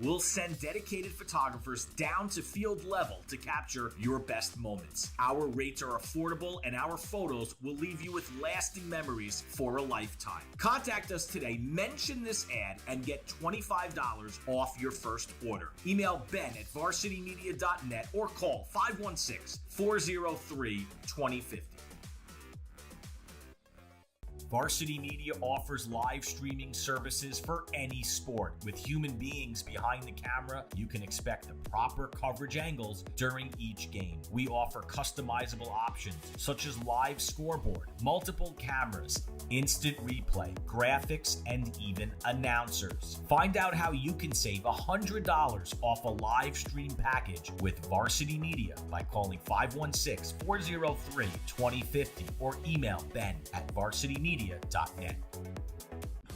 We'll send dedicated photographers down to field level to capture your best moments. Our rates are affordable and our photos will leave you with lasting memories for a lifetime. Contact us today, mention this ad, and get $25 off your first order. Email ben@varsitymedia.net or call 516-403-2050. Varsity Media offers live streaming services for any sport. With human beings behind the camera, you can expect the proper coverage angles during each game. We offer customizable options such as live scoreboard, multiple cameras, instant replay, graphics, and even announcers. Find out how you can save $100 off a live stream package with Varsity Media by calling 516-403-2050 or email ben@varsitymedia.net.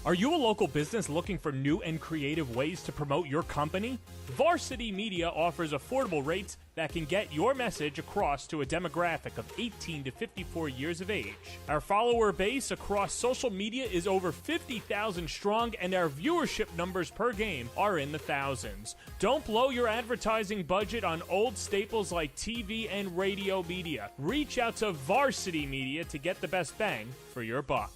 Are you a local business looking for new and creative ways to promote your company? Varsity Media offers affordable rates that can get your message across to a demographic of 18 to 54 years of age. Our follower base across social media is over 50,000 strong, and our viewership numbers per game are in the thousands. Don't blow your advertising budget on old staples like TV and radio media. Reach out to Varsity Media to get the best bang for your buck.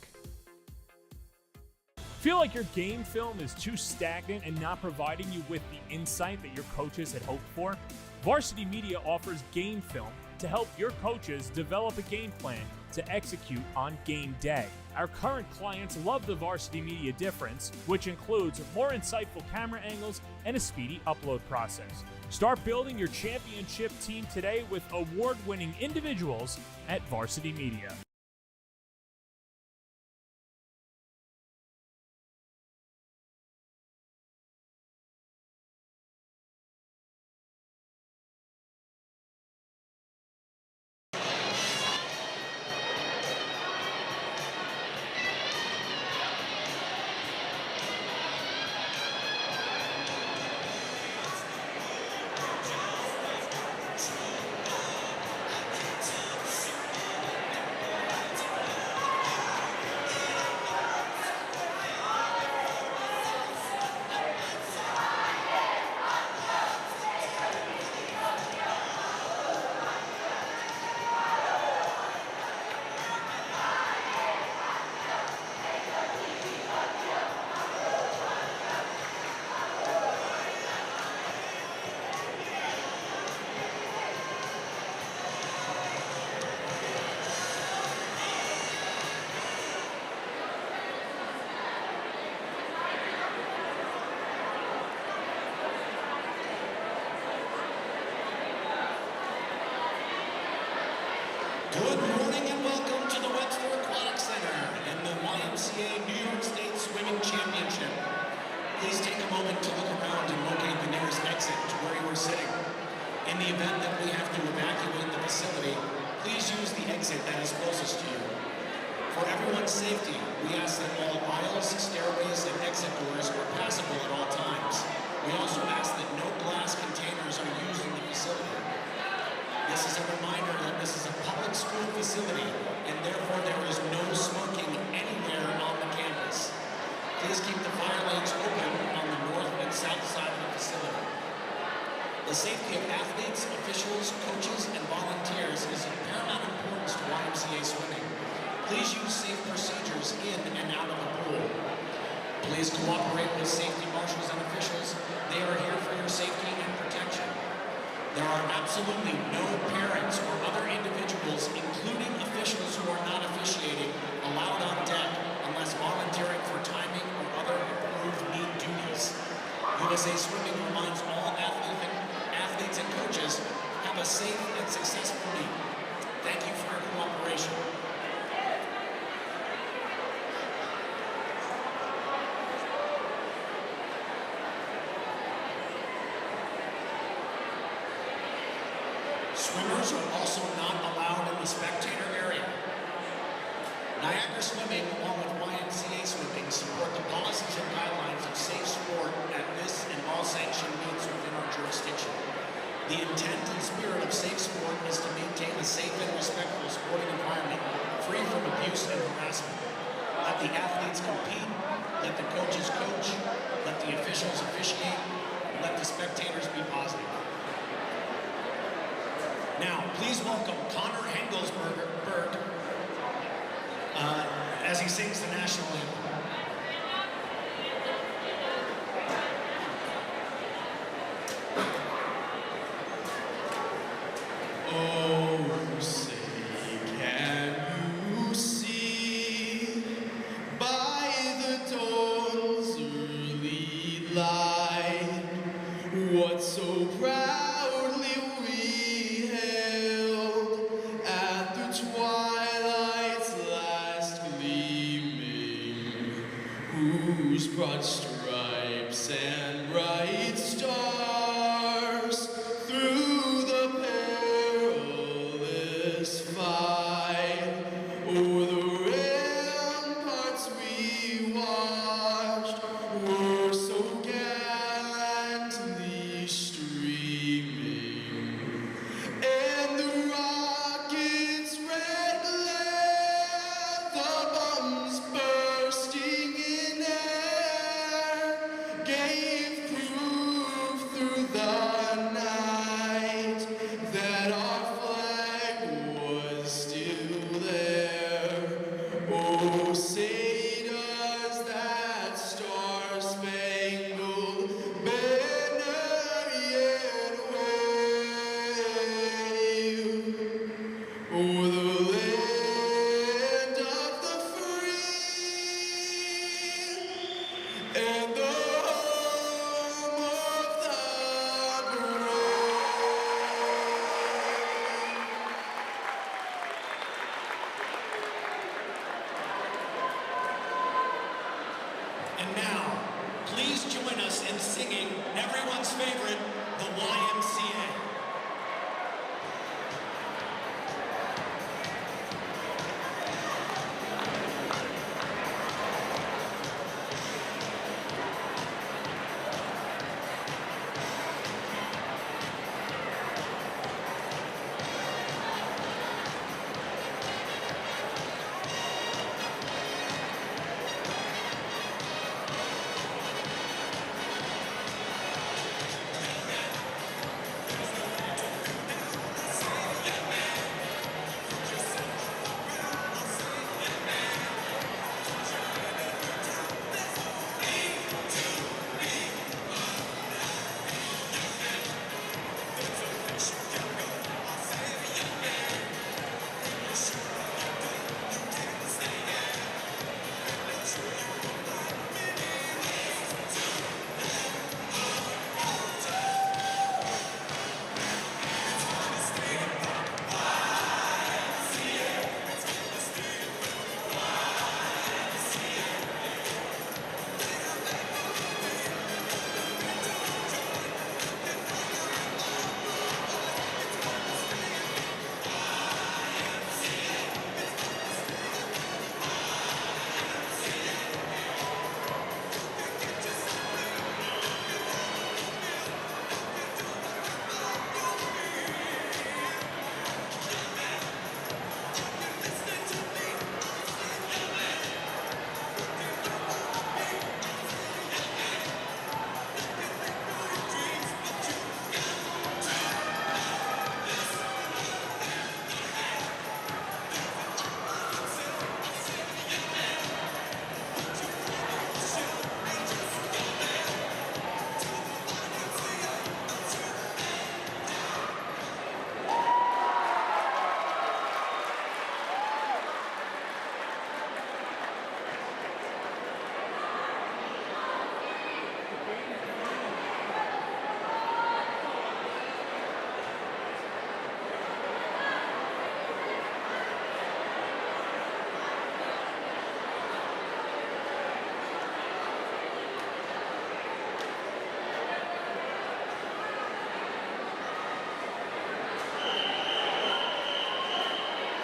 Feel like your game film is too stagnant and not providing you with the insight that your coaches had hoped for? Varsity Media offers game film to help your coaches develop a game plan to execute on game day. Our current clients love the Varsity Media difference, which includes more insightful camera angles and a speedy upload process. Start building your championship team today with award-winning individuals at Varsity Media. Good morning and welcome to the Webster Aquatic Center and the YMCA New York State Swimming Championship. Please take a moment to look around and locate the nearest exit to where you are sitting. In the event that we have to evacuate the facility, please use the exit that is closest to you. For everyone's safety, we ask that all aisles, stairways, and exit doors are passable at all times. We also ask that no glass containers are used in the facility. This is a reminder that this is a public school facility, and therefore there is no smoking anywhere on the campus. Please keep the fire lanes open on the north and south side of the facility. The safety of athletes, officials, coaches, and volunteers is of paramount importance to YMCA swimming. Please use safe procedures in and out of the pool. Please cooperate with safety marshals and officials. They are here for your safety and protection. There are absolutely no parents or other individuals, including officials who are not officiating, allowed on deck unless volunteering for timing or other approved need duties. USA Swimming reminds all athletes and coaches, have a safe and successful meet. Thank you for your cooperation. Swimmers are also not allowed in the spectator area. Niagara Swimming, along with YMCA Swimming, support the policies and guidelines of safe sport at this and all sanctioned meets within our jurisdiction. The intent and spirit of safe sport is to maintain a safe and respectful sporting environment, free from abuse and harassment. Let the athletes compete, let the coaches coach, let the officials officiate, let welcome Connor Hengelsberg as he sings the national anthem. Oh, say, can you see by the dawn's early light what so proudly we held at the twilight's last gleaming, whose broad stripes and bright stars through the perilous fight o'er the ramparts we watched were so gallantly streaming, and the rocket's red glare, the bombs bursting in air, gave proof through the night that our flag was still there. Oh, say does that star-spangled banner yet wave o'er the land of the free and the home of the brave. And now, please join us in singing everyone's favorite, the YMCA.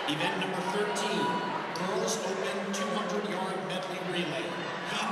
Event number 13, Girls Open 200-yard medley relay, Heat 1.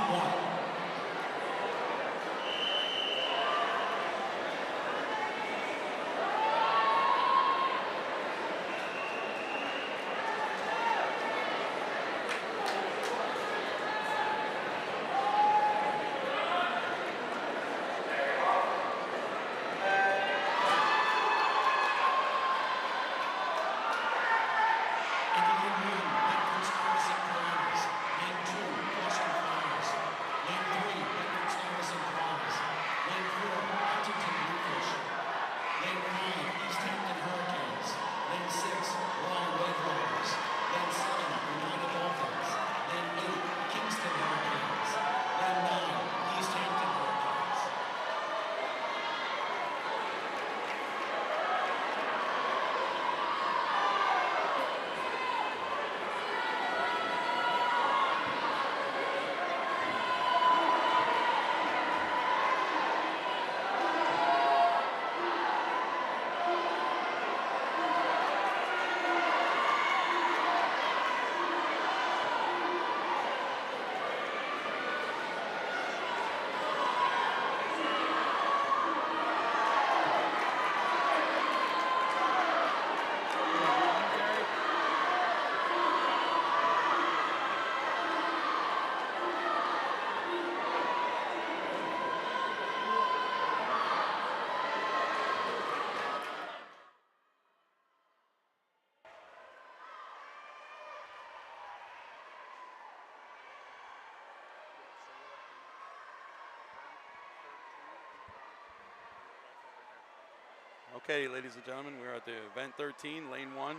Okay, ladies and gentlemen, we're at the event 13, lane 1,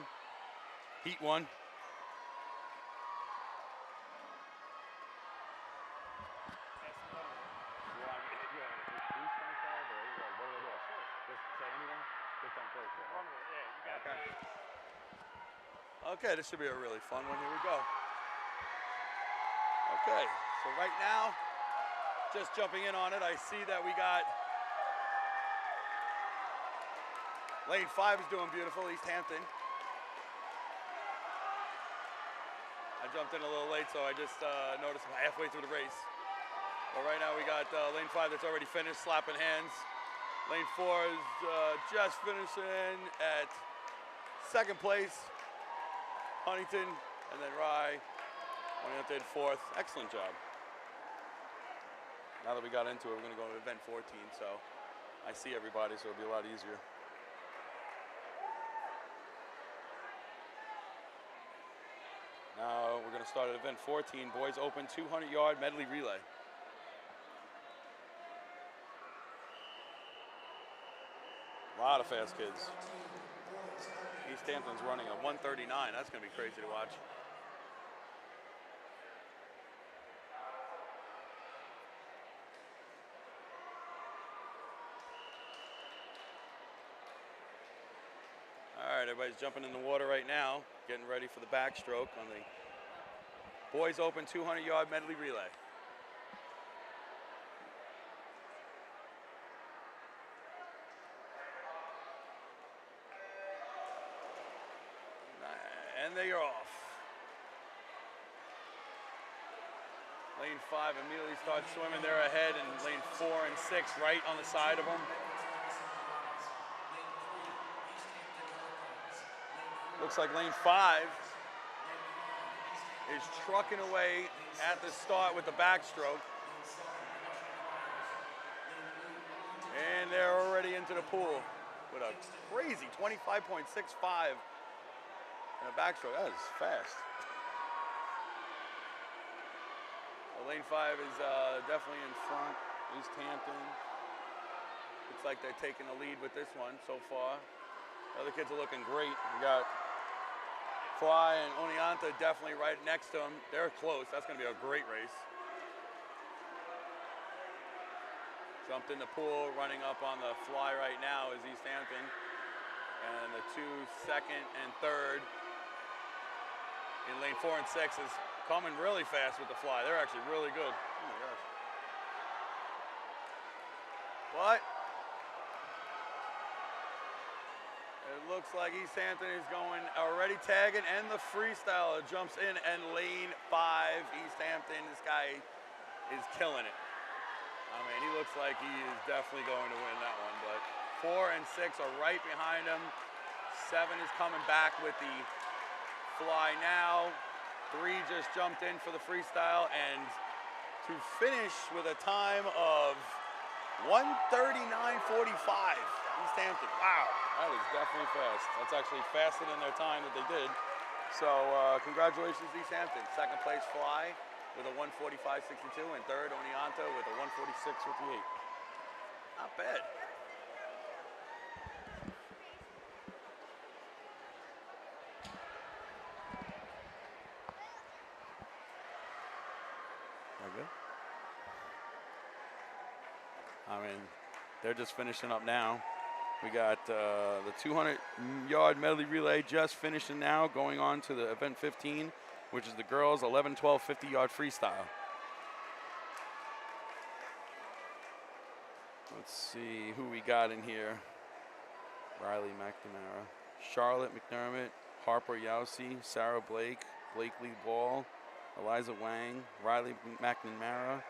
heat 1. Okay, this should be a really fun one. Here we go. Okay, so right now, just jumping in on it, I see that we got lane 5 is doing beautiful, East Hampton. I jumped in a little late, so I just noticed I'm halfway through the race. But right now we got lane 5 that's already finished, slapping hands. Lane 4 is just finishing at 2nd place. Huntington, and then Rye, Huntington 4th. Excellent job. Now that we got into it, we're gonna go to event 14, so I see everybody, so it'll be a lot easier. Now we're gonna start at event 14, boys open 200-yard medley relay. A lot of fast kids. East Hampton's running a 1:39. That's going to be crazy to watch. All right, everybody's jumping in the water right now, getting ready for the backstroke on the boys open 200-yard medley relay. And they are off. Lane 5 immediately starts swimming. They're ahead, and lane 4 and 6 right on the side of them. Looks like lane 5 is trucking away at the start with the backstroke. And they're already into the pool with a crazy 25.65. And a backstroke, that is fast. Well, lane 5 is definitely in front. East Hampton. Looks like they're taking the lead with this one so far. The other kids are looking great. We got Fry and Oneonta definitely right next to them. They're close. That's going to be a great race. Jumped in the pool, running up on the fly right now is East Hampton. And the 2 second and third in lane 4 and 6 is coming really fast with the fly. They're actually really good. Oh my gosh. But it looks like East Hampton is going already tagging, and the freestyle jumps in, and lane 5, East Hampton, this guy is killing it. I mean, he looks like he is definitely going to win that one, but 4 and 6 are right behind him. 7 is coming back with the fly now. 3 just jumped in for the freestyle, and to finish with a time of 1:39.45. East Hampton. Wow, that is definitely fast. That's actually faster than their time that they did. So congratulations, East Hampton. 2nd place fly with a 1:45.62, and 3rd Oneonta with a 1:46.58. Not bad. Good. I mean, they're just finishing up now. We got the 200-yard medley relay just finishing now, going on to the event 15, which is the girls 11-12 50-yard freestyle. Let's see who we got in here. Riley McNamara, Charlotte McDermott, Harper Yowsey, Sarah Blake, Blakely Ball, Eliza Wang, Riley McNamara,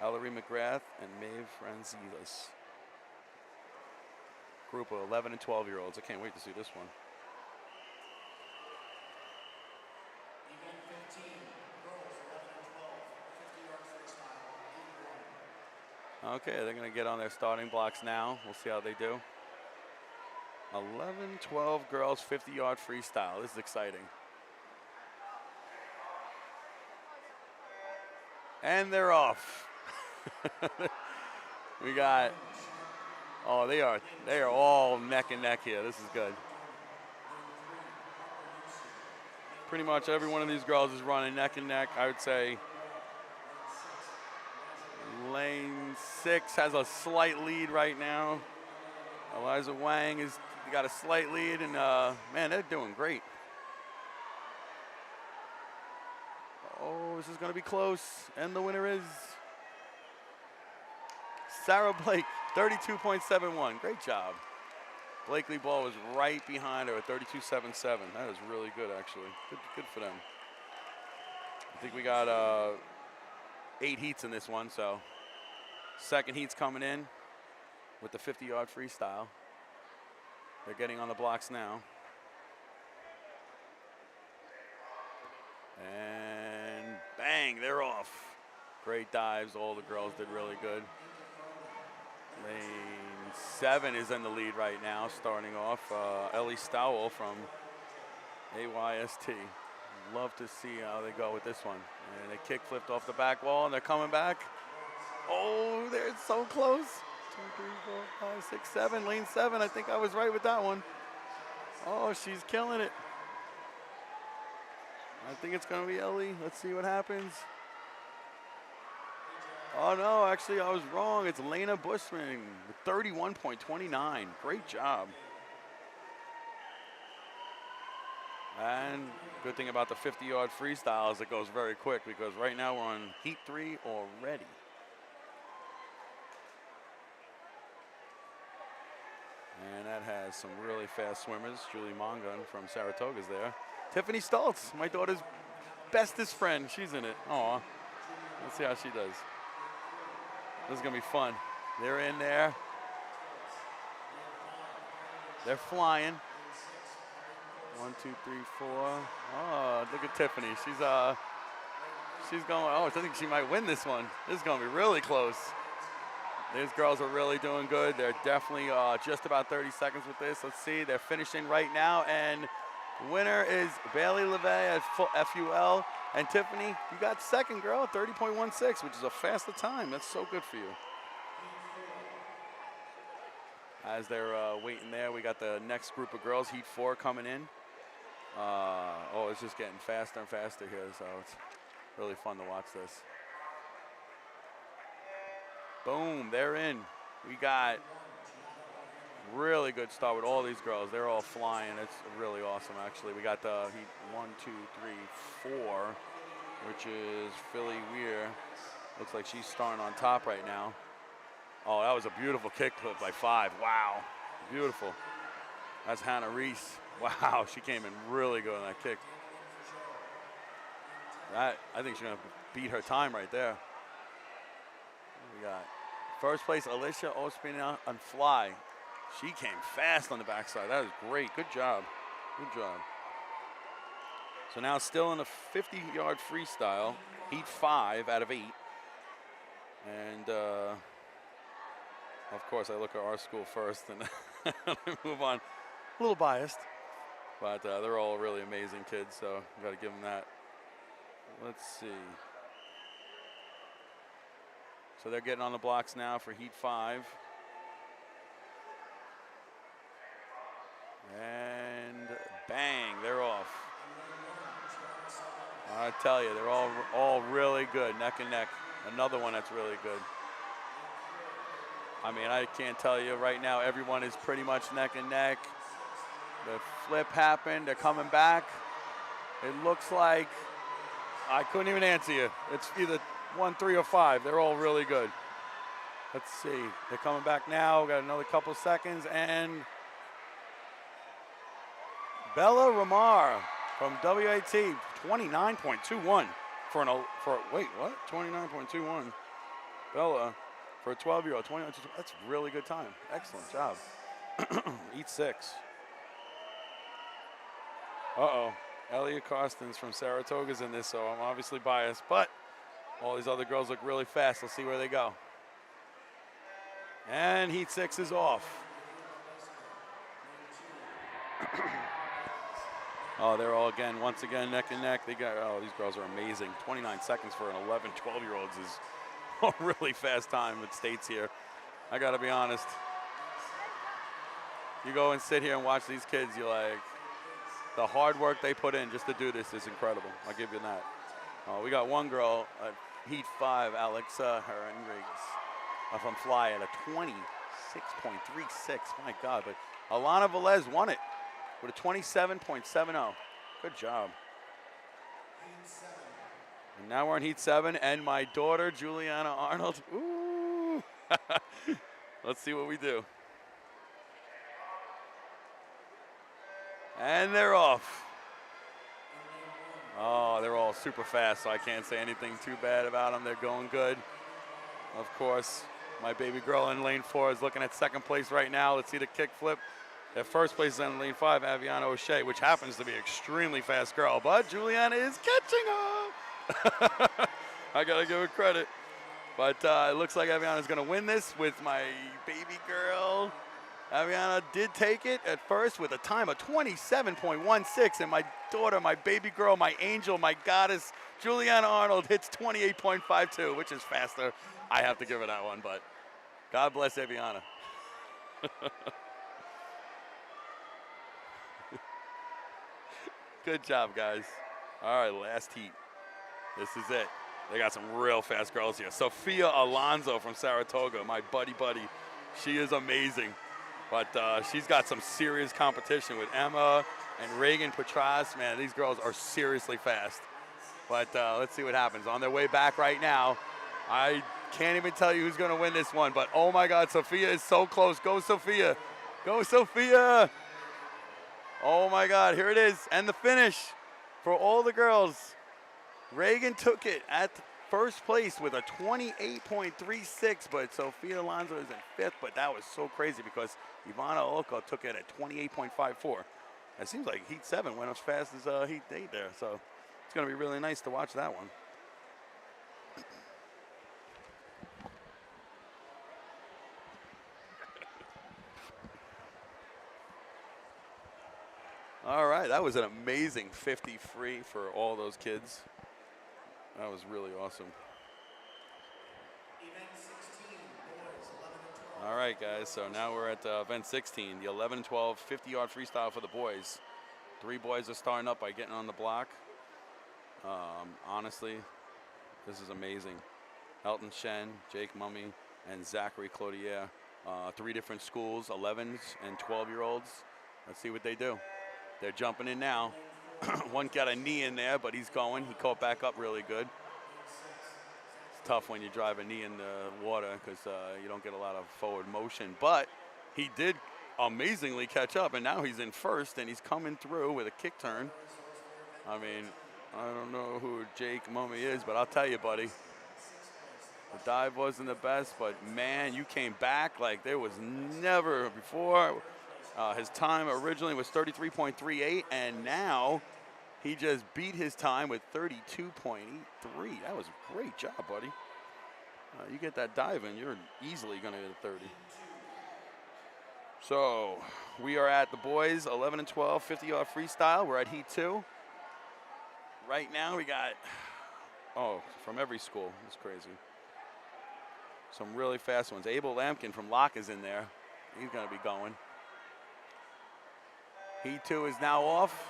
Ellery McGrath, and Maeve Franzilas. Group of 11 and 12-year-olds. I can't wait to see this one. Event 15, girls 11 and 12, 50-yard freestyle, 8-1. Okay, they're going to get on their starting blocks now. We'll see how they do. 11-12 girls 50-yard freestyle. This is exciting. And they're off. We got Oh, they are all neck and neck here. This is good. Pretty much every one of these girls is running neck and neck. I would say lane 6 has a slight lead right now. Eliza Wang has got a slight lead, and man, they're doing great. Oh, this is going to be close, and the winner is Sarah Blake, 32.71. Great job. Blakely Ball was right behind her at 32.77. That is really good, actually. Good for them. I think we got 8 heats in this one, so second heat's coming in with the 50-yard freestyle. They're getting on the blocks now. And bang, they're off. Great dives. All the girls did really good. Lane 7 is in the lead right now, starting off. Ellie Stowell from AYST. Love to see how they go with this one. And they kick flipped off the back wall, and they're coming back. Oh, they're so close. 2, 3, 4, 5, 6, 7. Lane 7, I think I was right with that one. Oh, she's killing it. I think it's going to be Ellie. Let's see what happens. Oh, no, actually, I was wrong. It's Lena Bushman with 31.29. Great job. And good thing about the 50-yard freestyle is it goes very quick, because right now we're on heat 3 already. And that has some really fast swimmers. Julie Mongan from Saratoga's there. Tiffany Stoltz, my daughter's bestest friend. She's in it. Aw. Let's see how she does. This is going to be fun. They're in there. They're flying. 1, 2, 3, 4. Oh, look at Tiffany. She's going, oh, I think she might win this one. This is going to be really close. These girls are really doing good. They're definitely just about 30 seconds with this. Let's see. They're finishing right now, and the winner is Bailey LeVay at FUL. And Tiffany, you got second, girl, 30.16, which is a faster time. That's so good for you. As they're waiting there, we got the next group of girls, Heat 4, coming in. Oh, it's just getting faster and faster here, so it's really fun to watch this. Boom, they're in. We got really good start with all these girls. They're all flying. It's really awesome, actually. We got the heat 1, 2, 3, 4, which is Philly Weir. Looks like she's starting on top right now. Oh, that was a beautiful kick flip by 5. Wow, beautiful. That's Hannah Reese. Wow, she came in really good on that kick. I think she's going to beat her time right there. We got first place, Alicia Ospina on fly. She came fast on the backside. That was great. Good job. Good job. So now still in a 50-yard freestyle, heat 5 out of 8. And, of course, I look at our school first and move on. A little biased, but they're all really amazing kids, so we've got to give them that. Let's see. So they're getting on the blocks now for heat 5. And bang, they're off. I tell you, they're all really good, neck and neck. Another one that's really good. I mean, I can't tell you right now, everyone is pretty much neck and neck. The flip happened, they're coming back. It looks like, I couldn't even answer you. It's either 1, 3, or 5. They're all really good. Let's see, they're coming back now. Got another couple seconds, and Bella Ramar from WAT, 29.21 wait, what? 29.21. Bella for a 12-year-old, 29.22. That's a really good time. Excellent job. Heat 6. Uh-oh. Elliot Costins from Saratoga's in this, so I'm obviously biased, but all these other girls look really fast. Let's see where they go. And heat 6 is off. Oh, they're all once again, neck and neck. Oh, these girls are amazing. 29 seconds for an 11, 12-year-olds is a really fast time with States here. I got to be honest. You go and sit here and watch these kids, you're like, the hard work they put in just to do this is incredible. I'll give you that. We got one girl at Heat 5, Alexa Henriques from Fly at a 26.36. My God, but Alana Velez won it with a 27.70. Good job. And now we're in Heat 7, and my daughter, Juliana Arnold. Ooh. Let's see what we do. And they're off. Oh, they're all super fast, so I can't say anything too bad about them. They're going good. Of course, my baby girl in lane 4 is looking at second place right now. Let's see the kick flip. Their first place is in lane 5, Aviana O'Shea, which happens to be an extremely fast girl, but Juliana is catching her. I got to give her credit. But it looks like Aviana's going to win this with my baby girl. Aviana did take it at first with a time of 27.16, and my daughter, my baby girl, my angel, my goddess, Juliana Arnold hits 28.52, which is faster. I have to give her that one, but God bless Aviana. Good job, guys. All right, last heat. This is it. They got some real fast girls here. Sophia Alonso from Saratoga, my buddy. She is amazing. But she's got some serious competition with Emma and Reagan Petras. Man, these girls are seriously fast. But let's see what happens. On their way back right now. I can't even tell you who's going to win this one. But, oh, my God, Sophia is so close. Go, Sophia. Go, Sophia. Oh, my God, here it is. And the finish for all the girls. Reagan took it at first place with a 28.36, but Sophia Alonso is in 5th, but that was so crazy because Ivana Olko took it at 28.54. It seems like Heat 7 went as fast as Heat 8 there, so it's going to be really nice to watch that one. All right, that was an amazing 50 free for all those kids. That was really awesome. All right, guys, so now we're at event 16, the 11-12 50-yard freestyle for the boys. 3 boys are starting up by getting on the block. Honestly, this is amazing. Elton Shen, Jake Mummy, and Zachary Cloutier. 3 different schools, 11s and 12-year-olds. Let's see what they do. They're jumping in now. One got a knee in there, but he's going. He caught back up really good. It's tough when you drive a knee in the water because you don't get a lot of forward motion. But he did amazingly catch up, and now he's in first, and he's coming through with a kick turn. I mean, I don't know who Jake Mummy is, but I'll tell you, buddy, the dive wasn't the best, but, man, you came back like there was never before. His time originally was 33.38, and now he just beat his time with 32.83. That was a great job, buddy. You get that dive in, you're easily going to get a 30. So we are at the boys 11 and 12 50-yard freestyle. We're at Heat 2. Right now we got, from every school. It's crazy. Some really fast ones. Abel Lampkin from Locke is in there. He's going to be going. Heat 2 is now off.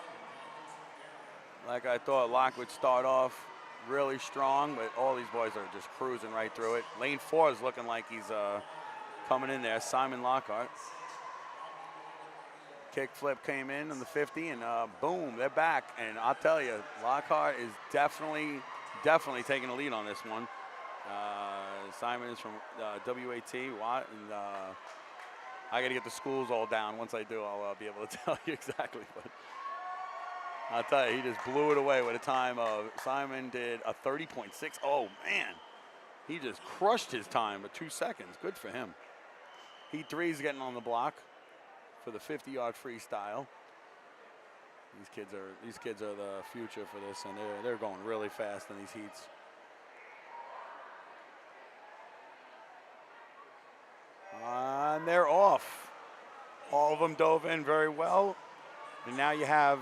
Like I thought, Locke would start off really strong, but all these boys are just cruising right through it. Lane 4 is looking like he's coming in there. Simon Lockhart. Kick flip came in on the 50, and boom, they're back. And I'll tell you, Lockhart is definitely taking a lead on this one. Simon is from WAT, Watt, and I got to get the schools all down. Once I do, I'll be able to tell you exactly. But I'll tell you, he just blew it away with a time of, Simon did a 30.6. Oh, man. He just crushed his time with 2 seconds. Good for him. Heat 3 is getting on the block for the 50-yard freestyle. These kids are the future for this, and they're going really fast in these heats. And they're off. All of them dove in very well. And now you have,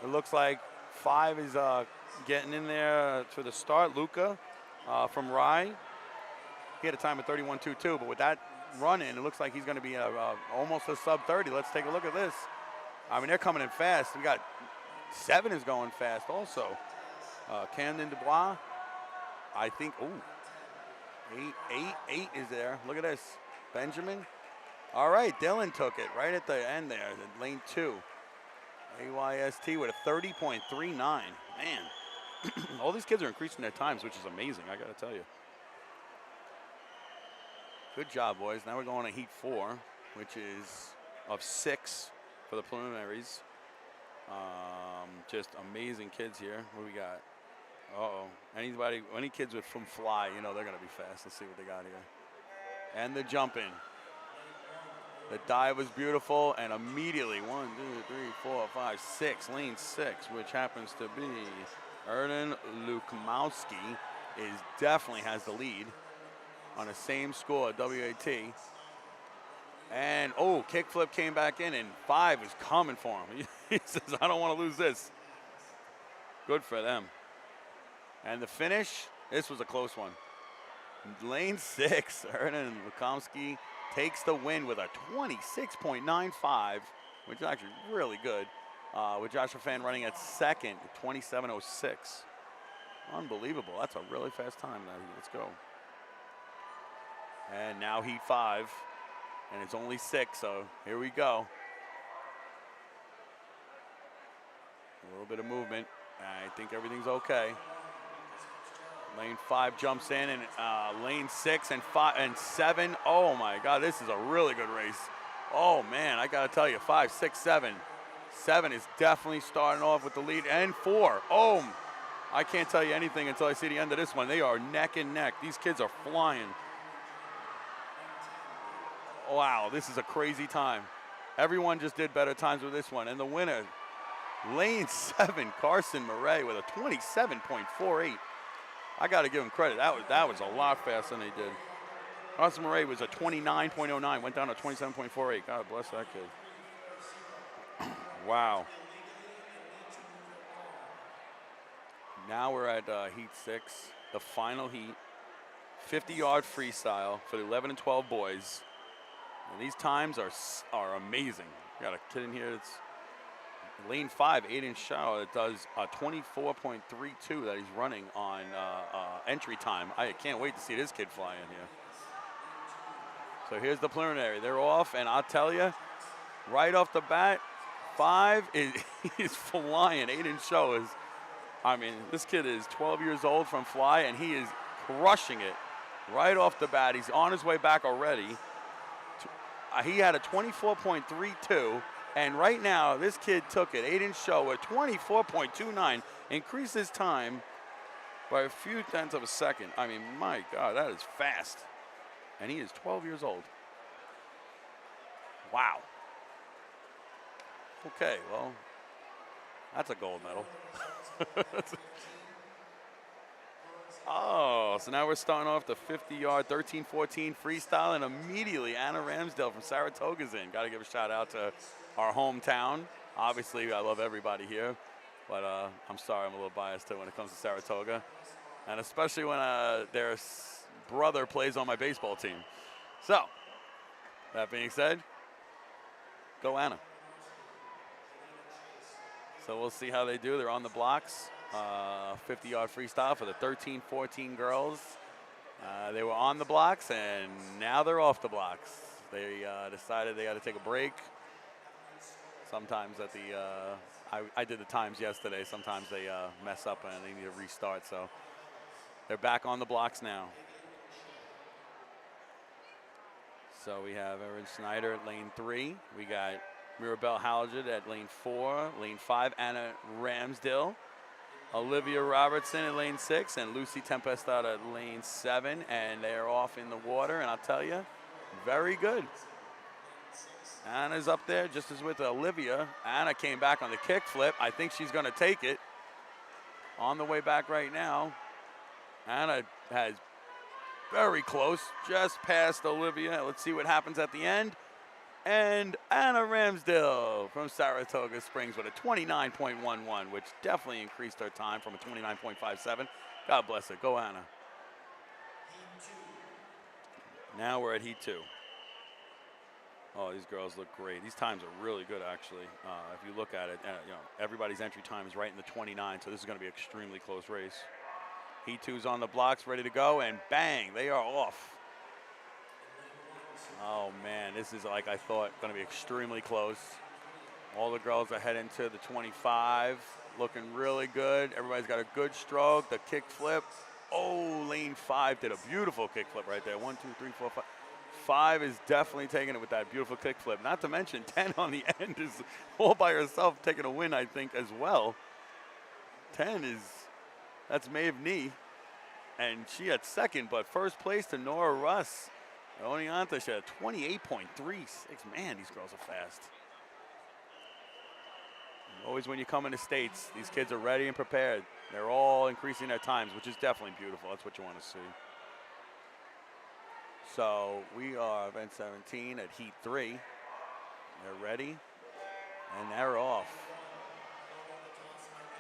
it looks like 5 is getting in there for the start. Luca from Rye. He had a time of 31.22, but with that running. It looks like he's going to be almost a sub 30. Let's take a look at this. I mean, they're coming in fast. We got 7 is going fast also. Camden Dubois, I think, ooh, 8 is there. Look at this. Benjamin. All right, Dylan took it right at the end there, lane 2. AYST with a 30.39. Man, all these kids are increasing their times, which is amazing, I got to tell you. Good job, boys. Now we're going to heat 4, which is of 6 for the preliminaries. Just amazing kids here. What do we got? Any kids from Fly, you know they're going to be fast. Let's see what they got here. And the jumping. The dive was beautiful, and immediately 1, 2, 3, 4, 5, 6, lane 6, which happens to be Erden Lukmowski, definitely has the lead on the same score at WAT. And kickflip came back in, and 5 was coming for him. He says, I don't want to lose this. Good for them. And the finish, this was a close one. Lane 6, Erden Lukmowski takes the win with a 26.95, which is actually really good. With Joshua Fan running at second, 27.06. Unbelievable. That's a really fast time. Let's go. And now heat 5, and it's only 6, so here we go. A little bit of movement. I think everything's okay. Lane 5 jumps in, and lane 6 and 5 and 7. Oh my God, this is a really good race. Oh man, I gotta tell you, 5, 6, 7. 7 is definitely starting off with the lead, and 4. Oh, I can't tell you anything until I see the end of this one. They are neck and neck. These kids are flying. Wow, this is a crazy time. Everyone just did better times with this one, and the winner, lane 7, Carson Murray with a 27.48. I got to give him credit. That was a lot faster than he did. Carson Murray was a 29.09, went down to 27.48. God bless that kid. Wow. Now we're at heat 6, the final heat. 50-yard freestyle for the 11 and 12 boys. And these times are amazing. Got a kid in here that's lane 5, Aiden Shaw, that does a 24.32 that he's running on entry time. I can't wait to see this kid fly in here. So here's the preliminary. They're off, and I'll tell you, right off the bat, 5 is flying. Aiden Shaw is, I mean, this kid is 12 years old from Fly, and he is crushing it right off the bat. He's on his way back already. He had a 24.32. And right now, this kid took it. Aiden Shaw at 24.29, increased his time by a few tenths of a second. I mean, my God, that is fast. And he is 12 years old. Wow. Okay, well, that's a gold medal. Oh, so now we're starting off the 50-yard 13-14 freestyle, and immediately Anna Ramsdale from Saratoga's in. Got to give a shout out to our hometown. Obviously, I love everybody here, but I'm sorry, I'm a little biased too when it comes to Saratoga, and especially when their brother plays on my baseball team. So, that being said, go Anna. So we'll see how they do. They're on the blocks. 50-yard freestyle for the 13-14 girls. They were on the blocks, and now they're off the blocks. They decided they got to take a break. Sometimes at the, I did the times yesterday. Sometimes they mess up and they need to restart. So they're back on the blocks now. So we have Erin Snyder at lane 3. We got Mirabelle Halliget at lane 4. Lane 5, Anna Ramsdale. Olivia Robertson at lane 6 and Lucy Tempestad at lane 7. And they're off in the water. And I'll tell you, very good. Anna's up there just as with Olivia. Anna came back on the kick flip. I think she's going to take it. On the way back right now. Anna has very close, just past Olivia. Let's see what happens at the end. And Anna Ramsdale from Saratoga Springs with a 29.11, which definitely increased her time from a 29.57. God bless her. Go, Anna. Now we're at Heat 2. Oh, these girls look great. These times are really good, actually. If you look at it, you know, everybody's entry time is right in the 29, so this is going to be an extremely close race. Heat 2's on the blocks, ready to go, and bang, they are off. Oh, man, this is, like I thought, going to be extremely close. All the girls are heading to the 25, looking really good. Everybody's got a good stroke, the kick flip. Oh, lane 5 did a beautiful kick flip right there. 1, 2, 3, 4, 5. 5 is definitely taking it with that beautiful kick flip. Not to mention 10 on the end is all by herself taking a win, I think, as well. 10 is, that's Maeve Knee. And she had second, but first place to Nora Russ. Oneonta, she had 28.36. Man, these girls are fast. And always when you come into states, these kids are ready and prepared. They're all increasing their times, which is definitely beautiful. That's what you want to see. So we are event 17 at heat 3. They're ready, and they're off.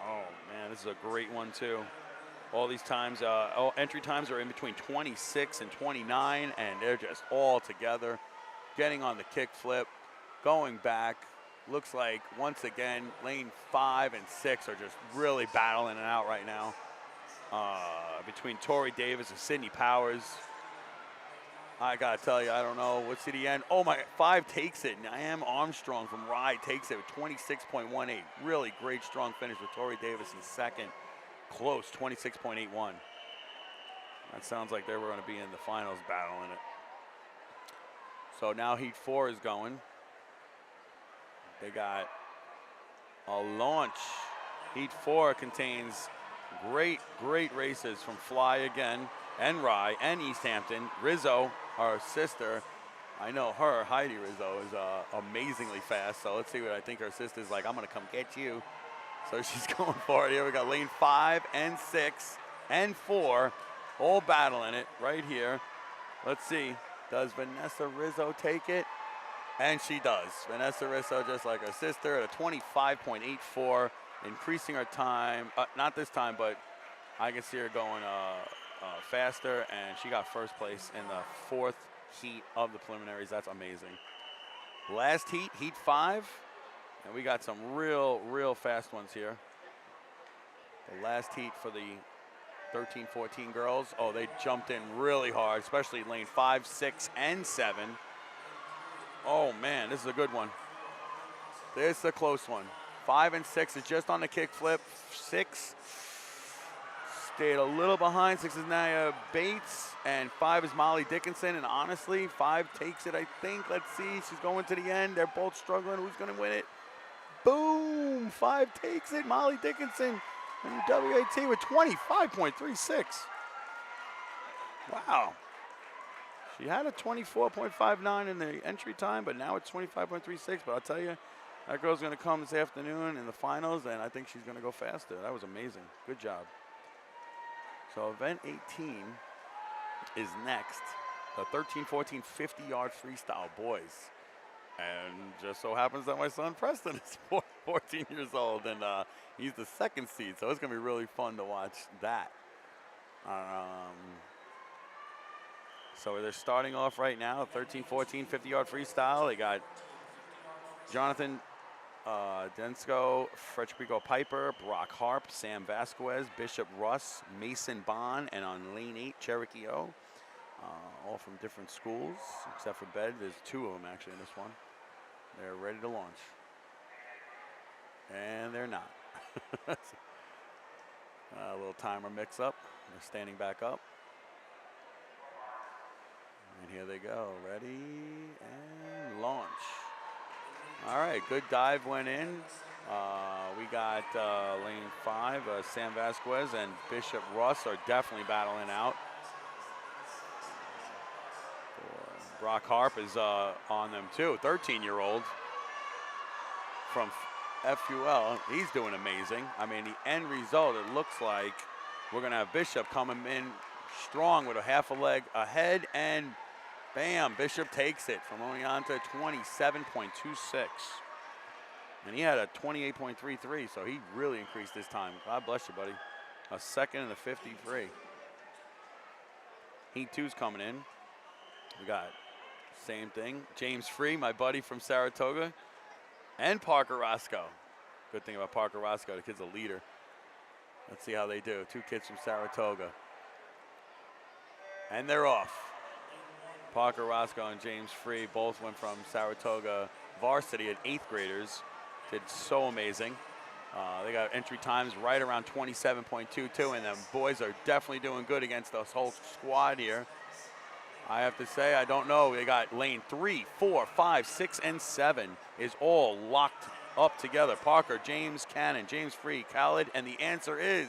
Oh, man, this is a great one, too. All these times, entry times are in between 26 and 29, and they're just all together. Getting on the kick flip, going back. Looks like, once again, lane 5 and 6 are just really battling it out right now. Between Tori Davis and Sydney Powers. I got to tell you, I don't know. What's the end? Oh, my, 5 takes it. Niam Armstrong from Rye takes it with 26.18. Really great, strong finish with Tori Davis in second. Close, 26.81. That sounds like they were going to be in the finals battling it. So now heat 4 is going. They got a launch. Heat 4 contains great races from Fly again, and Rye, and East Hampton. Rizzo, our sister, I know her, Heidi Rizzo, is amazingly fast. So let's see what I think her sister's like. I'm going to come get you. So she's going for it here. We got lane 5 and 6 and 4 all battling it right here. Let's see. Does Vanessa Rizzo take it? And she does. Vanessa Rizzo, just like her sister, at a 25.84, increasing her time. Not this time, but I can see her going faster, and she got first place in the 4th heat of the preliminaries. That's amazing. Last heat, heat 5, and we got some real fast ones here. The last heat for the 13-14 girls. Oh, they jumped in really hard, especially lane 5, 6, and 7. Oh, man, this is a good one. This is a close one. 5 and 6 is just on the kick flip. 6 stayed a little behind. 6 is Naya Bates, and 5 is Molly Dickinson. And honestly, 5 takes it, I think. Let's see. She's going to the end. They're both struggling. Who's going to win it? Boom! 5 takes it. Molly Dickinson and WAT with 25.36. Wow. She had a 24.59 in the entry time, but now it's 25.36. But I'll tell you, that girl's going to come this afternoon in the finals, and I think she's going to go faster. That was amazing. Good job. So event 18 is next. The 13-14 50-yard freestyle boys. And just so happens that my son Preston is 14 years old, and he's the 2nd seed. So it's going to be really fun to watch that. So they're starting off right now, 13-14 50-yard freestyle. They got Jonathan Densko, Frederico Piper, Brock Harp, Sam Vasquez, Bishop Russ, Mason Bond, and on lane 8, Cherokee O. All from different schools, except for Bed. There's 2 of them actually in this one. They're ready to launch. And they're not. A little timer mix-up. They're standing back up. And here they go, ready and launch. All right, good dive went in. We got lane 5, Sam Vasquez and Bishop Russ are definitely battling out. Brock Harp is on them too, 13-year-old from FUL. He's doing amazing. I mean, the end result, it looks like we're gonna have Bishop coming in strong with a half a leg ahead, and bam, Bishop takes it from Oneonta, 27.26. And he had a 28.33, so he really increased his time. God bless you, buddy. A 2nd and a 53. Heat 2's coming in. We got Same thing. James Free, my buddy from Saratoga, and Parker Roscoe. Good thing about Parker Roscoe, the kid's a leader. Let's see how they do. 2 kids from Saratoga. And they're off. Parker Roscoe and James Free both went from Saratoga varsity at 8th graders. Did so amazing. They got entry times right around 27.22, and the boys are definitely doing good against this whole squad here. I have to say, I don't know. They got lane 3, 4, 5, 6, and 7 is all locked up together. Parker, James Cannon, James Free, Khaled, and the answer is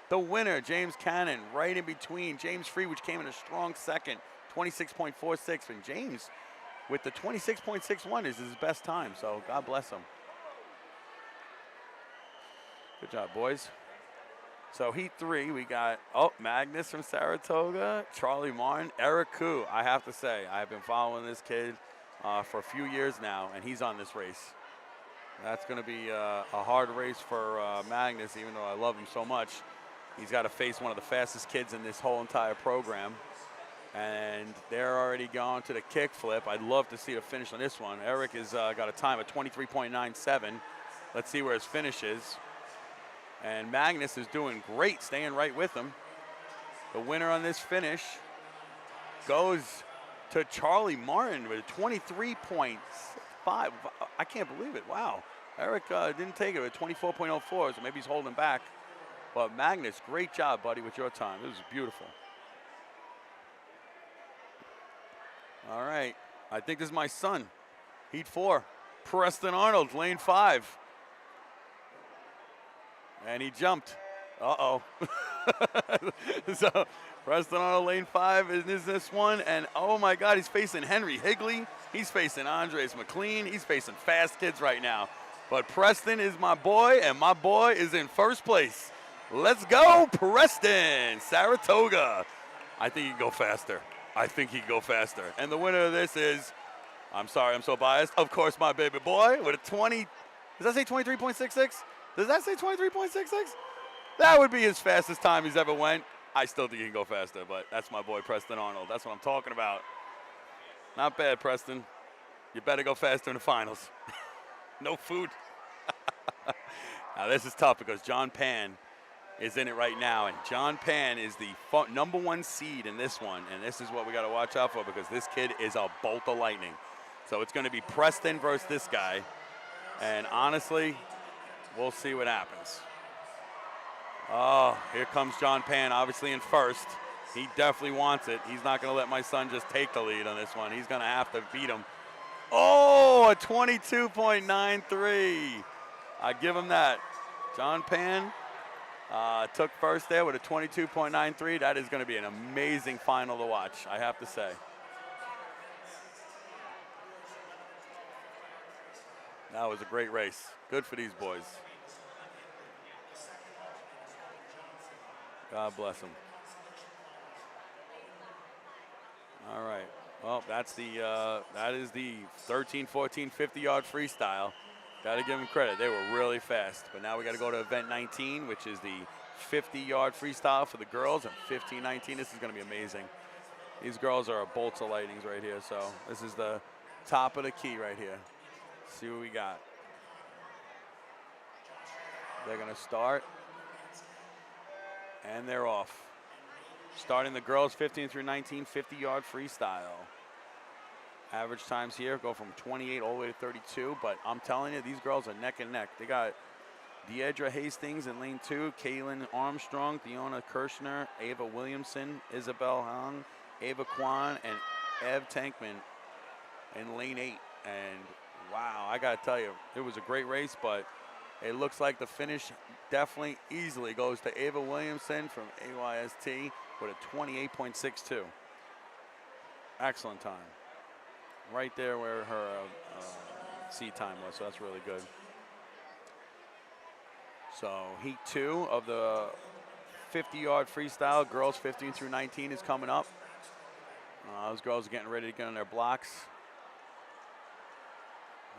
the winner, James Cannon, right in between James Free, which came in a strong second, 26.46, and James with the 26.61 is his best time, so God bless him. Good job, boys. So heat 3, we got, Magnus from Saratoga, Charlie Martin, Eric Koo. I have to say, I've been following this kid for a few years now, and he's on this race. That's going to be a hard race for Magnus, even though I love him so much. He's got to face one of the fastest kids in this whole entire program. And they're already going to the kick flip. I'd love to see the finish on this one. Eric has got a time of 23.97. Let's see where his finish is. And Magnus is doing great, staying right with him. The winner on this finish goes to Charlie Martin with a 23.5. I can't believe it. Wow. Eric didn't take it with 24.04, so maybe he's holding back. But Magnus, great job, buddy, with your time. It was beautiful. All right. I think this is my son. Heat 4. Preston Arnold, lane 5. And he jumped. Uh-oh. So Preston Arnold, lane 5 is this one. And, oh, my God, he's facing Henry Higley. He's facing Andres McLean. He's facing fast kids right now. But Preston is my boy, and my boy is in first place. Let's go, Preston, Saratoga. I think he can go faster. I think he can go faster. And the winner of this is, I'm sorry, I'm so biased, of course, my baby boy with a 20. Does that say 23.66? Does that say 23.66? That would be his fastest time he's ever went. I still think he can go faster, but that's my boy, Preston Arnold. That's what I'm talking about. Not bad, Preston. You better go faster in the finals. No food. Now, this is tough because John Pan is in it right now, and John Pan is the #1 seed in this one, and this is what we got to watch out for because this kid is a bolt of lightning. So it's going to be Preston versus this guy, and honestly, we'll see what happens. Oh, here comes John Pan, obviously in first. He definitely wants it. He's not going to let my son just take the lead on this one. He's going to have to beat him. Oh, a 22.93. I give him that. John Pan took first there with a 22.93. That is going to be an amazing final to watch, I have to say. That was a great race. Good for these boys. God bless them. All right. Well, that is the 13, 14, 50-yard freestyle. Got to give them credit. They were really fast. But now we got to go to event 19, which is the 50-yard freestyle for the girls. And 15-19, this is going to be amazing. These girls are bolts of lightnings right here. So this is the top of the key right here. See what we got. They're going to start. And they're off. Starting the girls 15 through 19, 50-yard freestyle. Average times here go from 28 all the way to 32, but I'm telling you, these girls are neck and neck. They got Deidre Hastings in lane 2, Kaylin Armstrong, Theona Kirshner, Ava Williamson, Isabel Hong, Ava Kwan, and Ev Tankman in lane 8. And wow, I got to tell you, it was a great race, but it looks like the finish definitely easily goes to Ava Williamson from AYST with a 28.62. Excellent time. Right there where her seat time was, so that's really good. So heat 2 of the 50-yard freestyle, girls 15 through 19 is coming up. Those girls are getting ready to get on their blocks.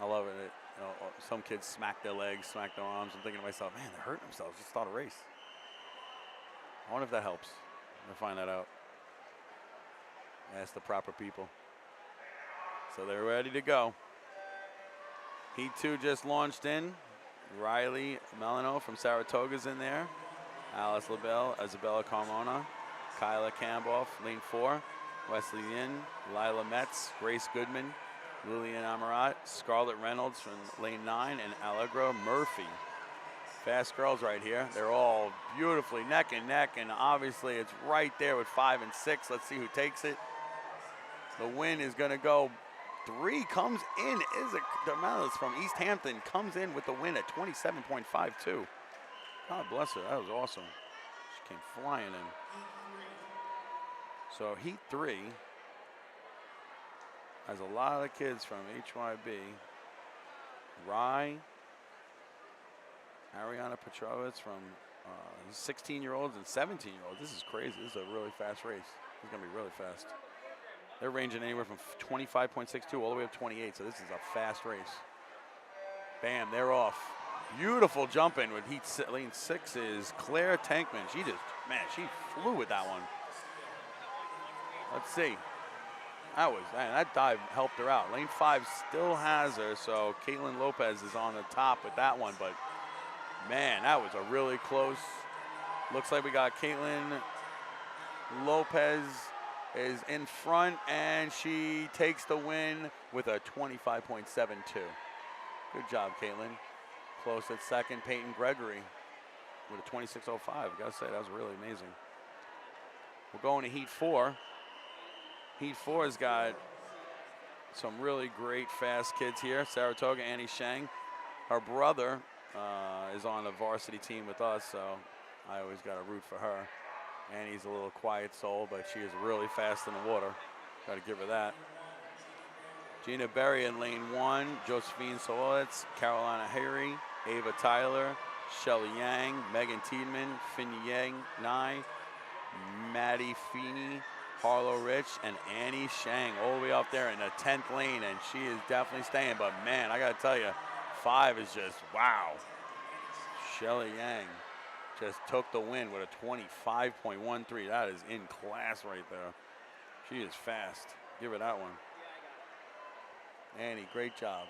I love it. You know, some kids smack their legs, smack their arms. I'm thinking to myself, man, they're hurting themselves. Just start a race. I wonder if that helps. I'm going to find that out. Ask the proper people. So they're ready to go. Heat 2 just launched in. Riley Melano from Saratoga's in there. Alice LaBelle, Isabella Carmona, Kyla Camboff, lane 4. Wesley Yin, Lila Metz, Grace Goodman, Lillian Amarat, Scarlett Reynolds from lane 9, and Allegra Murphy. Fast girls right here. They're all beautifully neck and neck, and obviously it's right there with 5 and 6. Let's see who takes it. The win is going to go 3, comes in. Is from East Hampton comes in with the win at 27.52. God bless her. That was awesome. She came flying in. So Heat 3 has a lot of kids from HYB. Rye, Ariana Petrovitz from 16-year-olds and 17-year-olds. This is crazy. This is a really fast race. It's going to be really fast. They're ranging anywhere from 25.62 all the way up to 28, so this is a fast race. Bam, they're off. Beautiful jump in with lane 6 is Claire Tankman. She flew with that one. Let's see. That dive helped her out. Lane 5 still has her, so Caitlin Lopez is on the top with that one, but man, that was a really close. Looks like we got Caitlin Lopez is in front, and she takes the win with a 25.72. Good job, Caitlin. Close at second, Peyton Gregory with a 26.05. Gotta say, that was really amazing. We're going to Heat 4. Heat 4 has got some really great fast kids here. Saratoga, Annie Shang. Her brother is on the varsity team with us, so I always got to root for her. Annie's a little quiet soul, but she is really fast in the water. Got to give her that. Gina Berry in lane 1, Josephine Solowitz, Carolina Harry, Ava Tyler, Shelly Yang, Megan Tiedman, Finny Yang, Nye, Maddie Feeney, Harlow Rich, and Annie Shang all the way up there in the 10th lane, and she is definitely staying. But man, I got to tell you, 5 is just wow. Shelly Yang just took the win with a 25.13. That is in class right there. She is fast. Give her that one. Annie, great job.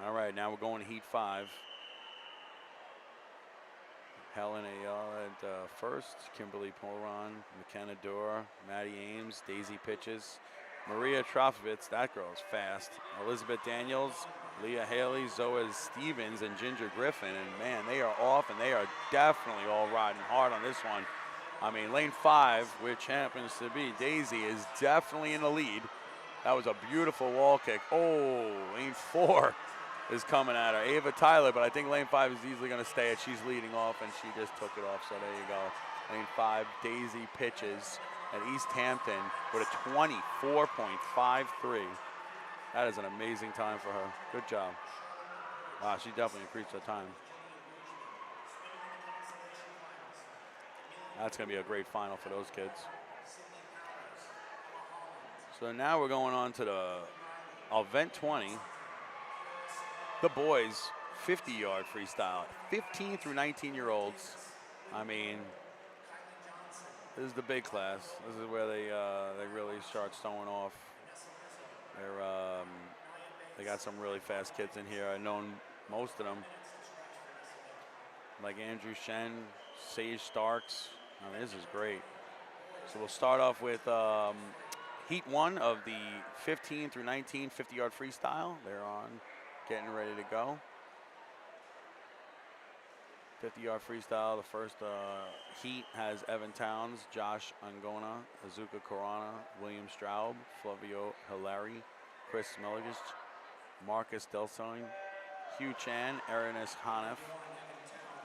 All right, now we're going to Heat 5. Helen Ayala at first, Kimberly Poron, McKenna Dorr, Maddie Ames, Daisy Pitches, Maria Trofovitz, that girl is fast, Elizabeth Daniels, Leah Haley, Zoe Stevens, and Ginger Griffin, and man, they are off, and they are definitely all riding hard on this one. I mean, lane 5, which happens to be Daisy, is definitely in the lead. That was a beautiful wall kick. Oh, lane 4 is coming at her. Ava Tyler, but I think lane 5 is easily going to stay it. She's leading off, and she just took it off, so there you go. Lane 5, Daisy Pitches at East Hampton with a 24.53. That is an amazing time for her. Good job. Wow, she definitely increased her time. That's going to be a great final for those kids. So now we're going on to the event 20. The boys 50-yard freestyle, 15 through 19-year-olds. I mean, this is the big class. This is where they really start showing off. They got some really fast kids in here. I've known most of them, like Andrew Shen, Sage Starks. I mean, this is great. So we'll start off with Heat 1 of the 15 through 19 50-yard freestyle. They're on, getting ready to go. 50-yard freestyle. The first heat has Evan Towns, Josh Angona, Azuka Corona, William Straub, Flavio Hilary, Chris Smelligis, Marcus Delsoin, Hugh Chan, Erinus Hanef.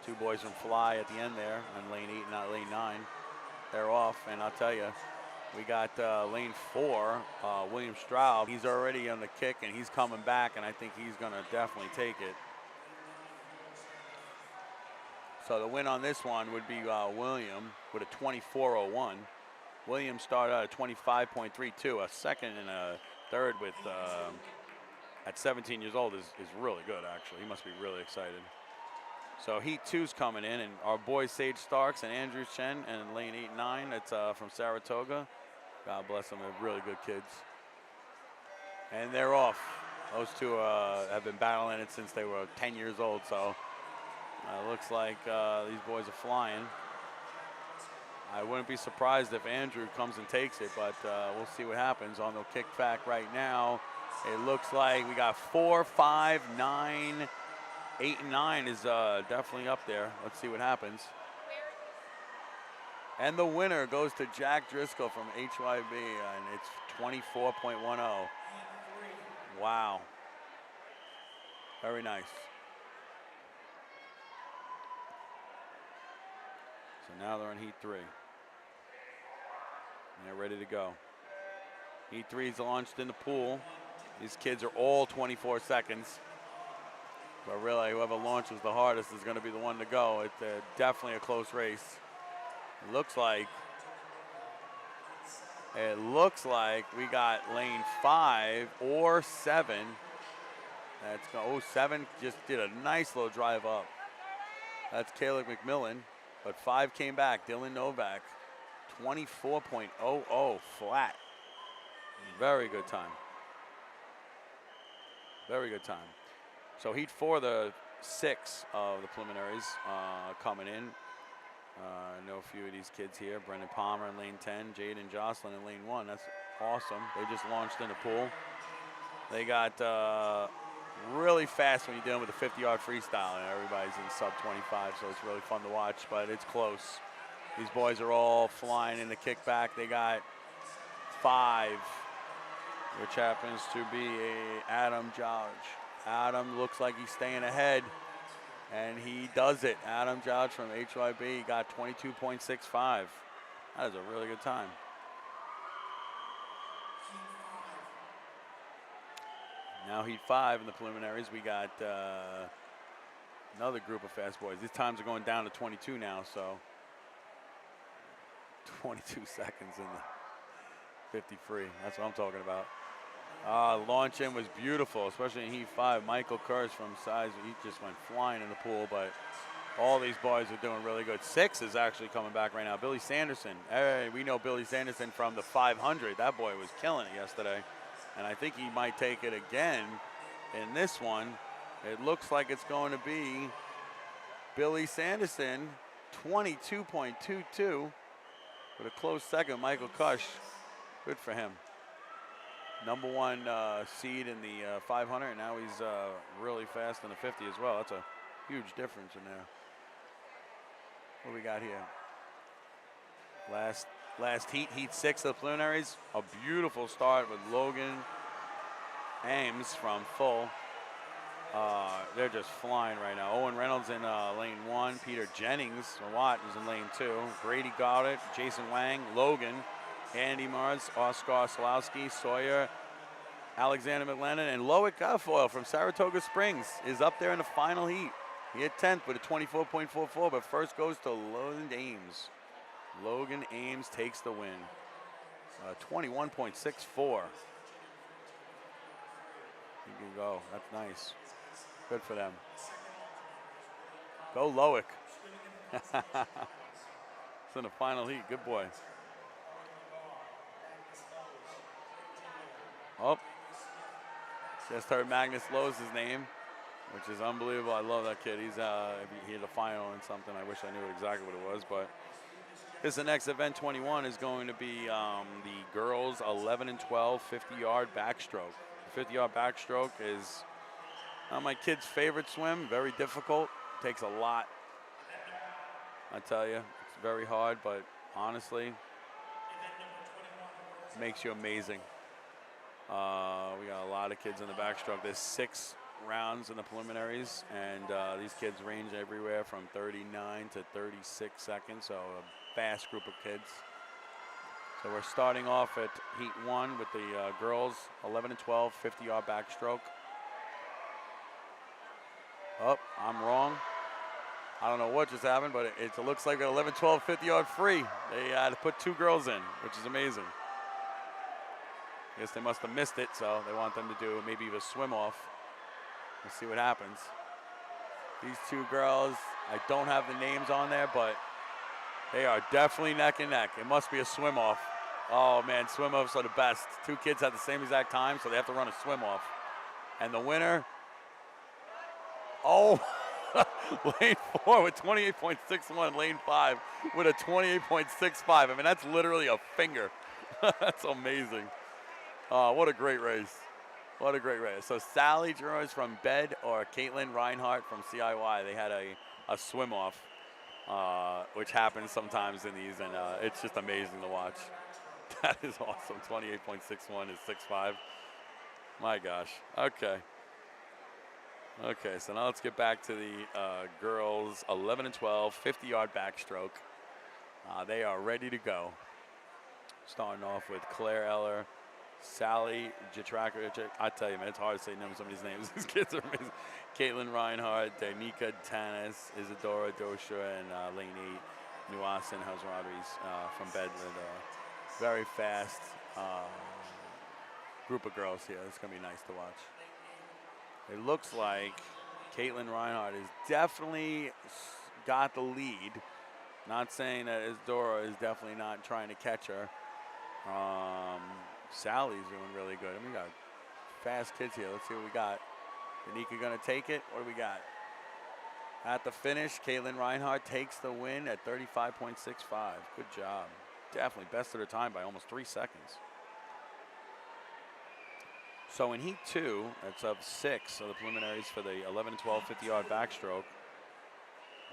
Two boys from Fly at the end there on lane 8, not lane 9. They're off, and I'll tell you, we got lane 4, William Straub. He's already on the kick, and he's coming back, and I think he's going to definitely take it. So the win on this one would be William with a 24.01. William started out at 25.32. A second and a third with at 17 years old is really good, actually. He must be really excited. So Heat 2's coming in, and our boys Sage Starks and Andrew Chen and lane 8 and 9. It's from Saratoga. God bless them. They're really good kids. And they're off. Those two have been battling it since they were 10 years old, so it looks like these boys are flying. I wouldn't be surprised if Andrew comes and takes it, but we'll see what happens on the kickback right now. It looks like we got 4, 5, 9, 8, and 9 is definitely up there. Let's see what happens. And the winner goes to Jack Driscoll from HYB, and it's 24.10. Wow. Very nice. So now they're on Heat 3. And they're ready to go. Heat 3 is launched in the pool. These kids are all 24 seconds. But really, whoever launches the hardest is going to be the one to go. It's definitely a close race. It looks like we got lane 5 or 7. That's oh, 7 just did a nice little drive up. That's Caleb McMillan, but 5 came back. Dylan Novak, 24.00 flat. Very good time. Very good time. So Heat 4, the 6 of the preliminaries coming in. I know a few of these kids here. Brendan Palmer in lane 10, Jaden Jocelyn in lane 1. That's awesome. They just launched in the pool. They got really fast when you're dealing with a 50-yard freestyle, and everybody's in sub 25, so it's really fun to watch, but it's close. These boys are all flying in the kickback. They got 5, which happens to be Adam George. Adam looks like he's staying ahead. And he does it. Adam George from HYB got 22.65. That is a really good time. Now Heat 5 in the preliminaries. We got another group of fast boys. These times are going down to 22 now, so 22 seconds in the 50 free. That's what I'm talking about. Launch in was beautiful, especially in Heat 5. Michael Kurz from size, he just went flying in the pool, but all these boys are doing really good. 6 is actually coming back right now. Billy Sanderson. Hey, we know Billy Sanderson from the 500. That boy was killing it yesterday, and I think he might take it again in this one. It looks like it's going to be Billy Sanderson, 22.22, with a close second. Michael Kush, good for him. Number 1 seed in the 500, and now he's really fast in the 50 as well. That's a huge difference in there. What do we got here? Last heat, Heat 6 of the preliminaries. A beautiful start with Logan Ames from Full. They're just flying right now. Owen Reynolds in lane 1. Peter Jennings, Watt, is in lane 2. Brady Goddard, Jason Wang, Logan, Andy Mars, Oscar Solowski, Sawyer, Alexander McLennan, and Loic Guilfoyle from Saratoga Springs is up there in the final heat. He hit 10th with a 24.44, but first goes to Logan Ames. Logan Ames takes the win. 21.64. He can go. That's nice. Good for them. Go Loic. It's in the final heat. Good boy. Oh, just heard Magnus Lowe's his name, which is unbelievable. I love that kid. He's he had a final and something. I wish I knew exactly what it was, but this is the next event. 21 is going to be the girls 11 and 12 50-yard backstroke. The 50-yard backstroke is my kid's favorite swim. Very difficult. Takes a lot. I tell you, it's very hard, but honestly, it makes you amazing. We got a lot of kids in the backstroke. There's 6 rounds in the preliminaries, and these kids range everywhere from 39 to 36 seconds, so a vast group of kids. So we're starting off at Heat 1 with the girls 11 and 12 50-yard backstroke. Oh, I'm wrong. I don't know what just happened, but it looks like an 11, 12 50-yard free. They had to put 2 girls in, which is amazing. I guess they must have missed it, so they want them to do maybe a swim off. We'll see what happens. These 2 girls, I don't have the names on there, but they are definitely neck and neck. It must be a swim off. Oh, man, swim-offs are the best. Two kids at the same exact time, so they have to run a swim-off. And the winner, oh, lane 4 with 28.61, lane 5 with a 28.65. I mean, that's literally a finger. That's amazing. What a great race. What a great race. So Sally Geroys from Bed or Caitlin Reinhardt from CIY, they had a swim-off, which happens sometimes in these, and it's just amazing to watch. That is awesome. 28.61 is 6'5". My gosh. Okay. Okay, so now let's get back to the girls 11 and 12, 50-yard backstroke. They are ready to go. Starting off with Claire Eller, Sally Jatracker. I tell you, man, it's hard to say some of these names. These kids are amazing. Caitlin Reinhardt, Danica Tanis, Isadora Dosha, and lane 8, Nuasin Hazradis from Bedford. Very fast group of girls here. It's going to be nice to watch. It looks like Caitlin Reinhardt has definitely got the lead. Not saying that Isadora is definitely not trying to catch her. Sally's doing really good. I mean, we got fast kids here. Let's see what we got. Danica going to take it. What do we got? At the finish, Caitlin Reinhardt takes the win at 35.65. Good job. Definitely best of their time by almost 3 seconds. So in heat 2, that's of 6 of the preliminaries for the 11 and 12 50-yard backstroke.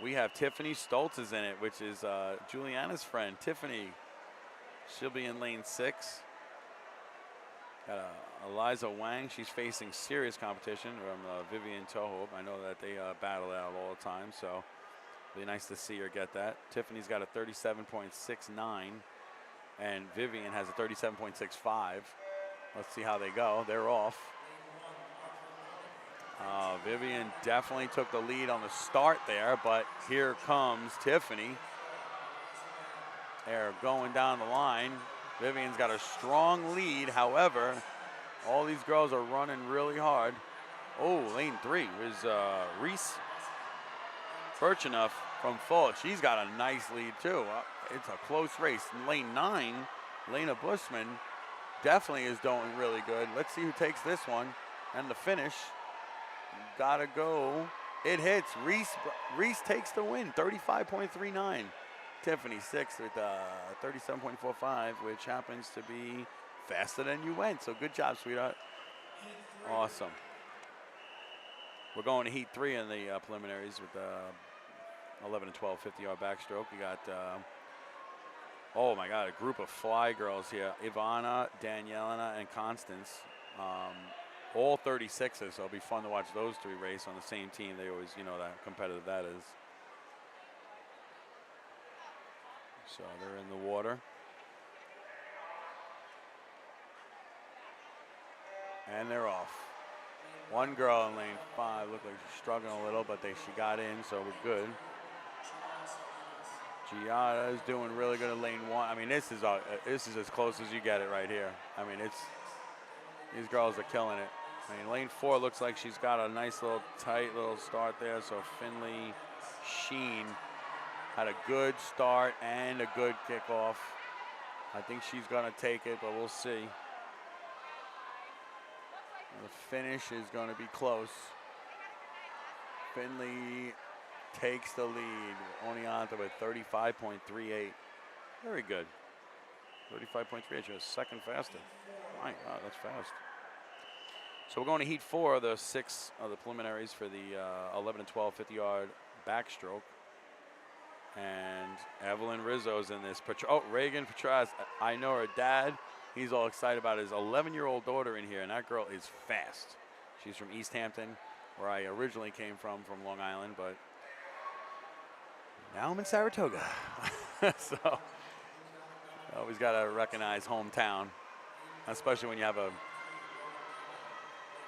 We have Tiffany Stoltz is in it, which is Juliana's friend. Tiffany, she'll be in lane 6. Got Eliza Wang. She's facing serious competition from Vivian Toho. I know that they battle out all the time, so it'll be nice to see her get that. Tiffany's got a 37.69, and Vivian has a 37.65. Let's see how they go. They're off. Vivian definitely took the lead on the start there, but here comes Tiffany. They're going down the line. Vivian's got a strong lead. However, all these girls are running really hard. Oh, lane 3 is Reese Birchenough from Full. She's got a nice lead too. It's a close race. In lane 9, Lena Bushman definitely is doing really good. Let's see who takes this one. And the finish, gotta go. It hits. Reese takes the win, 35.39. Tiffany 6th with 37.45, which happens to be faster than you went. So good job, sweetheart. Awesome. We're going to heat 3 in the preliminaries with 11 and 12 50-yard backstroke. We got, oh my God, a group of fly girls here. Ivana, Danielina, and Constance. All 36ers, so it'll be fun to watch those 3 race on the same team. They always, you know, that competitive that is. So they're in the water. And they're off. One girl in lane 5 looked like she's struggling a little, but she got in, so we're good. Giada is doing really good in lane 1. I mean, this is as close as you get it right here. I mean, these girls are killing it. I mean, lane 4 looks like she's got a nice little tight little start there. So Finley Sheen had a good start and a good kickoff. I think she's going to take it, but we'll see. The finish is going to be close. Finley takes the lead. Oneonta with 35.38. Very good. 35.38. She was second faster. My God, that's fast. So we're going to heat 4 of the 6 of the preliminaries for the 11 and 12 50-yard backstroke. And Evelyn Rizzo's in this. Oh, Reagan Petras. I know her dad. He's all excited about his 11-year-old daughter in here, and that girl is fast. She's from East Hampton, where I originally came from Long Island, but now I'm in Saratoga. So always got to recognize hometown, especially when you have a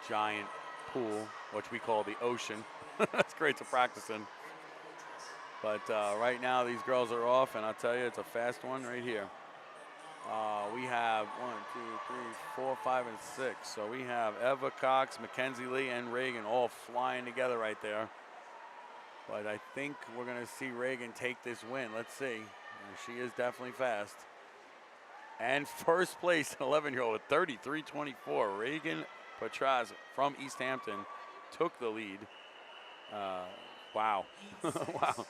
giant pool, which we call the ocean. That's great to practice in. But right now these girls are off, and I'll tell you, it's a fast one right here. We have 1, 2, 3, 4, 5, and 6. So we have Eva Cox, Mackenzie Lee, and Reagan all flying together right there. But I think we're going to see Reagan take this win. Let's see. She is definitely fast. And first place, an 11-year-old with 33.24. Reagan Petraz from East Hampton took the lead. Wow. Wow.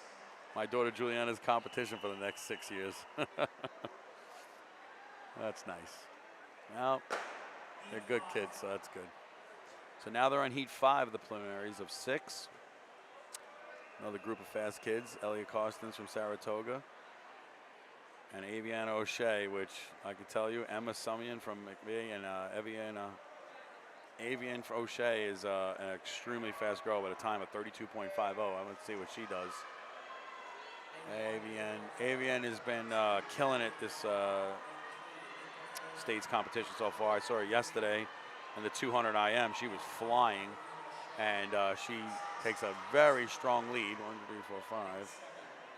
My daughter Juliana's competition for the next 6 years. That's nice. Well, they're good kids, so that's good. So now they're on heat 5 of the preliminaries of 6. Another group of fast kids, Elliot Costins from Saratoga, and Aviana O'Shea, which I could tell you, Emma Sumian from McVeigh and Avian for O'Shea is an extremely fast girl with a time of 32.50. I'm going to see what she does. Avian has been killing it this state's competition so far. I saw her yesterday in the 200 IM. She was flying, and she takes a very strong lead. 1, 2, 3, 4,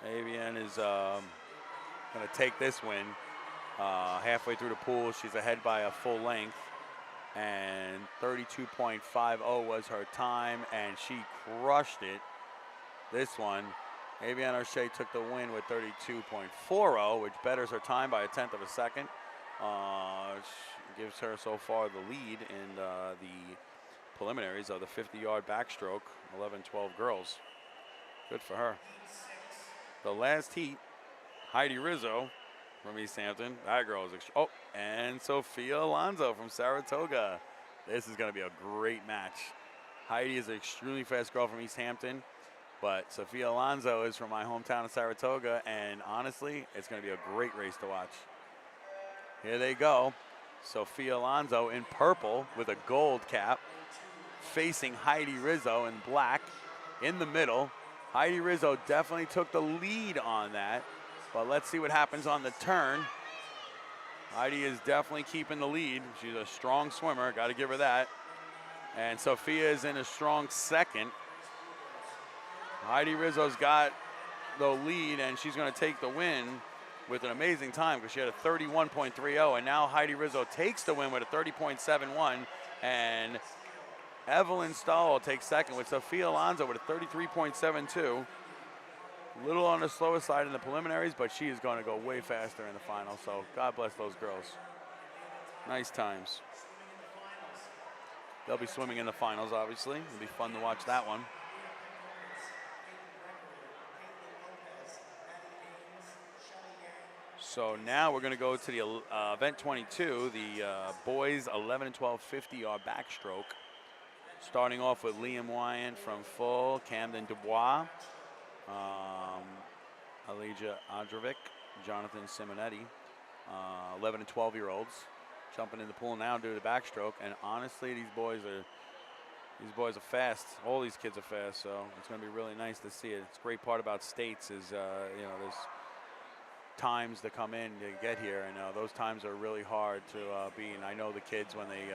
5. Avian is going to take this win. Halfway through the pool, she's ahead by a full length, and 32.50 was her time, and she crushed it. This one, Aviana O'Shea took the win with 32.40, which betters her time by 1/10 of a second. Gives her so far the lead in the preliminaries of the 50-yard backstroke, 11-12 girls. Good for her. The last heat, Heidi Rizzo from East Hampton. That girl is and Sophia Alonso from Saratoga. This is going to be a great match. Heidi is an extremely fast girl from East Hampton, but Sophia Alonso is from my hometown of Saratoga, and honestly, it's going to be a great race to watch. Here they go. Sophia Alonso in purple with a gold cap, facing Heidi Rizzo in black in the middle. Heidi Rizzo definitely took the lead on that, but let's see what happens on the turn. Heidi is definitely keeping the lead. She's a strong swimmer, got to give her that. And Sophia is in a strong second. Heidi Rizzo's got the lead, and she's going to take the win with an amazing time because she had a 31.30, and now Heidi Rizzo takes the win with a 30.71, and Evelyn Stahl takes second with Sophia Alonso with a 33.72. A little on the slower side in the preliminaries, but she is going to go way faster in the final, so God bless those girls. Nice times. They'll be swimming in the finals, obviously. It'll be fun to watch that one. So now we're going to go to the event 22, the boys 11 and 12 50-yard backstroke. Starting off with Liam Wyant from Full, Camden Dubois, Elijah Androvic, Jonathan Simonetti, 11 and 12-year-olds jumping in the pool now due to the backstroke. And honestly, these boys are fast. All these kids are fast, so it's going to be really nice to see it. It's a great part about states is there's times to come in to get here, and those times are really hard to beat. And I know the kids, when they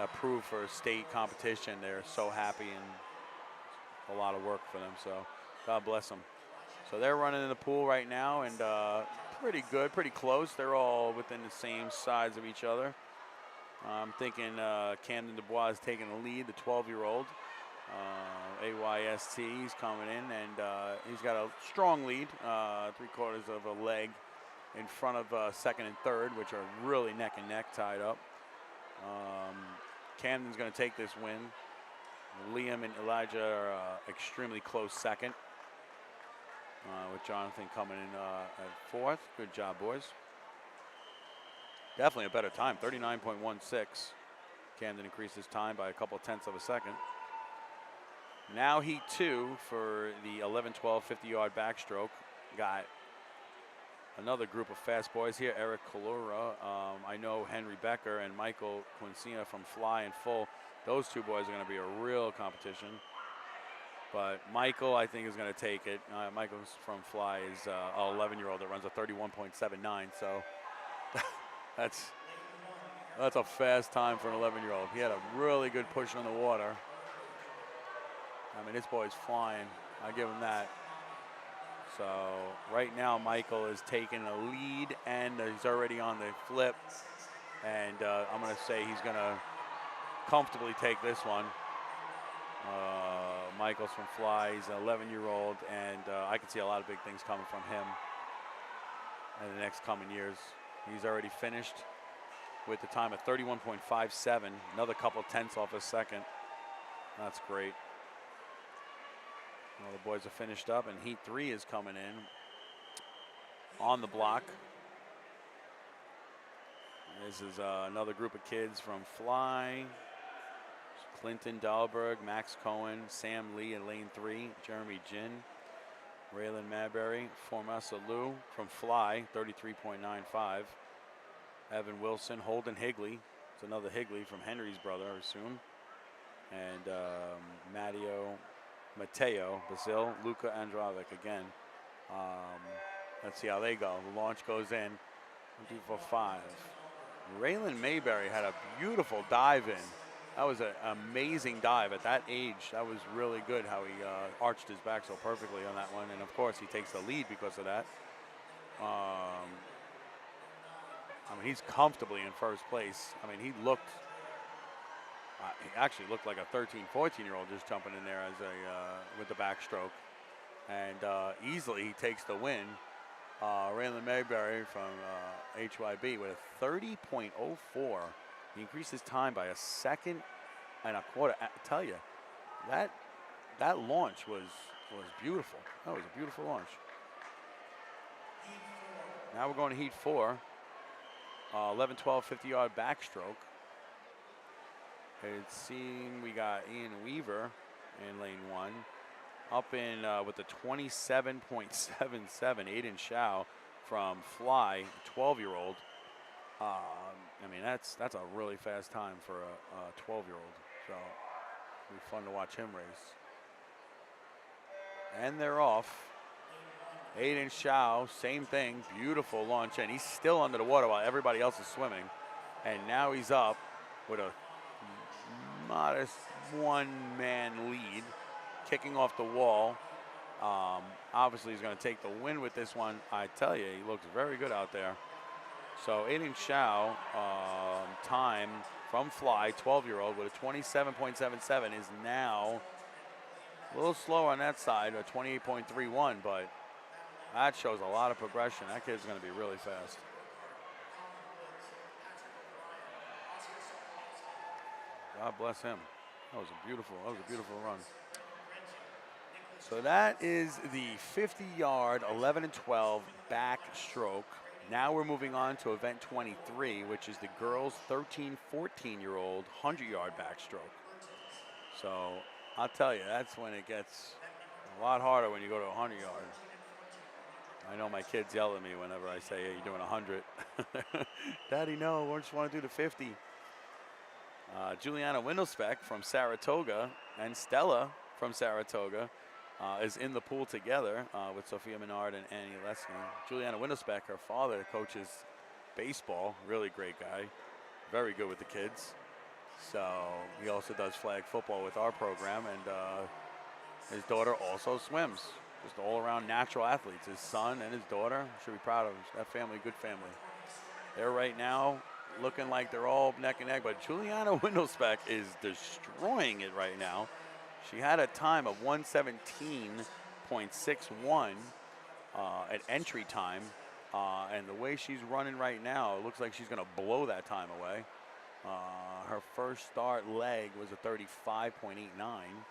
approve for state competition, they're so happy, and a lot of work for them, so God bless them. So they're running in the pool right now, and pretty good, pretty close. They're all within the same size of each other. I'm thinking Camden Dubois is taking the lead, the 12-year-old. AYST, he's coming in, and he's got a strong lead, 3/4 of a leg in front of second and third, which are really neck and neck tied up. Camden's going to take this win. Liam and Elijah are extremely close second, with Jonathan coming in at fourth. Good job, boys. Definitely a better time, 39.16. Camden increased his time by a couple of tenths of a second. Now heat 2 for the 11-12 50-yard backstroke. Got another group of fast boys here. Eric Kalura, I know Henry Becker and Michael Quincina from Fly and Full. Those two boys are going to be a real competition. But Michael, I think, is going to take it. Michael's from Fly is an 11-year-old that runs a 31.79. So that's a fast time for an 11-year-old. He had a really good push on the water. I mean, this boy's flying. I give him that. So right now, Michael is taking a lead, and he's already on the flip. And I'm going to say he's going to comfortably take this one. Michael's from Fly. He's an 11-year-old, and I can see a lot of big things coming from him in the next coming years. He's already finished with the time of 31.57. Another couple tenths off a second. That's great. Well, the boys are finished up, and heat 3 is coming in on the block. This is another group of kids from Fly. Clinton Dahlberg, Max Cohen, Sam Lee in lane 3, Jeremy Jin, Raylan Madberry, Formasa Lou from Fly, 33.95. Evan Wilson, Holden Higley. It's another Higley from Henry's brother, I assume. And Mateo, Basil, Luca Androvic again. Let's see how they go. The launch goes in. 245. Raylan Mayberry had a beautiful dive in. That was an amazing dive at that age. That was really good how he arched his back so perfectly on that one. And of course, he takes the lead because of that. I mean, he's comfortably in first place. I mean, he actually looked like a 13, 14-year-old just jumping in there as with the backstroke. And easily he takes the win. Raylan Mayberry from HYB with a 30.04. He increased his time by 1.25 seconds. I tell you, that launch was beautiful. That was a beautiful launch. Now we're going to heat 4. 11-12 50-yard backstroke. It seemed we got Ian Weaver in lane 1. Up in with the 27.77, Aiden Shao from Fly, 12-year-old. I mean, that's a really fast time for a 12-year-old. So it'll be fun to watch him race. And they're off. Aiden Shao, same thing, beautiful launch in. He's still under the water while everybody else is swimming. And now he's up with a modest one-man lead, kicking off the wall. Obviously, he's going to take the win with this one. I tell you, he looks very good out there. So Aiden Shao, time from Fly, 12-year-old, with a 27.77 is now a little slower on that side, a 28.31, but that shows a lot of progression. That kid's going to be really fast. God bless him. That was a beautiful run. So that is the 50-yard 11-12 backstroke. Now we're moving on to event 23, which is the girls 13, 14-year-old 100-yard backstroke. So I'll tell you, that's when it gets a lot harder when you go to 100 yards. I know my kids yell at me whenever I say, hey, you're doing 100. Daddy, no, I just want to do the 50. Juliana Windlespeck from Saratoga and Stella from Saratoga is in the pool together with Sophia Menard and Annie Leskin. Juliana Windlespeck, her father, coaches baseball. Really great guy. Very good with the kids. So he also does flag football with our program, and his daughter also swims. Just all-around natural athletes. His son and his daughter should be proud of that family. Good family. They're right now looking like they're all neck and neck, but Juliana Windlespeck is destroying it right now. She had a time of 1:17.61 at entry time, and the way she's running right now, it looks like she's going to blow that time away. Her first start leg was a 35.89.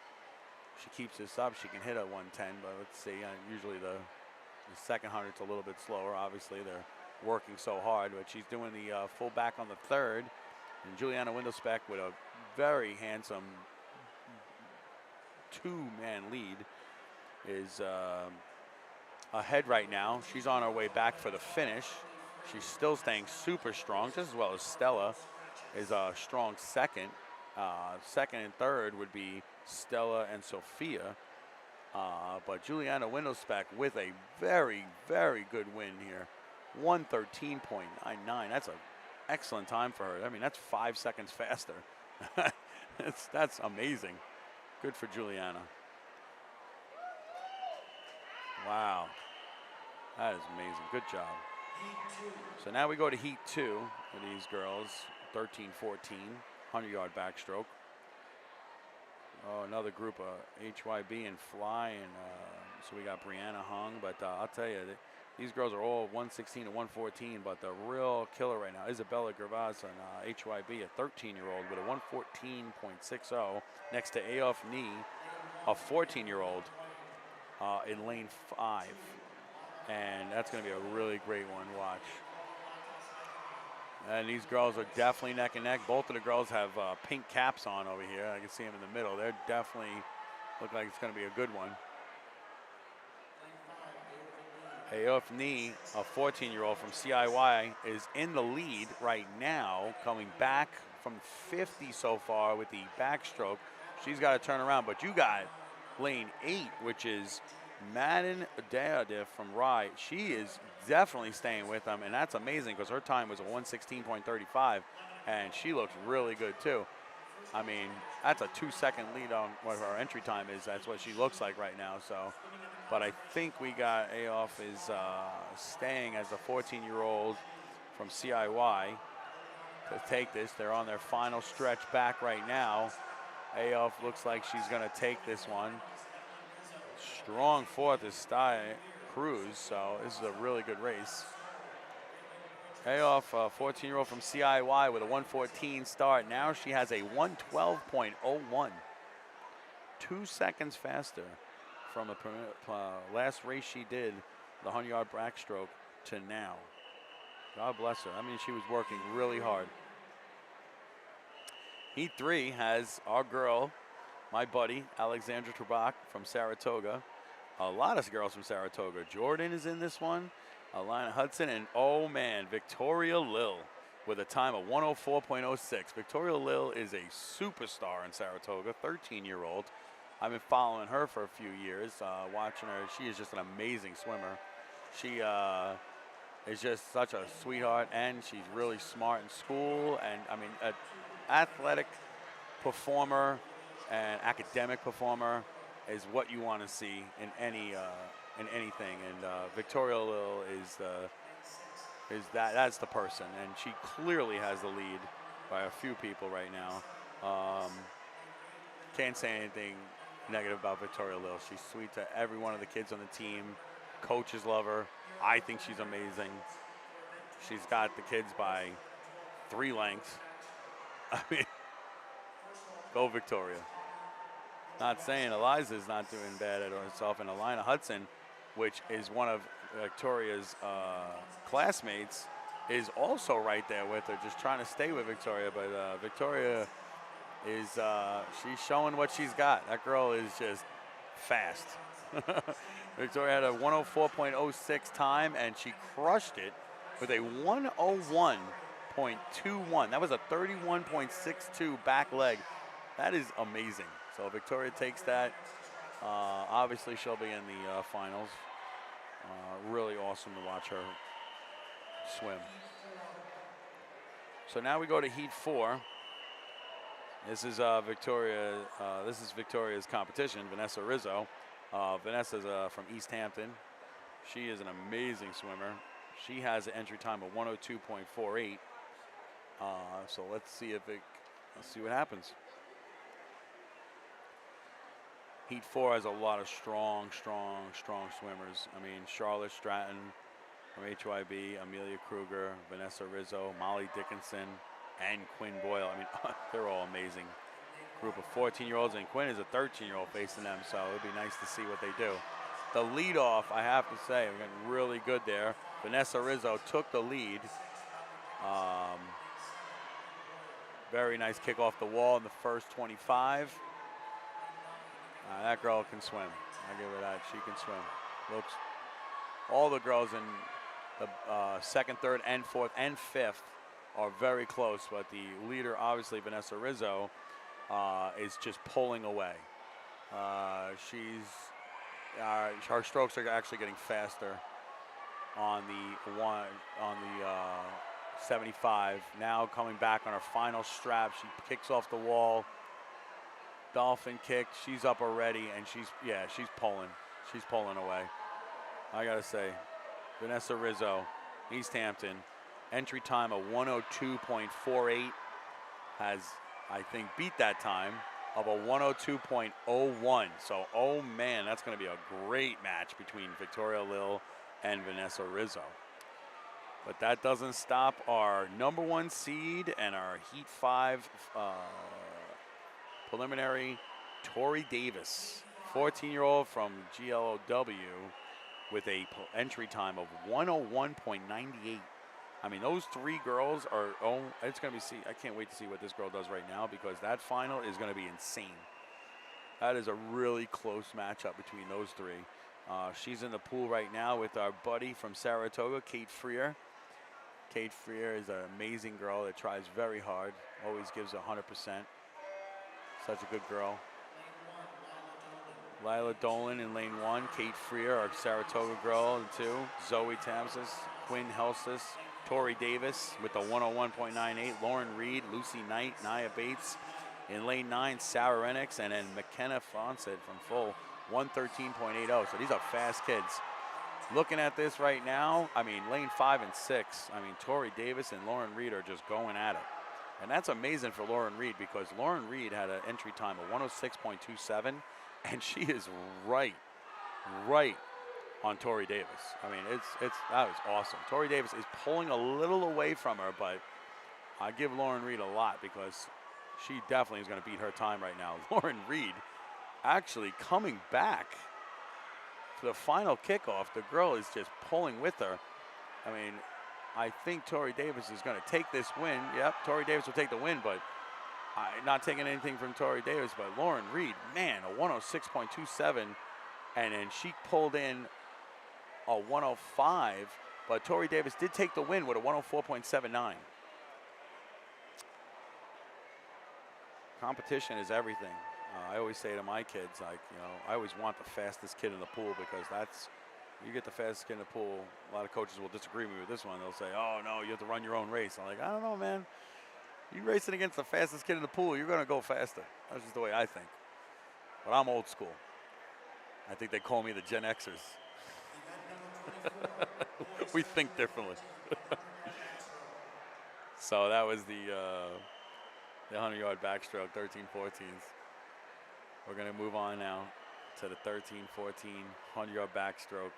She keeps this up, she can hit a 110, but let's see. Usually the second 100's a little bit slower. Obviously, they're working so hard, but she's doing the full back on the third. And Juliana Windlespeck with a very handsome two-man lead is ahead right now. She's on her way back for the finish. She's still staying super strong, just as well as Stella is a strong second. Second and third would be Stella and Sophia. But Juliana Windlespeck with a very, very good win here. 1:13.99. That's an excellent time for her. I mean, that's 5 seconds faster. That's amazing. Good for Juliana. Wow. That is amazing. Good job. So now we go to Heat 2 for these girls. 13, 14, 100-yard backstroke. Oh, another group of HYB and Fly, and so we got Brianna Hung. But I'll tell you, These girls are all 116 to 114, but the real killer right now, Isabella Gervais on HYB, a 13-year-old with a 114.60 next to Aof Knee, a 14-year-old in lane 5. And that's going to be a really great one to watch. And these girls are definitely neck and neck. Both of the girls have pink caps on over here. I can see them in the middle. They're definitely look like it's going to be a good one. Aof Knee, a 14-year-old from CIY, is in the lead right now, coming back from 50 so far with the backstroke. She's got to turn around, but you got lane 8, which is Madden Deadif from Rye. She is definitely staying with them, and that's amazing because her time was a 116.35, and she looks really good too. I mean, that's a 2-second lead on what her entry time is. That's what she looks like right now. So, but I think we got Aof is staying as a 14-year-old from CIY to take this. They're on their final stretch back right now. Aof looks like she's going to take this one. Strong fourth is Sty Cruz, so this is a really good race. Aof, a 14-year-old from CIY with a 114 start. Now she has a 112.01. 2 seconds faster from the last race she did, the 100-yard backstroke, to now. God bless her. I mean, she was working really hard. Heat 3 has our girl, my buddy, Alexandra Trebach from Saratoga. A lot of girls from Saratoga. Jordan is in this one. Alina Hudson, and oh man, Victoria Lil with a time of 104.06. Victoria Lil is a superstar in Saratoga, 13-year-old. I've been following her for a few years, watching her. She is just an amazing swimmer. She is just such a sweetheart, and she's really smart in school. And I mean, an athletic performer and academic performer is what you want to see in any in anything. And Victoria Lil that's the person, and she clearly has the lead by a few people right now. Can't say anything negative about Victoria Lil. She's sweet to every one of the kids on the team. Coaches love her. I think she's amazing. She's got the kids by 3 lengths. I mean, go Victoria. Not saying Eliza's not doing bad at herself, and Alina Hudson, which is one of Victoria's classmates, is also right there with her, just trying to stay with Victoria. But Victoria is she's showing what she's got. That girl is just fast. Victoria had a 104.06 time, and she crushed it with a 101.21. That was a 31.62 back leg. That is amazing. So Victoria takes that. Obviously, she'll be in the finals. Really awesome to watch her swim. So now we go to Heat 4. This is Victoria. This is Victoria's competition, Vanessa Rizzo. Vanessa's from East Hampton. She is an amazing swimmer. She has an entry time of 102.48. So let's see what happens. Heat 4 has a lot of strong swimmers. I mean, Charlotte Stratton from HYB, Amelia Kruger, Vanessa Rizzo, Molly Dickinson, and Quinn Boyle. I mean, they're all amazing. Group of 14-year-olds, and Quinn is a 13-year-old facing them, so it would be nice to see what they do. The leadoff, I have to say, we're getting really good there. Vanessa Rizzo took the lead. Very nice kick off the wall in the first 25. That girl can swim. I give her that. She can swim. Looks. All the girls in the second, third, and fourth, and fifth are very close, but the leader, obviously Vanessa Rizzo, is just pulling away. Her strokes are actually getting faster on the 75. Now coming back on her final strap, she kicks off the wall. Dolphin kick. She's up already, and she's pulling. She's pulling away. I gotta say, Vanessa Rizzo, East Hampton, entry time of 102.48, has, I think, beat that time of a 102.01. So, oh man, that's going to be a great match between Victoria Lil and Vanessa Rizzo. But that doesn't stop our #1 seed and our Heat 5 preliminary, Tori Davis, 14-year-old from GLOW with a entry time of 101.98. I mean, those three girls are, it's going to be, I can't wait to see what this girl does right now, because that final is going to be insane. That is a really close matchup between those three. She's in the pool right now with our buddy from Saratoga, Kate Freer. Kate Freer is an amazing girl that tries very hard, always gives 100%. Such a good girl. Lila Dolan in lane 1, Kate Freer, our Saratoga girl in 2, Zoe Tamsis, Quinn Helstis, Tori Davis with the 101.98, Lauren Reed, Lucy Knight, Nia Bates. In lane 9, Sarah Renix, and then McKenna Fawcett from full, 113.80. So these are fast kids. Looking at this right now, I mean, lane 5 and 6, I mean, Tori Davis and Lauren Reed are just going at it. And that's amazing for Lauren Reed, because Lauren Reed had an entry time of 106.27, and she is right on Tori Davis. I mean, that was awesome. Tori Davis is pulling a little away from her, but I give Lauren Reed a lot, because she definitely is going to beat her time right now. Lauren Reed actually coming back for the final kickoff. The girl is just pulling with her. I mean, I think Tori Davis is going to take this win. Yep, Tori Davis will take the win, but not taking anything from Tori Davis. But Lauren Reed, man, a 106.27, and then she pulled in a 105, but Tori Davis did take the win with a 104.79. Competition is everything. I always say to my kids, like, you know, I always want the fastest kid in the pool, because you get the fastest kid in the pool. A lot of coaches will disagree with me with this one. They'll say, oh, no, you have to run your own race. I'm like, I don't know, man. You racing against the fastest kid in the pool, you're going to go faster. That's just the way I think. But I'm old school. I think they call me the Gen Xers. We think differently. So that was the 100-yard backstroke, 13-14s. We're going to move on now to the 13-14 100-yard backstroke,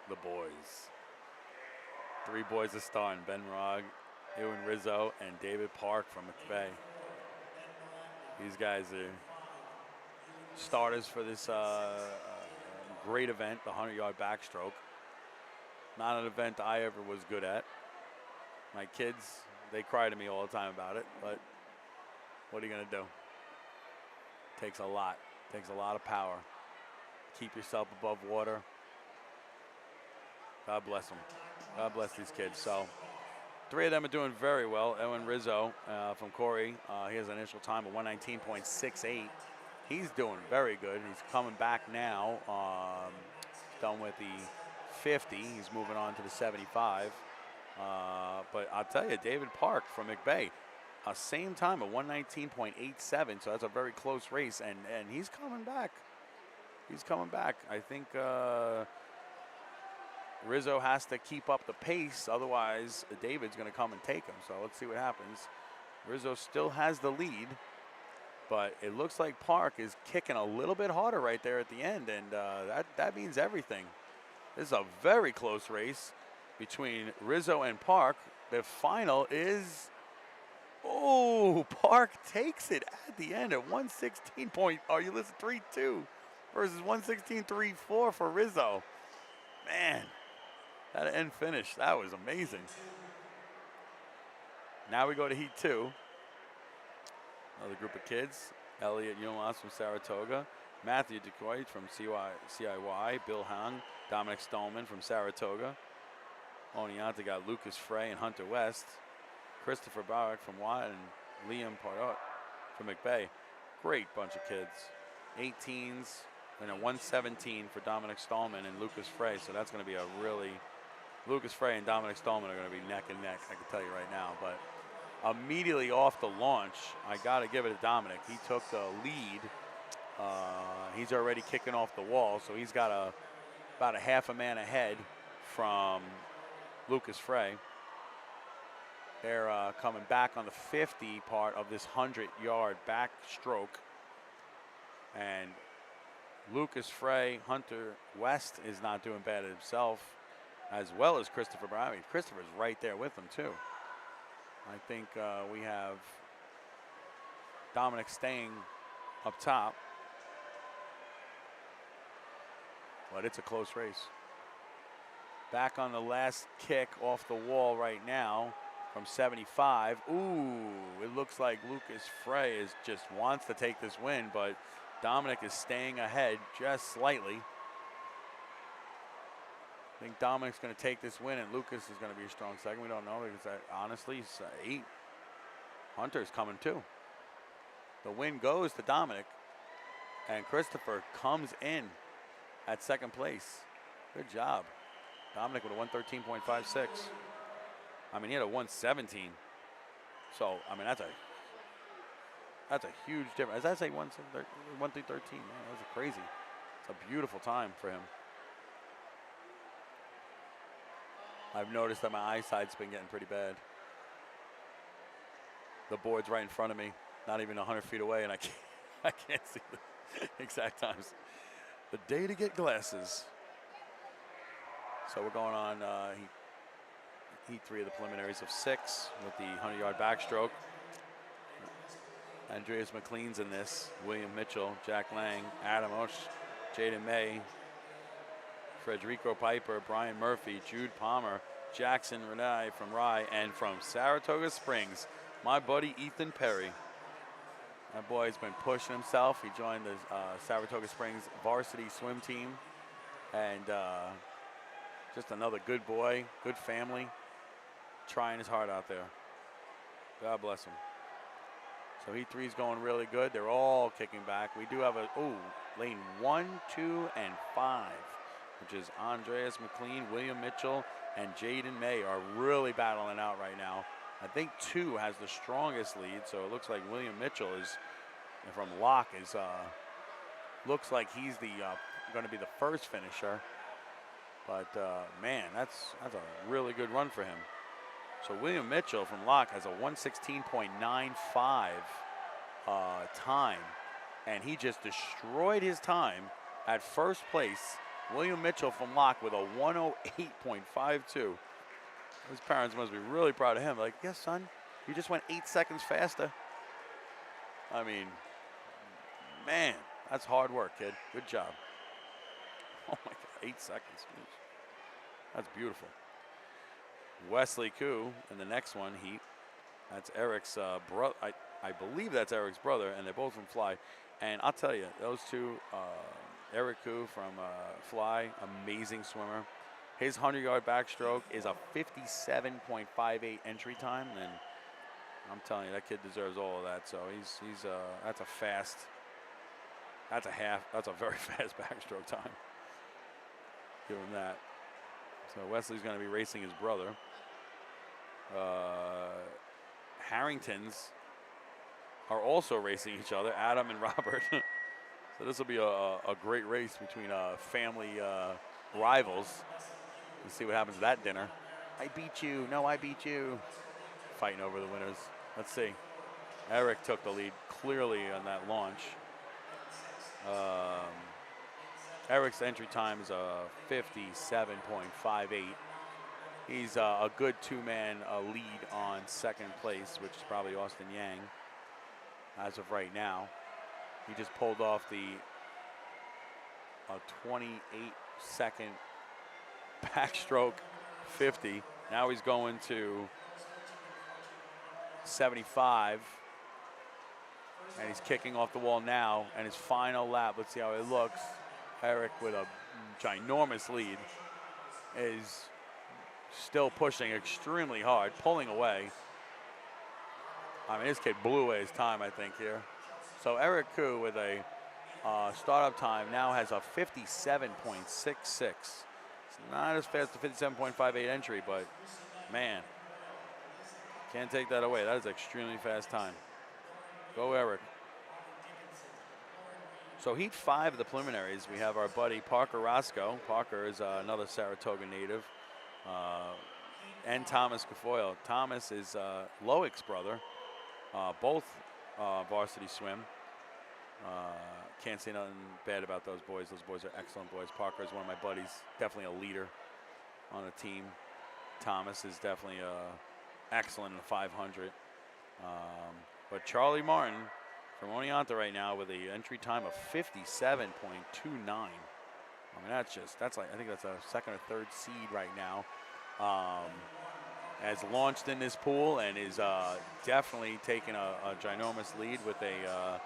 the boys. 3 boys are starting: Ben Rogg, Ewan Rizzo, and David Park from McVeigh. These guys are starters for this great event, the 100-yard backstroke. Not an event I ever was good at. My kids, they cry to me all the time about it, but what are you going to do? Takes a lot. Takes a lot of power. Keep yourself above water. God bless them. God bless these kids. So 3 of them are doing very well. Ewan Rizzo from Corey, he has an initial time of 119.68. He's doing very good. He's coming back now. Done with the 50. He's moving on to the 75. But I'll tell you, David Park from McVeigh, same time of 119.87, so that's a very close race, and he's coming back. He's coming back. I think Rizzo has to keep up the pace, otherwise David's going to come and take him. So let's see what happens. Rizzo still has the lead, but it looks like Park is kicking a little bit harder right there at the end, and that means everything. This is a very close race between Rizzo and Park. The final is... Oh, Park takes it at the end at 116 point. Oh, you listen, 3-2 versus 116.34 for Rizzo. Man, that end finish, that was amazing. Now we go to Heat 2. Another group of kids. Elliot Yumas from Saratoga. Matthew DeCoy from CIY. Bill Hung. Dominic Stolman from Saratoga. Oneonta got Lucas Frey and Hunter West. Christopher Barrick from Watt and Liam Parrott from McVeigh. Great bunch of kids. 18s and a 117 for Dominic Stallman and Lucas Frey. So that's going to be a really... Lucas Frey and Dominic Stallman are going to be neck and neck, I can tell you right now. But immediately off the launch, I got to give it to Dominic. He took the lead. He's already kicking off the wall, so he's got about a half a man ahead from Lucas Frey. They're coming back on the 50 part of this 100-yard backstroke. And Lucas Frey, Hunter West is not doing bad himself. as well as Christopher Brown. I mean, Christopher's right there with him, too. I think we have Dominic staying up top. But it's a close race. Back on the last kick off the wall right now from 75. Ooh, it looks like Lucas Frey just wants to take this win, but Dominic is staying ahead just slightly. I think Dominic's going to take this win, and Lucas is going to be a strong second. We don't know because honestly, he's 8. Hunter's coming too. The win goes to Dominic, and Christopher comes in at second place. Good job. Dominic with a 113.56. I mean, he had a 117. So, I mean, that's a huge difference. As I say, 1 through 13, man, that was crazy. It's a beautiful time for him. I've noticed that my eyesight's been getting pretty bad. The board's right in front of me, not even 100 feet away, and I can't see the exact times. The day to get glasses. So we're going on heat 3 of the preliminaries of 6 with the 100-yard backstroke. Andreas McLean's in this. William Mitchell, Jack Lang, Adam Osh, Jaden May, Frederico Piper, Brian Murphy, Jude Palmer, Jackson Renai from Rye, and from Saratoga Springs, my buddy Ethan Perry. That boy's been pushing himself. He joined the Saratoga Springs varsity swim team, and just another good boy, good family, trying his heart out there. God bless him. So Heat 3 is going really good. They're all kicking back. We do have lane 1, 2, and 5, which is Andreas McLean, William Mitchell, and Jaden May are really battling out right now. I think 2 has the strongest lead, so it looks like William Mitchell is from Locke is looks like he's the going to be the first finisher. But man, that's a really good run for him. So William Mitchell from Locke has a 116.95 time, and he just destroyed his time at first place. William Mitchell from Locke with a 108.52. His parents must be really proud of him. Like, yes, son, you just went 8 seconds faster. I mean, man, that's hard work, kid. Good job. Oh, my God, 8 seconds. That's beautiful. Wesley Koo in the next one, Heat. That's Eric's brother. I believe that's Eric's brother, and they're both from Fly. And I'll tell you, those two, Eric Koo from Fly, amazing swimmer. His 100-yard backstroke is a 57.58 entry time, and I'm telling you, that kid deserves all of that. So that's a very fast backstroke time. Give him that. So Wesley's going to be racing his brother. Harringtons are also racing each other, Adam and Robert. So this will be a great race between family rivals. Let's see what happens at that dinner. I beat you. No, I beat you. Fighting over the winners. Let's see. Eric took the lead clearly on that launch. Eric's entry time is a 57.58. He's a good two-man lead on second place, which is probably Austin Yang as of right now. He just pulled off the 28-second backstroke 50. Now he's going to 75. And he's kicking off the wall now. And his final lap, let's see how it looks. Eric with a ginormous lead is still pushing extremely hard, pulling away. I mean, this kid blew away his time, I think, here. So Eric Koo with a startup time now has a 57.66. It's not as fast as 57.58 entry, but man, can't take that away. That is extremely fast time. Go Eric. So Heat 5 of the preliminaries, we have our buddy Parker Roscoe. Parker is another Saratoga native. And Thomas Cafoyle. Thomas is Loick's brother. Both varsity swim. Can't say nothing bad about those boys. Those boys are excellent boys. Parker is one of my buddies. Definitely a leader. on the team. Thomas is definitely excellent in the 500. But Charlie Martin from Oneonta right now with a entry time of 57.29. I mean, that's like, I think that's a second or third seed right now. Has launched in this pool and is definitely taking a ginormous lead with a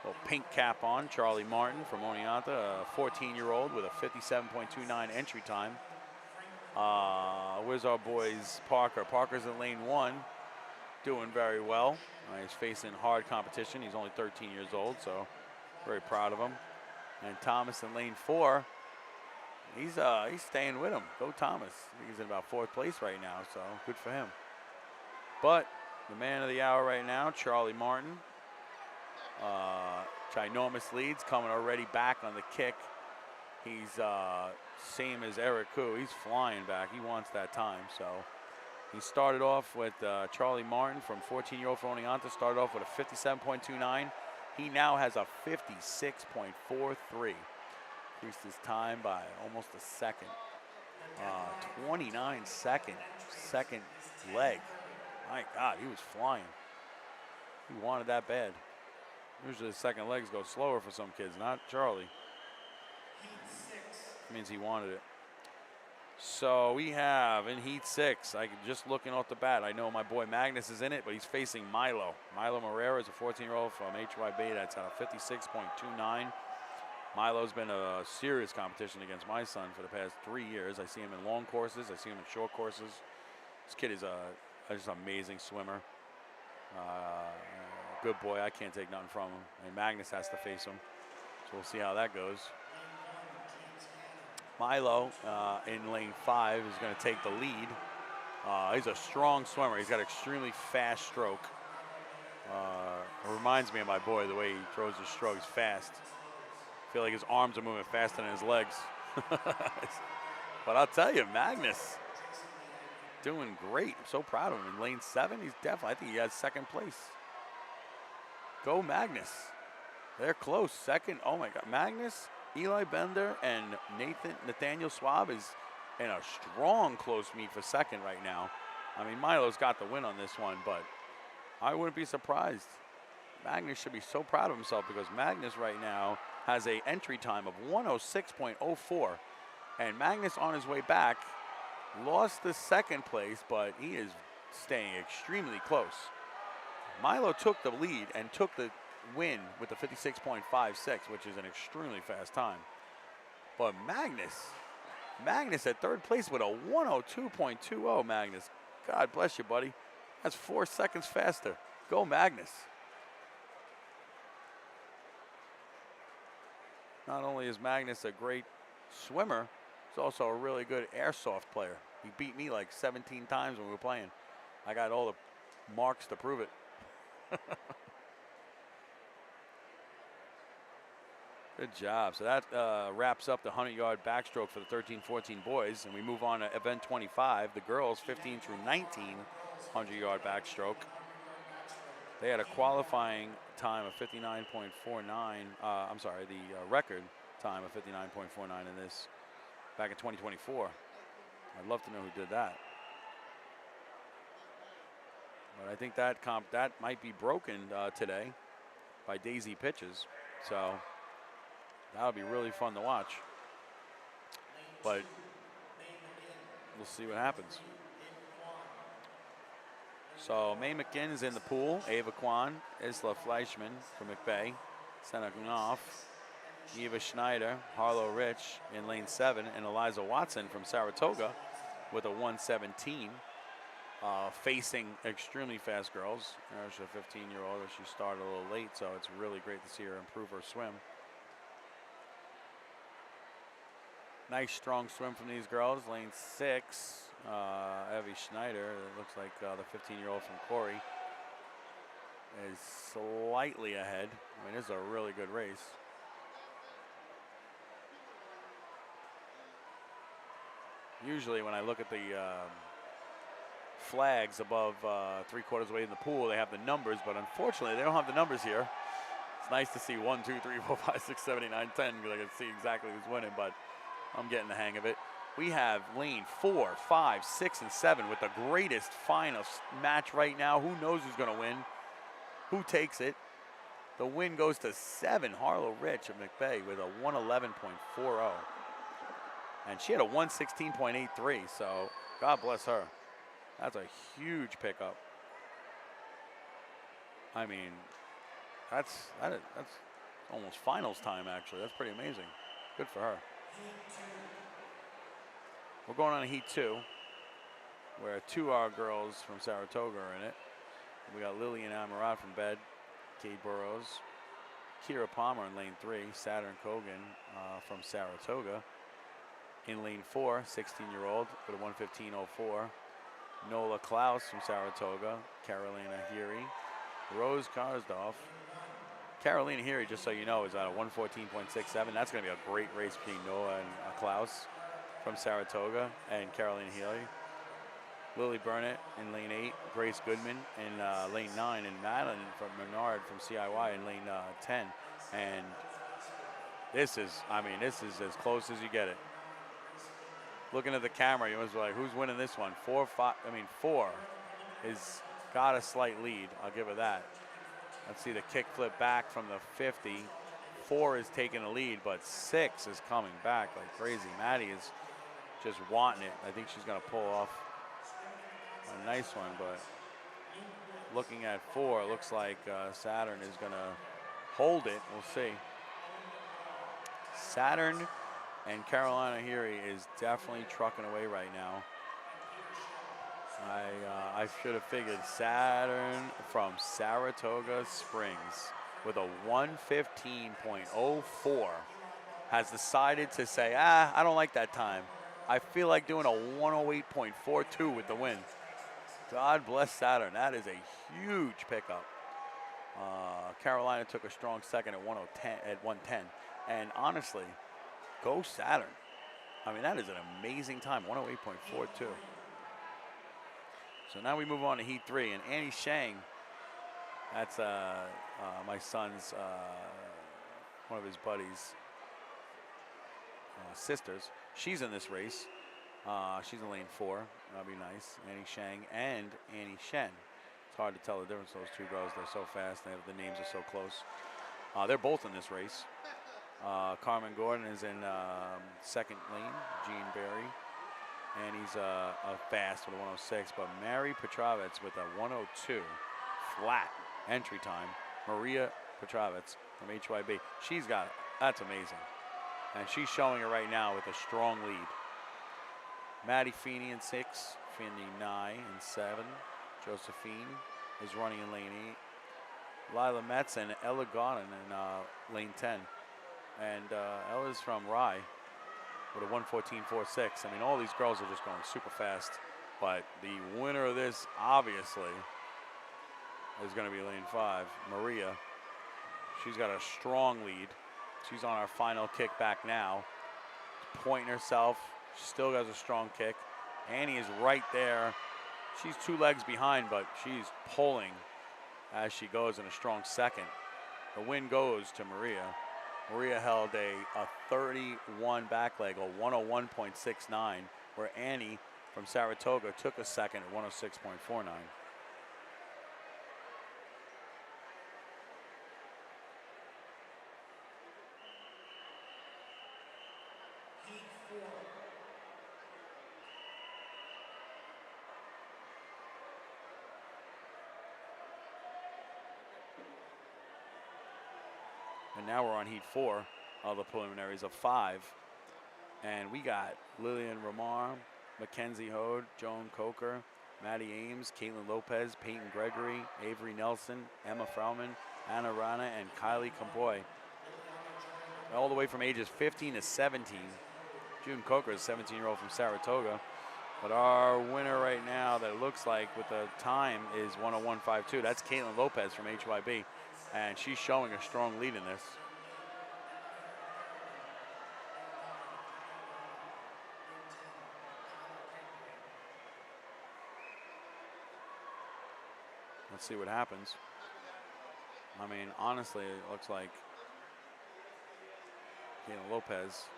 little pink cap on. Charlie Martin from Oneonta, a 14-year-old with a 57.29 entry time. Where's our boys Parker? Parker's in lane 1, doing very well. He's facing hard competition. He's only 13 years old, so very proud of him. And Thomas in lane 4. He's staying with him. Go Thomas. I think he's in about 4th place right now, so good for him. But the man of the hour right now, Charlie Martin. Ginormous leads, coming already back on the kick. He's same as Eric Koo. He's flying back. He wants that time. So he started off with Charlie Martin from 14-year-old from Oneonta. Started off with a 57.29. He now has a 56.43. Increased his time by almost a second. 29 second leg. My God, he was flying. He wanted that bad. Usually the second legs go slower for some kids, not Charlie. Means he wanted it. So we have in Heat 6, just looking off the bat, I know my boy Magnus is in it, but he's facing Milo. Milo Moreira is a 14-year-old from HYB that's at a 56.29. Milo's been a serious competition against my son for the past 3 years. I see him in long courses. I see him in short courses. This kid is just an amazing swimmer. Good boy. I can't take nothing from him. And Magnus has to face him. So we'll see how that goes. Milo in lane 5 is going to take the lead. He's a strong swimmer. He's got extremely fast stroke. It reminds me of my boy, the way he throws his strokes fast. I feel like his arms are moving faster than his legs. But I'll tell you, Magnus doing great. I'm so proud of him. In lane 7, he's definitely, I think he has 2nd place. Go Magnus. They're close. 2nd, oh my God. Magnus, Eli Bender, and Nathaniel Schwab is in a strong close meet for 2nd right now. I mean, Milo's got the win on this one, but I wouldn't be surprised. Magnus should be so proud of himself because Magnus right now has a entry time of 106.04. And Magnus on his way back lost the 2nd place, but he is staying extremely close. Milo took the lead and took the win with the 56.56, which is an extremely fast time. But Magnus at 3rd place with a 102.20. Magnus, God bless you, buddy. That's 4 seconds faster. Go Magnus. Not only is Magnus a great swimmer, he's also a really good airsoft player. He beat me like 17 times when we were playing. I got all the marks to prove it. Good job. So that wraps up the 100-yard backstroke for the 13-14 boys, and we move on to event 25, the girls 15 through 19 100-yard backstroke. They had a qualifying time of 59.49. I'm sorry, the record time of 59.49 in this back in 2024. I'd love to know who did that. But I think that might be broken today by Daisy Pitches. So that'll be really fun to watch. But we'll see what happens. So May McGinn is in the pool. Ava Kwan, Isla Fleischman from McVeigh, Senna Knopf, Eva Schneider, Harlow Rich in lane 7, and Eliza Watson from Saratoga with a 117. Facing extremely fast girls. She's a 15-year-old. She started a little late, so it's really great to see her improve her swim. Nice strong swim from these girls. Lane 6, Evie Schneider, it looks like the 15-year-old from Corey, is slightly ahead. I mean, this is a really good race. Usually when I look at the flags above 3/4 of the way in the pool, they have the numbers, but unfortunately they don't have the numbers here. It's nice to see 1, 2, 3, 4, 5, 6, 7, 8, 9, 10 because I can see exactly who's winning, but I'm getting the hang of it. We have lane 4, 5, 6, and 7 with the greatest final match right now. Who knows who's going to win? Who takes it? The win goes to 7, Harlow Rich of McBay with a 111.40. And she had a 116.83, so God bless her. That's a huge pickup. I mean, that's almost finals time, actually. That's pretty amazing. Good for her. We're going on to Heat 2, where 2 our girls from Saratoga are in it. We got Lillian Amarat from Bed, Kate Burrows, Kira Palmer in lane 3, Saturn Kogan from Saratoga. In lane 4, 16-year-old with a 115.04. Nola Klaus from Saratoga, Carolina Heary, Rose Karsdorf. Carolina Heary, just so you know, is at a 114.67. That's going to be a great race between Noah and Klaus from Saratoga and Carolina Heary. Lily Burnett in lane 8, Grace Goodman in lane 9, and Madeline from Menard from CIY in lane 10. And this is as close as you get it. Looking at the camera, you was like, who's winning this one? 4 is got a slight lead. I'll give her that. Let's see the kick flip back from the 50. 4 is taking the lead, but 6 is coming back like crazy. Maddie is just wanting it. I think she's going to pull off a nice one, but looking at 4, it looks like Saturn is going to hold it. We'll see. Saturn and Carolina Heary is definitely trucking away right now. I should have figured Saturn from Saratoga Springs with a 115.04 has decided to say, I don't like that time. I feel like doing a 108.42 with the win. God bless Saturn. That is a huge pickup. Carolina took a strong second at 110. And honestly, go Saturn. I mean, that is an amazing time, 108.42. So now we move on to Heat 3, and Annie Shang, that's my son's, one of his buddies' sisters. She's in this race. She's in lane 4. That'll be nice. Annie Shang and Annie Shen. It's hard to tell the difference, those two girls. They're so fast. The names are so close. They're both in this race. Carmen Gordon is in second lane, Jean Berry, and he's a fast with a 106, but Mary Petrovitz with a 102 flat entry time. Maria Petrovitz from HYB. She's got it. That's amazing. And she's showing it right now with a strong lead. Maddie Feeney in 6, Finney Nye in 7. Josephine is running in lane 8. Lila Metz and Ella Gordon in lane 10. And Ella's from Rye with a 114.46. I mean, all these girls are just going super fast. But the winner of this, obviously, is going to be lane 5, Maria. She's got a strong lead. She's on our final kick back now. Pointing herself. She still has a strong kick. Annie is right there. She's 2 legs behind, but she's pulling as she goes in a strong second. The win goes to Maria. Maria held a 31 back leg, a 101.69, where Annie from Saratoga took a second at 106.49. And now we're on Heat 4 of the preliminaries of 5. And we got Lillian Ramar, Mackenzie Hode, Joan Coker, Maddie Ames, Caitlin Lopez, Peyton Gregory, Avery Nelson, Emma Frauman, Anna Rana, and Kylie Campoy. All the way from ages 15 to 17. June Coker is a 17-year-old from Saratoga. But our winner right now that it looks like with the time is 101.52. That's Caitlin Lopez from HYB. And she's showing a strong lead in this. Let's see what happens. I mean, honestly, it looks like Caitlin Lopez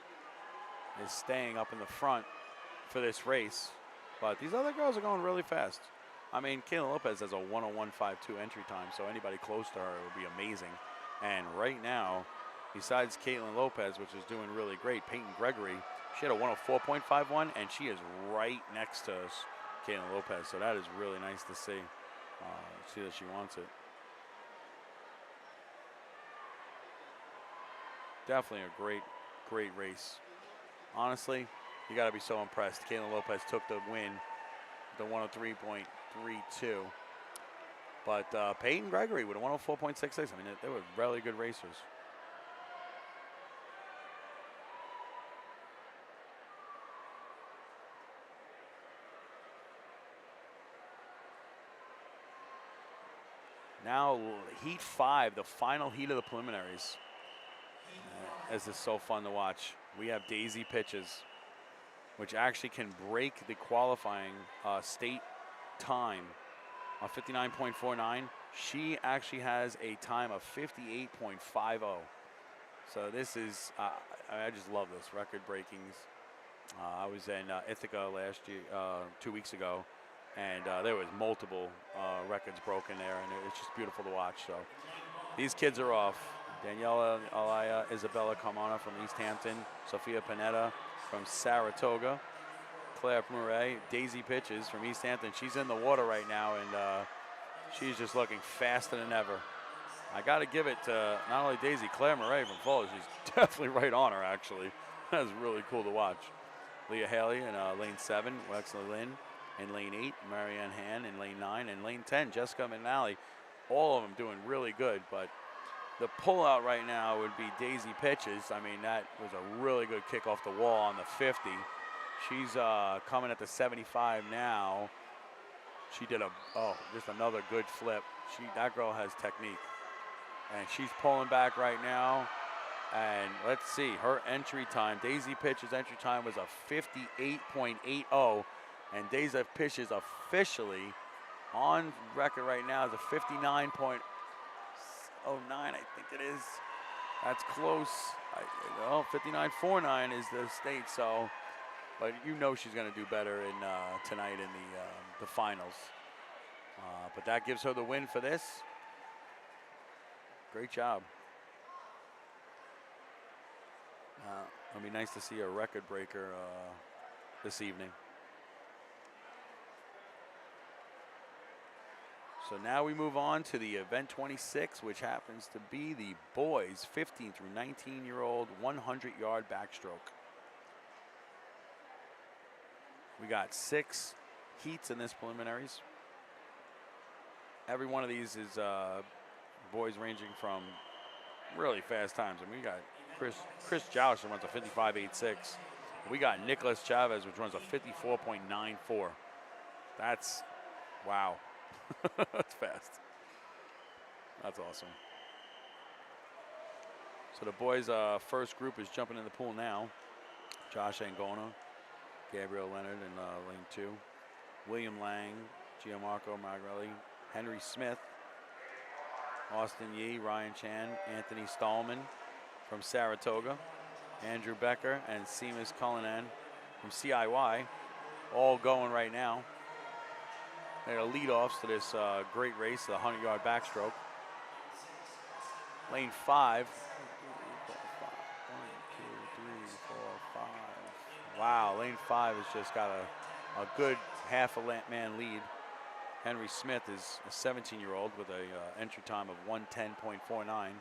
is staying up in the front for this race. But these other girls are going really fast. I mean, Kayla Lopez has a 1:01.52 entry time, so anybody close to her would be amazing. And right now, besides Caitlin Lopez, which is doing really great, Peyton Gregory, she had a 104.51, and she is right next to us, Caitlin Lopez. So that is really nice to see. See that she wants it. Definitely a great race. Honestly, you got to be so impressed. Caitlin Lopez took the win, the 103.32. But Peyton Gregory with a 104.66. I mean, they were really good racers. Now, heat 5, the final heat of the preliminaries. This is so fun to watch. We have Daisy Pitches, which actually can break the qualifying state time of 59.49. She actually has a time of 58.50. So this is, I just love this, record breakings. I was in Ithaca last year, 2 weeks ago, and there was multiple records broken there, and it's just beautiful to watch. So these kids are off. Daniela Alaya, Isabella Carmona from East Hampton, Sophia Panetta from Saratoga, Claire Murray, Daisy Pitches from East Hampton. She's in the water right now, and she's just looking faster than ever. I got to give it to not only Daisy, Claire Murray from Fuller. She's definitely right on her, actually. That's really cool to watch. Leah Haley in lane 7, Wexler Lynn in lane 8, Marianne Han in lane 9, and lane 10, Jessica McNally. All of them doing really good, but the pullout right now would be Daisy Pitches. I mean, that was a really good kick off the wall on the 50. She's coming at the 75 now. She did just another good flip. That girl has technique. And she's pulling back right now. And let's see, her entry time, Daisy Pitches' entry time was a 58.80. And Daisy Pitches officially on record right now is a 59.09, I think it is. That's close. 59.49 is the state, so, but you know she's going to do better in tonight in the finals. But that gives her the win for this. Great job. It'll be nice to see a record breaker this evening. So now we move on to the event 26, which happens to be the boys 15 through 19-year-old 100-yard backstroke. We got 6 heats in this preliminaries. Every one of these is boys ranging from really fast times. I mean, we got Chris Joush runs a 55.86. We got Nicholas Chavez, which runs a 54.94. That's, wow. That's fast. That's awesome. So the boys' first group is jumping in the pool now. Josh Angona, Gabriel Leonard in lane 2. William Lang, Gianmarco Magrelli, Henry Smith, Austin Yee, Ryan Chan, Anthony Stallman from Saratoga, Andrew Becker, and Seamus Cullinan from CIY, all going right now. They're lead-offs to this great race, the 100-yard backstroke. Lane 5. 1, 2, 3, 4, 5. Wow, lane 5 has just got a good half a man lead. Henry Smith is a 17-year-old with a entry time of 110.49.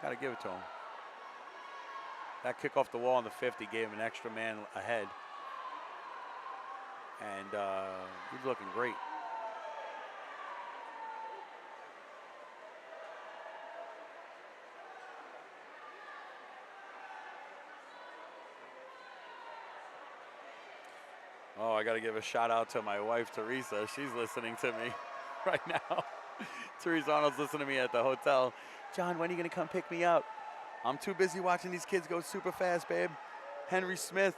Got to give it to him. That kick off the wall on the 50 gave him an extra man ahead. And he's looking great. Oh, I got to give a shout out to my wife, Teresa. She's listening to me right now. Teresa Arnold's listening to me at the hotel. John, when are you going to come pick me up? I'm too busy watching these kids go super fast, babe. Henry Smith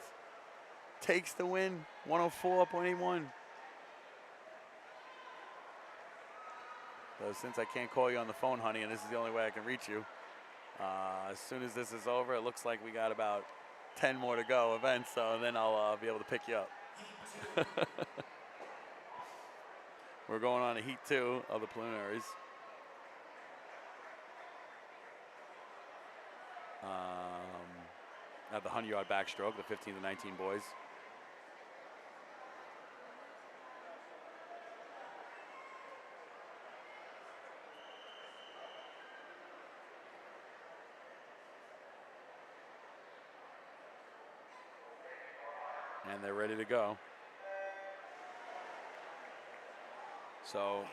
takes the win, 104.81. So since I can't call you on the phone, honey, and this is the only way I can reach you, as soon as this is over, it looks like we got about 10 more to go events, so then I'll be able to pick you up. We're going on to heat 2 of the preliminaries. At the 100-yard backstroke, the 15 to 19 boys. And they're ready to go. So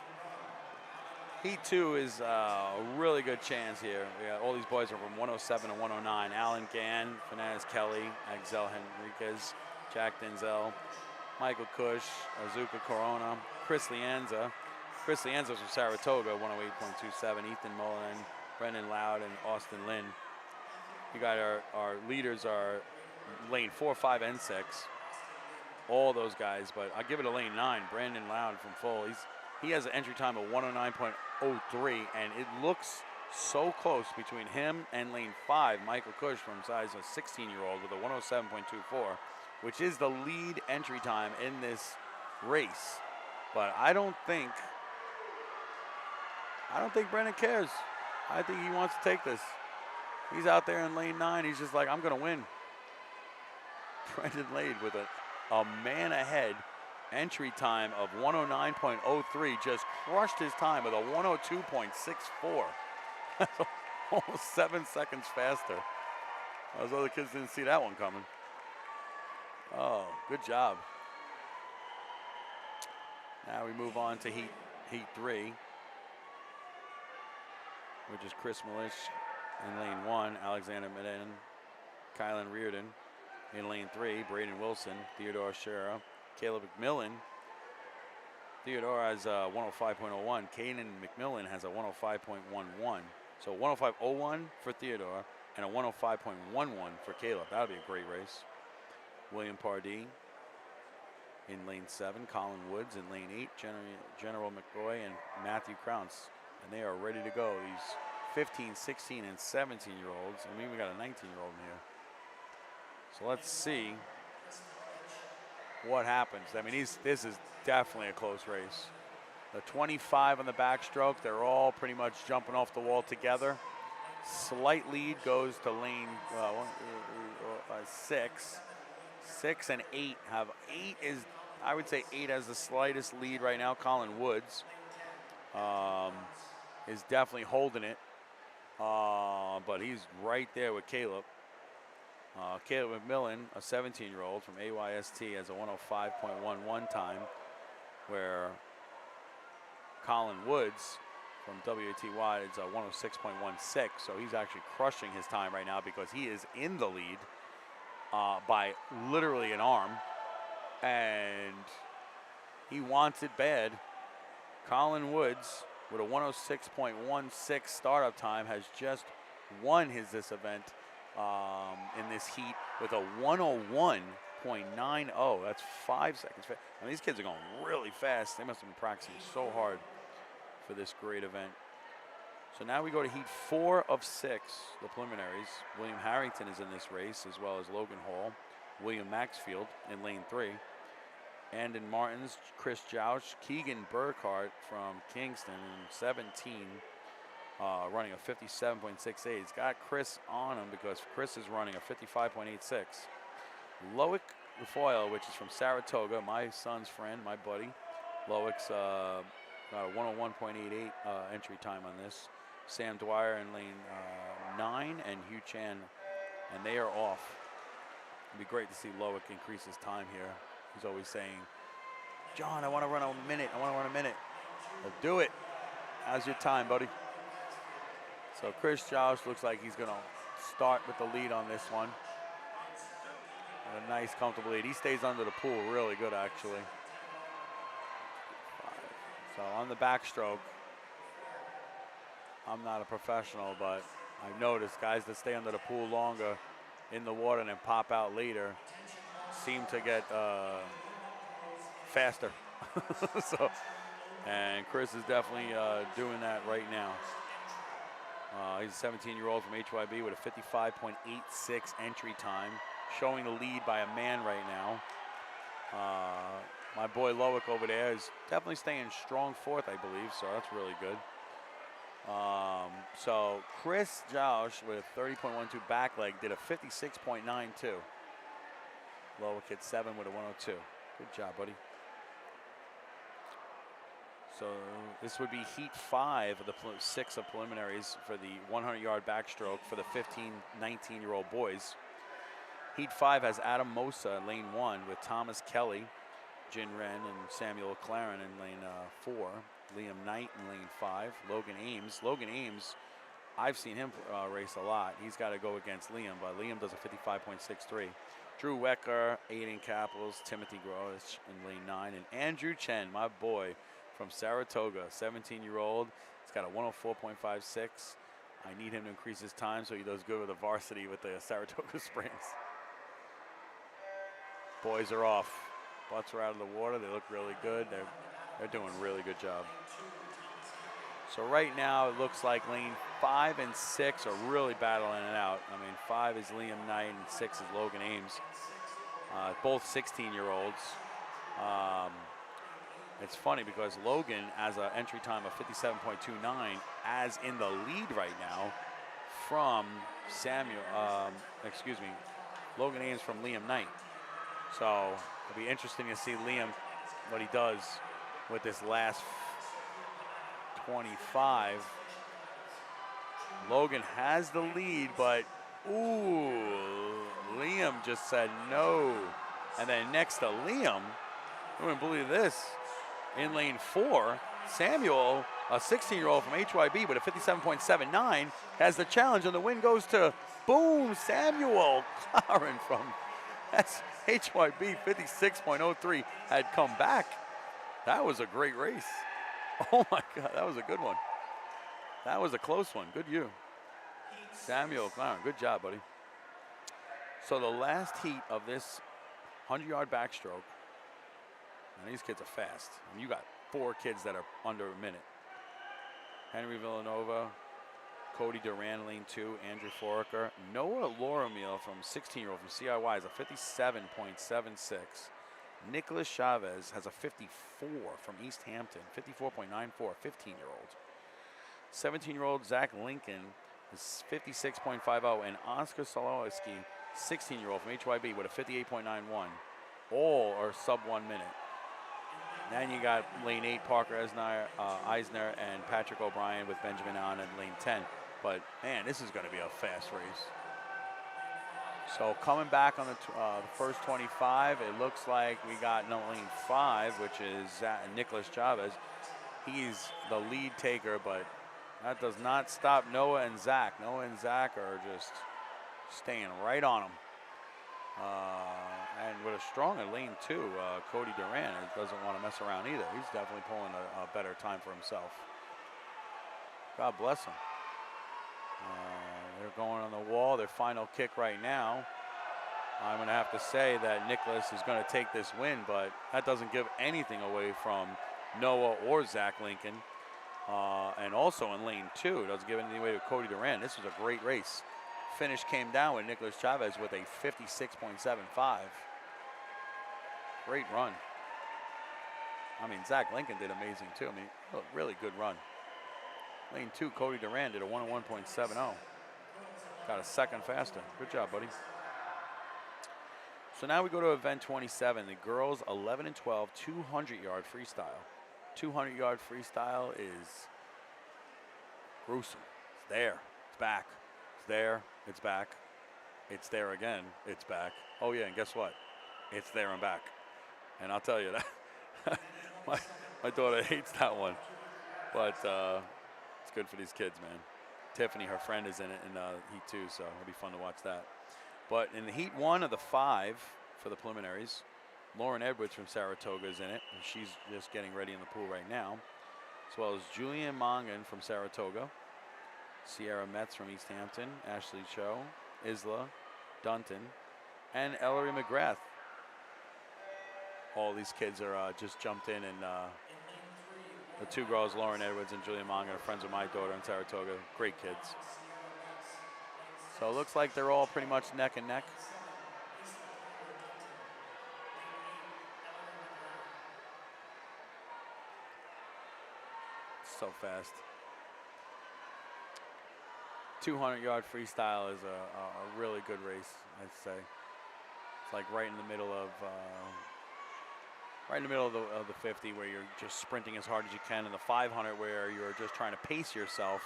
heat 2 is a really good chance here. All these boys are from 107 to 109. Alan Gann, Fernandez Kelly, Axel Henriquez, Jack Denzel, Michael Cush, Azuka Corona, Chris Lianza. Chris Lianza's from Saratoga, 108.27. Ethan Mullen, Brendan Loud, and Austin Lynn. You got our leaders are lane 4, 5, and 6. All those guys, but I'll give it a lane 9. Brandon Loud from Full. He has an entry time of 109.03, and it looks so close between him and lane 5, Michael Cush from size a 16-year-old with a 107.24, which is the lead entry time in this race. But I don't think Brendan cares. I think he wants to take this. He's out there in lane 9. He's just like, I'm going to win. Brendan Lade with a man ahead entry time of 109.03, just crushed his time with a 102.64. Almost 7 seconds faster. Those other kids didn't see that one coming. Oh, good job. Now we move on to heat 3, which is Chris Milish in lane 1, Alexander Medin, Kylan Reardon. In lane 3, Braden Wilson, Theodore Shera, Caleb McMillan. Theodore has a 105.01. Caden McMillan has a 105.11. So 105.01 for Theodore and a 105.11 for Caleb. That would be a great race. William Pardee in lane 7, Colin Woods in lane 8, General McCoy and Matthew Crounce. And they are ready to go. These 15, 16, and 17-year-olds. And we even got a 19-year-old in here. So let's see what happens. I mean, this is definitely a close race. The 25 on the backstroke, they're all pretty much jumping off the wall together. Slight lead goes to lane 6. 6 and 8 have 8 is, I would say 8 has the slightest lead right now. Colin Woods is definitely holding it, but he's right there with Caleb. Caleb McMillan, a 17-year-old from AYST, has a 105.11 time, where Colin Woods from WATY is a 106.16. So he's actually crushing his time right now because he is in the lead by literally an arm, and he wants it bad. Colin Woods with a 106.16 startup time has just won this event in this heat with a 101.90. That's 5 seconds fast. I mean, these kids are going really fast. They must have been practicing so hard for this great event. So now we go to heat 4 of 6, the preliminaries. William Harrington is in this race, as well as Logan Hall, William Maxfield in lane 3, Andon Martins, Chris Jouch, Keegan Burkhart from Kingston in 17. Running a 57.68. He's got Chris on him because Chris is running a 55.86. Loic Foyle, which is from Saratoga, my son's friend, my buddy. Loic's got a 101.88 entry time on this. Sam Dwyer in lane 9 and Hugh Chan, and they are off. It'd be great to see Loic increase his time here. He's always saying, John, I want to run a minute. I want to run a minute. Well, do it. How's your time, buddy? So Chris Josh looks like he's going to start with the lead on this one. And a nice, comfortable lead. He stays under the pool really good, actually. So on the backstroke, I'm not a professional, but I've noticed guys that stay under the pool longer in the water and then pop out later seem to get faster. And Chris is definitely doing that right now. He's a 17-year-old from HYB with a 55.86 entry time. showing the lead by a man right now. My boy Loic over there is definitely staying strong fourth, I believe, so that's really good. So Chris Josh with 30.12 back leg did a 56.92. Loic hit 7 with a 102. Good job, buddy. So this would be heat 5 of the 6 of preliminaries for the 100-yard backstroke for the 15, 19-year-old boys. Heat 5 has Adam Mosa in lane 1 with Thomas Kelly, Jin Ren, and Samuel Claren in lane 4. Liam Knight in lane 5. Logan Ames. Logan Ames, I've seen him race a lot. He's got to go against Liam, but Liam does a 55.63. Drew Wecker, Aiden Capels, Timothy Grosh in lane 9, and Andrew Chen, my boy from Saratoga, 17-year-old. He's got a 104.56. I need him to increase his time so he does good with the varsity with the Saratoga Springs. Boys are off. Butts are out of the water. They look really good. They're doing a really good job. So right now it looks like lane 5 and 6 are really battling it out. I mean, 5 is Liam Knight and 6 is Logan Ames. Both 16-year-olds. It's funny because Logan has an entry time of 57.29 as in the lead right now from Logan Ames from Liam Knight. So it'll be interesting to see Liam, what he does with this last 25. Logan has the lead, but ooh, Liam just said no. And then next to Liam, I wouldn't believe this, in lane 4, Samuel, a 16-year-old from HYB with a 57.79, has the challenge, and the win goes to, boom, Samuel Claren from HYB, 56.03, had come back. That was a great race. Oh my God, that was a good one. That was a close one. Good you. Samuel Claren, good job, buddy. So the last heat of this 100-yard backstroke, and these kids are fast. And you got 4 kids that are under a minute. Henry Villanova, Cody Duran, lane 2, Andrew Foraker. Noah Loramiel from 16-year-old from CIY is a 57.76. Nicholas Chavez has a 54 from East Hampton, 54.94, 15-year-old. 17-year-old Zach Lincoln is 56.50, and Oscar Solowski, 16-year-old from HYB with a 58.91. All are sub 1 minute. Then you got lane 8, Parker Eisner and Patrick O'Brien with Benjamin Allen in lane 10. But man, this is going to be a fast race. So coming back on the first 25, it looks like we got lane 5, which is Nicholas Chavez. He's the lead taker, but that does not stop Noah and Zach. Noah and Zach are just staying right on him. And with a stronger lane 2, Cody Duran doesn't want to mess around either. He's definitely pulling a better time for himself. God bless him. They're going on the wall. Their final kick right now. I'm going to have to say that Nicholas is going to take this win, but that doesn't give anything away from Noah or Zach Lincoln. And also in lane 2, it doesn't give anything away to Cody Duran. This was a great race. Finish came down with Nicholas Chavez with a 56.75. Great run. I mean, Zach Lincoln did amazing too. I mean, really good run. Lane 2, Cody Duran did a 101.70. Got a second faster. Good job, buddy. So now we go to event 27, the girls 11 and 12, 200-yard freestyle. 200-yard freestyle is gruesome. It's there. It's back. It's there. It's back. It's there again. It's back. Oh, yeah, and guess what? It's there and back. And I'll tell you that. my daughter hates that one. But it's good for these kids, man. Tiffany, her friend, is in it in Heat 2, so it'll be fun to watch that. But in the Heat 1 of the 5 for the preliminaries, Lauren Edwards from Saratoga is in it. And she's just getting ready in the pool right now. As well as Julian Mongan from Saratoga, Sierra Metz from East Hampton, Ashley Cho, Isla Dunton, and Ellery McGrath. All these kids are just jumped in, and the 2 girls, Lauren Edwards and Julian Mongan, are friends with my daughter in Saratoga. Great kids. So it looks like they're all pretty much neck and neck. so fast. 200-yard freestyle is a really good race, I'd say. It's like right in the middle of the 50, where you're just sprinting as hard as you can, and the 500 where you're just trying to pace yourself.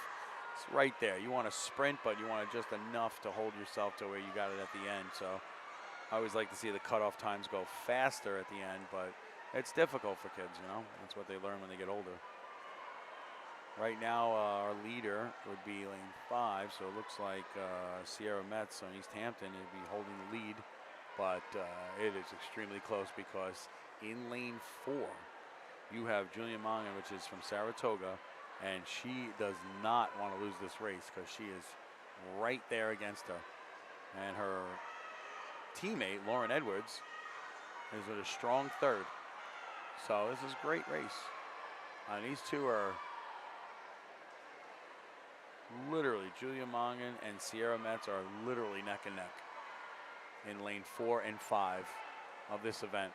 It's right there. You want to sprint, but you want just enough to hold yourself to where you got it at the end. So I always like to see the cutoff times go faster at the end, but it's difficult for kids, you know. That's what they learn when they get older. Right now, our leader would be lane 5, so it looks like Sierra Metz on East Hampton would be holding the lead, but it is extremely close because in lane 4, you have Julia Mongan, which is from Saratoga, and she does not want to lose this race because she is right there against her. And her teammate, Lauren Edwards, is with a strong third. So this is a great race. These two are literally, Julia Mongan and Sierra Metz are literally neck and neck in lane 4 and 5 of this event.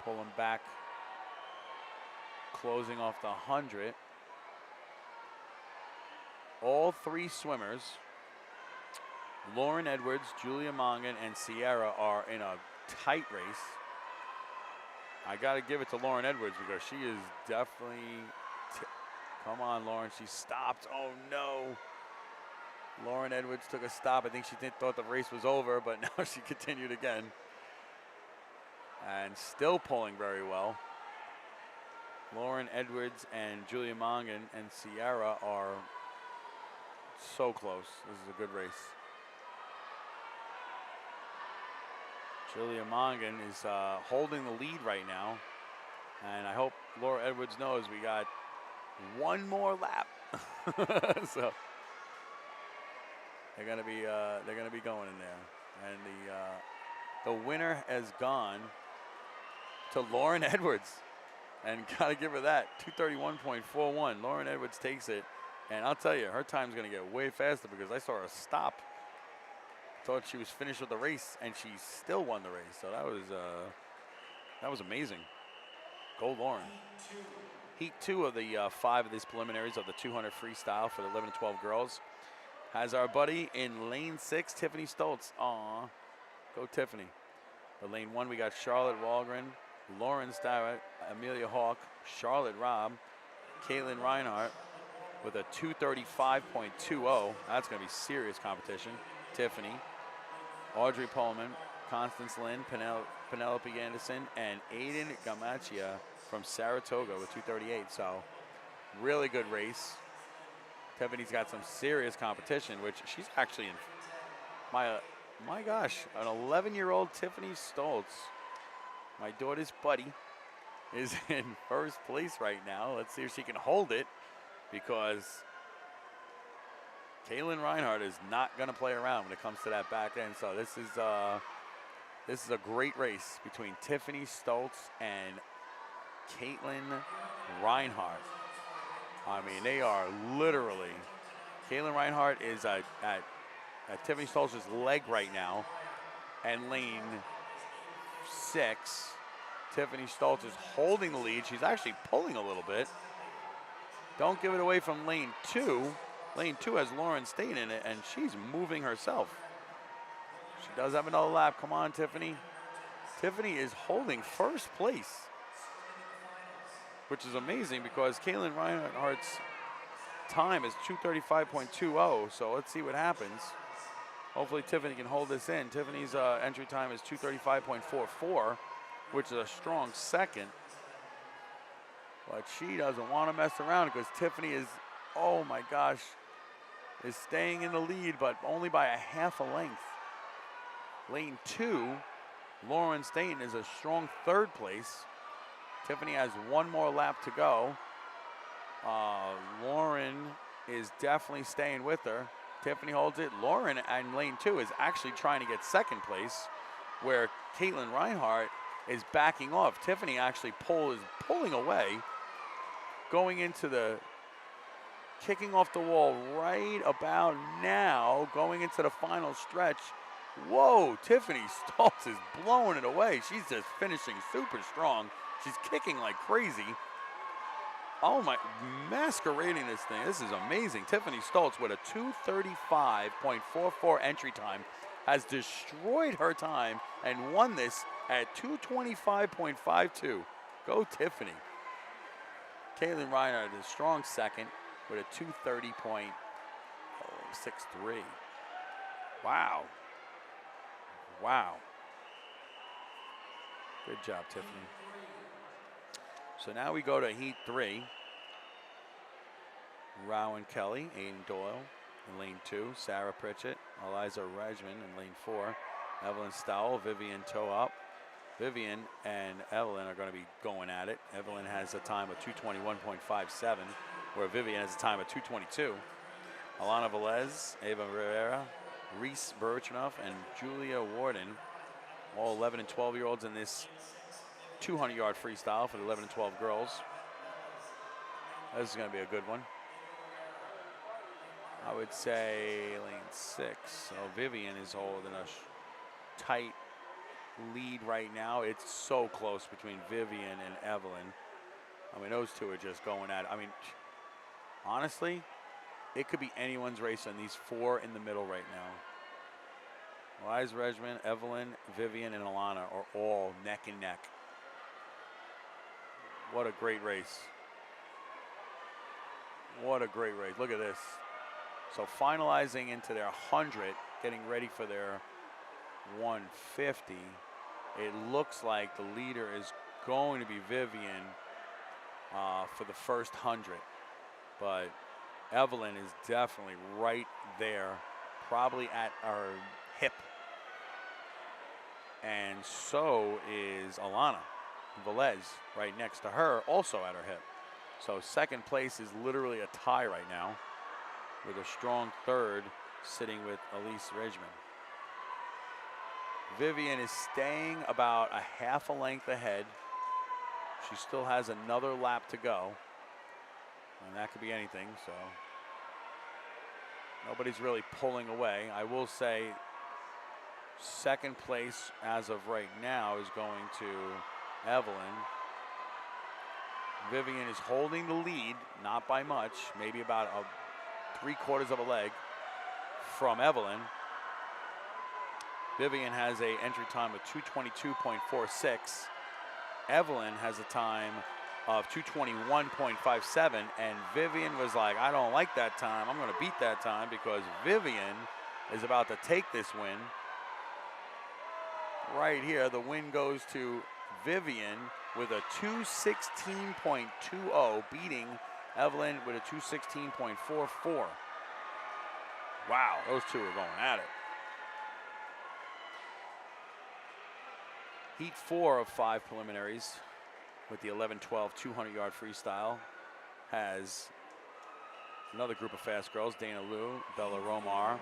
Pulling back, closing off the 100. All three swimmers, Lauren Edwards, Julia Mongan, and Sierra, are in a tight race. I got to give it to Lauren Edwards because she is definitely, come on, Lauren, she stopped. Oh, no. Lauren Edwards took a stop. I think she thought the race was over, but now she continued again. And still pulling very well. Lauren Edwards and Julia Mongan and Sierra are so close. This is a good race. Julia Mongan is holding the lead right now, and I hope Laura Edwards knows we got one more lap. So they're gonna be going in there, and the winner has gone to Lauren Edwards, and gotta give her that. 2:31.41. Lauren Edwards takes it, and I'll tell you, her time's gonna get way faster because I saw her stop. Thought she was finished with the race, and she still won the race. So that was amazing. Go Lauren. Heat 2 of the 5 of these preliminaries of the 200 freestyle for the 11 to 12 girls has our buddy in lane 6, Tiffany Stoltz. Aw, go Tiffany. For lane 1, we got Charlotte Walgren, Lauren Starrett, Amelia Hawk, Charlotte Robb, Caitlin Reinhardt with a 2:35.20. That's going to be serious competition. Tiffany, Audrey Pullman, Constance Lynn, Penelope Anderson, and Aiden Gamachia from Saratoga with 2:38. So really good race. Tiffany's got some serious competition, which she's actually in. My gosh, an 11-year-old Tiffany Stoltz, my daughter's buddy, is in first place right now. Let's see if she can hold it, because Caitlin Reinhardt is not going to play around when it comes to that back end. So this is a great race between Tiffany Stoltz and Caitlin Reinhardt. I mean, they are literally. Caitlin Reinhardt is at Tiffany Stoltz's leg right now, and lane 6, Tiffany Stoltz is holding the lead. She's actually pulling a little bit. Don't give it away from lane 2. Lane 2 has Lauren State in it, and she's moving herself. She does have another lap. Come on, Tiffany. Tiffany is holding first place, which is amazing because Caitlin Reinhardt's time is 2:35.20. So let's see what happens. Hopefully Tiffany can hold this in. Tiffany's entry time is 2:35.44, which is a strong second. But she doesn't want to mess around because Tiffany is, oh my gosh, is staying in the lead, but only by a half a length. Lane 2, Lauren Staten is a strong third place. Tiffany has one more lap to go. Lauren is definitely staying with her. Tiffany holds it. Lauren in lane 2 is actually trying to get second place, where Caitlin Reinhardt is backing off. Tiffany actually pulling away, going into the, kicking off the wall right about now, going into the final stretch. Whoa, Tiffany Stoltz is blowing it away. She's just finishing super strong. She's kicking like crazy. Oh my, masquerading this thing. This is amazing. Tiffany Stoltz with a 2:35.44 entry time has destroyed her time and won this at 2:25.52. Go Tiffany. Caitlin Reinhardt is a strong second with a 2:30.63. Wow. Wow. Good job, Tiffany. So now we go to Heat 3. Rowan Kelly, Aiden Doyle in lane 2. Sarah Pritchett, Eliza Regman in lane 4. Evelyn Stowell, Vivian Toeup. Vivian and Evelyn are going to be going at it. Evelyn has a time of 2:21.57, where Vivian has a time of 2:22. Alana Velez, Ava Rivera, Reese Burchinoff, and Julia Warden, all 11 and 12-year-olds in this 200-yard freestyle for the 11 and 12 girls. This is going to be a good one. I would say lane 6. So Vivian is holding a tight lead right now. It's so close between Vivian and Evelyn. I mean, those two are just going at it. I mean, honestly, it could be anyone's race on these 4 in the middle right now. Eliza Regman, Evelyn, Vivian, and Alana are all neck and neck. What a great race. What a great race. Look at this. So finalizing into their 100, getting ready for their 150. It looks like the leader is going to be Vivian for the first 100. But Evelyn is definitely right there, probably at our hip. And so is Alana Velez right next to her, also at her hip. So second place is literally a tie right now, with a strong third sitting with Elise Regman. Vivian is staying about a half a length ahead. She still has another lap to go, and that could be anything, so nobody's really pulling away. I will say second place as of right now is going to Evelyn. Vivian is holding the lead, not by much, maybe about a 3/4 of a leg from Evelyn. Vivian has a entry time of 2:22.46. Evelyn has a time of 2:21.57, and Vivian was like, I don't like that time. I'm going to beat that time, because Vivian is about to take this win. Right here, the win goes to Vivian with a 2:16.20, beating Evelyn with a 2:16.44. Wow, those two are going at it. Heat 4 of 5 preliminaries with the 11-12 200-yard freestyle has another group of fast girls: Dana Liu, Bella Romar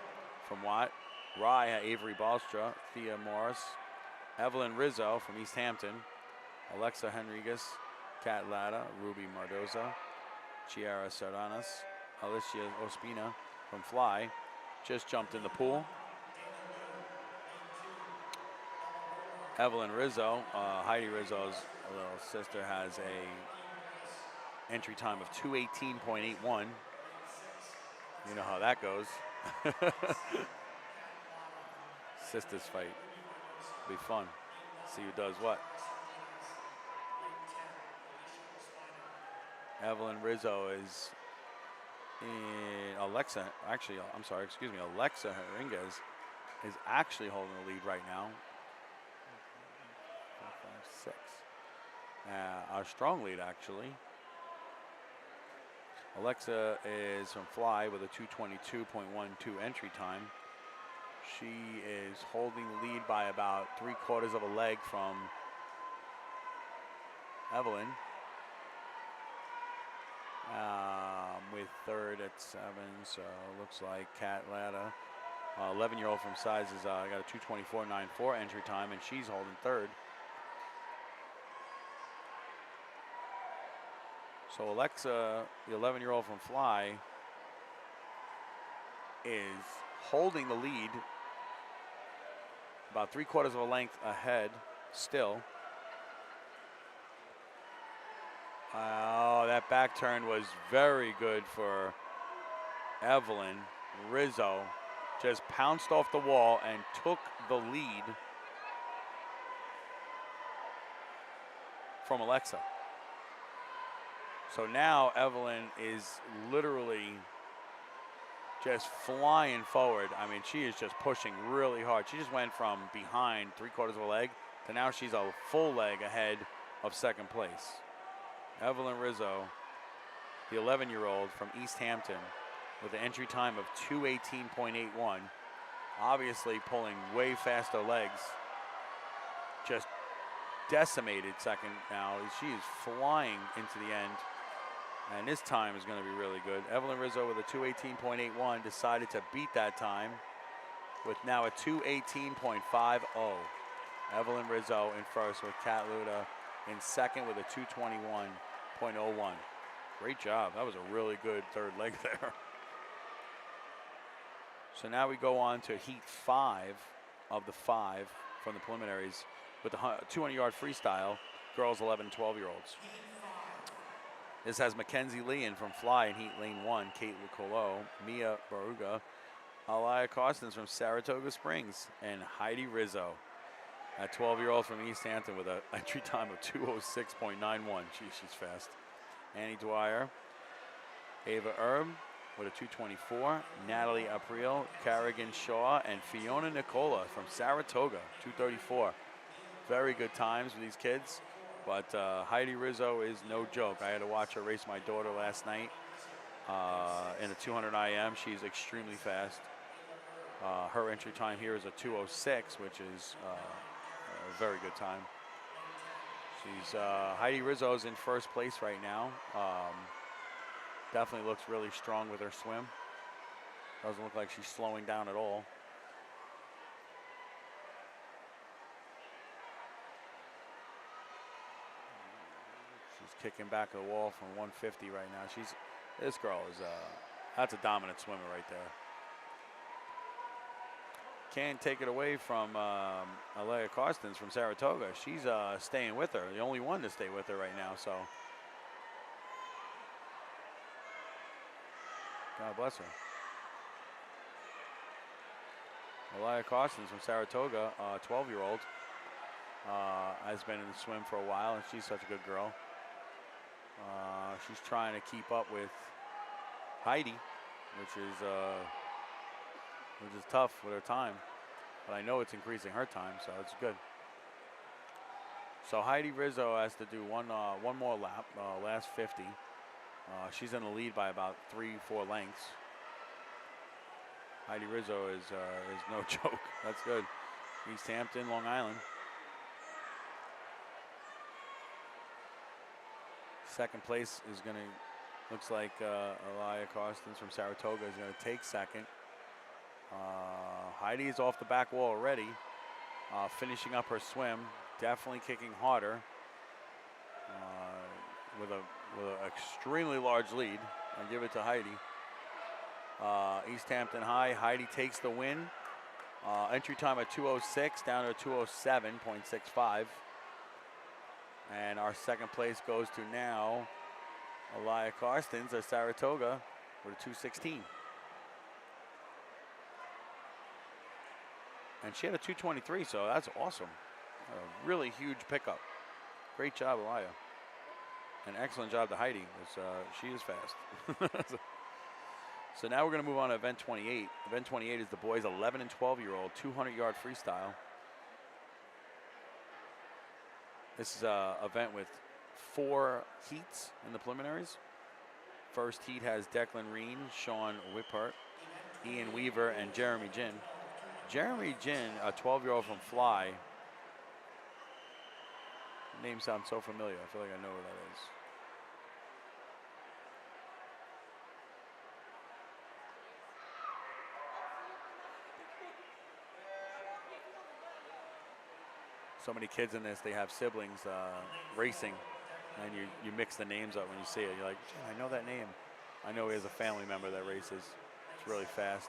from Watt, Raya Avery Balstra, Thea Morris, Evelyn Rizzo from East Hampton, Alexa Henriquez, Kat Latta, Ruby Mardoza, Chiara Sardanas, Alicia Ospina from Fly just jumped in the pool. Evelyn Rizzo, Heidi Rizzo's little sister, has a entry time of 2:18.81. You know how that goes. Sisters fight. Be fun. See who does what. Evelyn Rizzo is in Alexa Henriquez is actually holding the lead right now. 4, 5, 6. Our strong lead, actually. Alexa is from Fly with a 2:22.12 entry time. She is holding the lead by about 3/4 of a leg from Evelyn. With third at 7, so looks like Kat Latta, 11-year-old from Size, has got a 2:24.94 entry time, and she's holding third. So Alexa, the 11-year-old from Fly, is holding the lead about 3/4 of a length ahead still. Oh, that back turn was very good for Evelyn. Rizzo just pounced off the wall and took the lead from Alexa. So now Evelyn is literally just flying forward. I mean, she is just pushing really hard. She just went from behind 3/4 of a leg to now she's a full leg ahead of second place. Evelyn Rizzo, the 11-year-old from East Hampton, with an entry time of 2:18.81, obviously pulling way faster legs. Just decimated second now. She is flying into the end, and this time is going to be really good. Evelyn Rizzo with a 2:18.81 decided to beat that time with now a 2:18.50. Evelyn Rizzo in first with Kat Luda in second with a 2:21.01. Great job. That was a really good third leg there. So now we go on to heat 5 of the 5 from the preliminaries with the 200-yard freestyle, girls 11 and 12-year-olds. This has Mackenzie Leon from Fly in heat lane 1, Kate Licolo, Mia Baruga, Alaya Costins from Saratoga Springs, and Heidi Rizzo, a 12-year-old from East Hampton with an entry time of 2:06.91. She's fast. Annie Dwyer, Ava Erb with a 2:24. Natalie April, Carrigan Shaw, and Fiona Nicola from Saratoga, 2:34. Very good times for these kids, but Heidi Rizzo is no joke. I had to watch her race my daughter last night in a 200 IM. She's extremely fast. Her entry time here is a 2:06, which is a very good time. She's Heidi Rizzo's in first place right now. Definitely looks really strong with her swim. Doesn't look like she's slowing down at all. She's kicking back the wall from 150 right now. This girl is that's a dominant swimmer right there. Can't take it away from Alea Costins from Saratoga. She's staying with her, the only one to stay with her right now. So God bless her. Alea Costins from Saratoga, 12-year-old, has been in the swim for a while, and she's such a good girl. She's trying to keep up with Heidi, which is tough with her time, but I know it's increasing her time, so it's good. So Heidi Rizzo has to do one more lap, last 50. She's in the lead by about 3-4 lengths. Heidi Rizzo is no joke. That's good. East Hampton, Long Island. Second place is going to, looks like Alaya Costins from Saratoga is going to take second. Heidi is off the back wall already, finishing up her swim, definitely kicking harder with an extremely large lead. I give it to Heidi. East Hampton High, Heidi takes the win. Entry time at 2:06 down to 2:07.65. And our second place goes to now Alaya Costins of Saratoga with a 2:16. And she had a 2:23, so that's awesome. A really huge pickup. Great job, Alaya. An excellent job to Heidi. She is fast. So now we're going to move on to event 28. Event 28 is the boys 11 and 12-year-old 200-yard freestyle. This is an event with 4 heats in the preliminaries. First heat has Declan Reen, Sean Whippert, Ian Weaver, and Jeremy Jin. Jeremy Jin, a 12-year-old from Fly. Name sounds so familiar. I feel like I know who that is. So many kids in this, they have siblings racing, and you mix the names up when you see it. You're like, I know that name. I know he has a family member that races. It's really fast.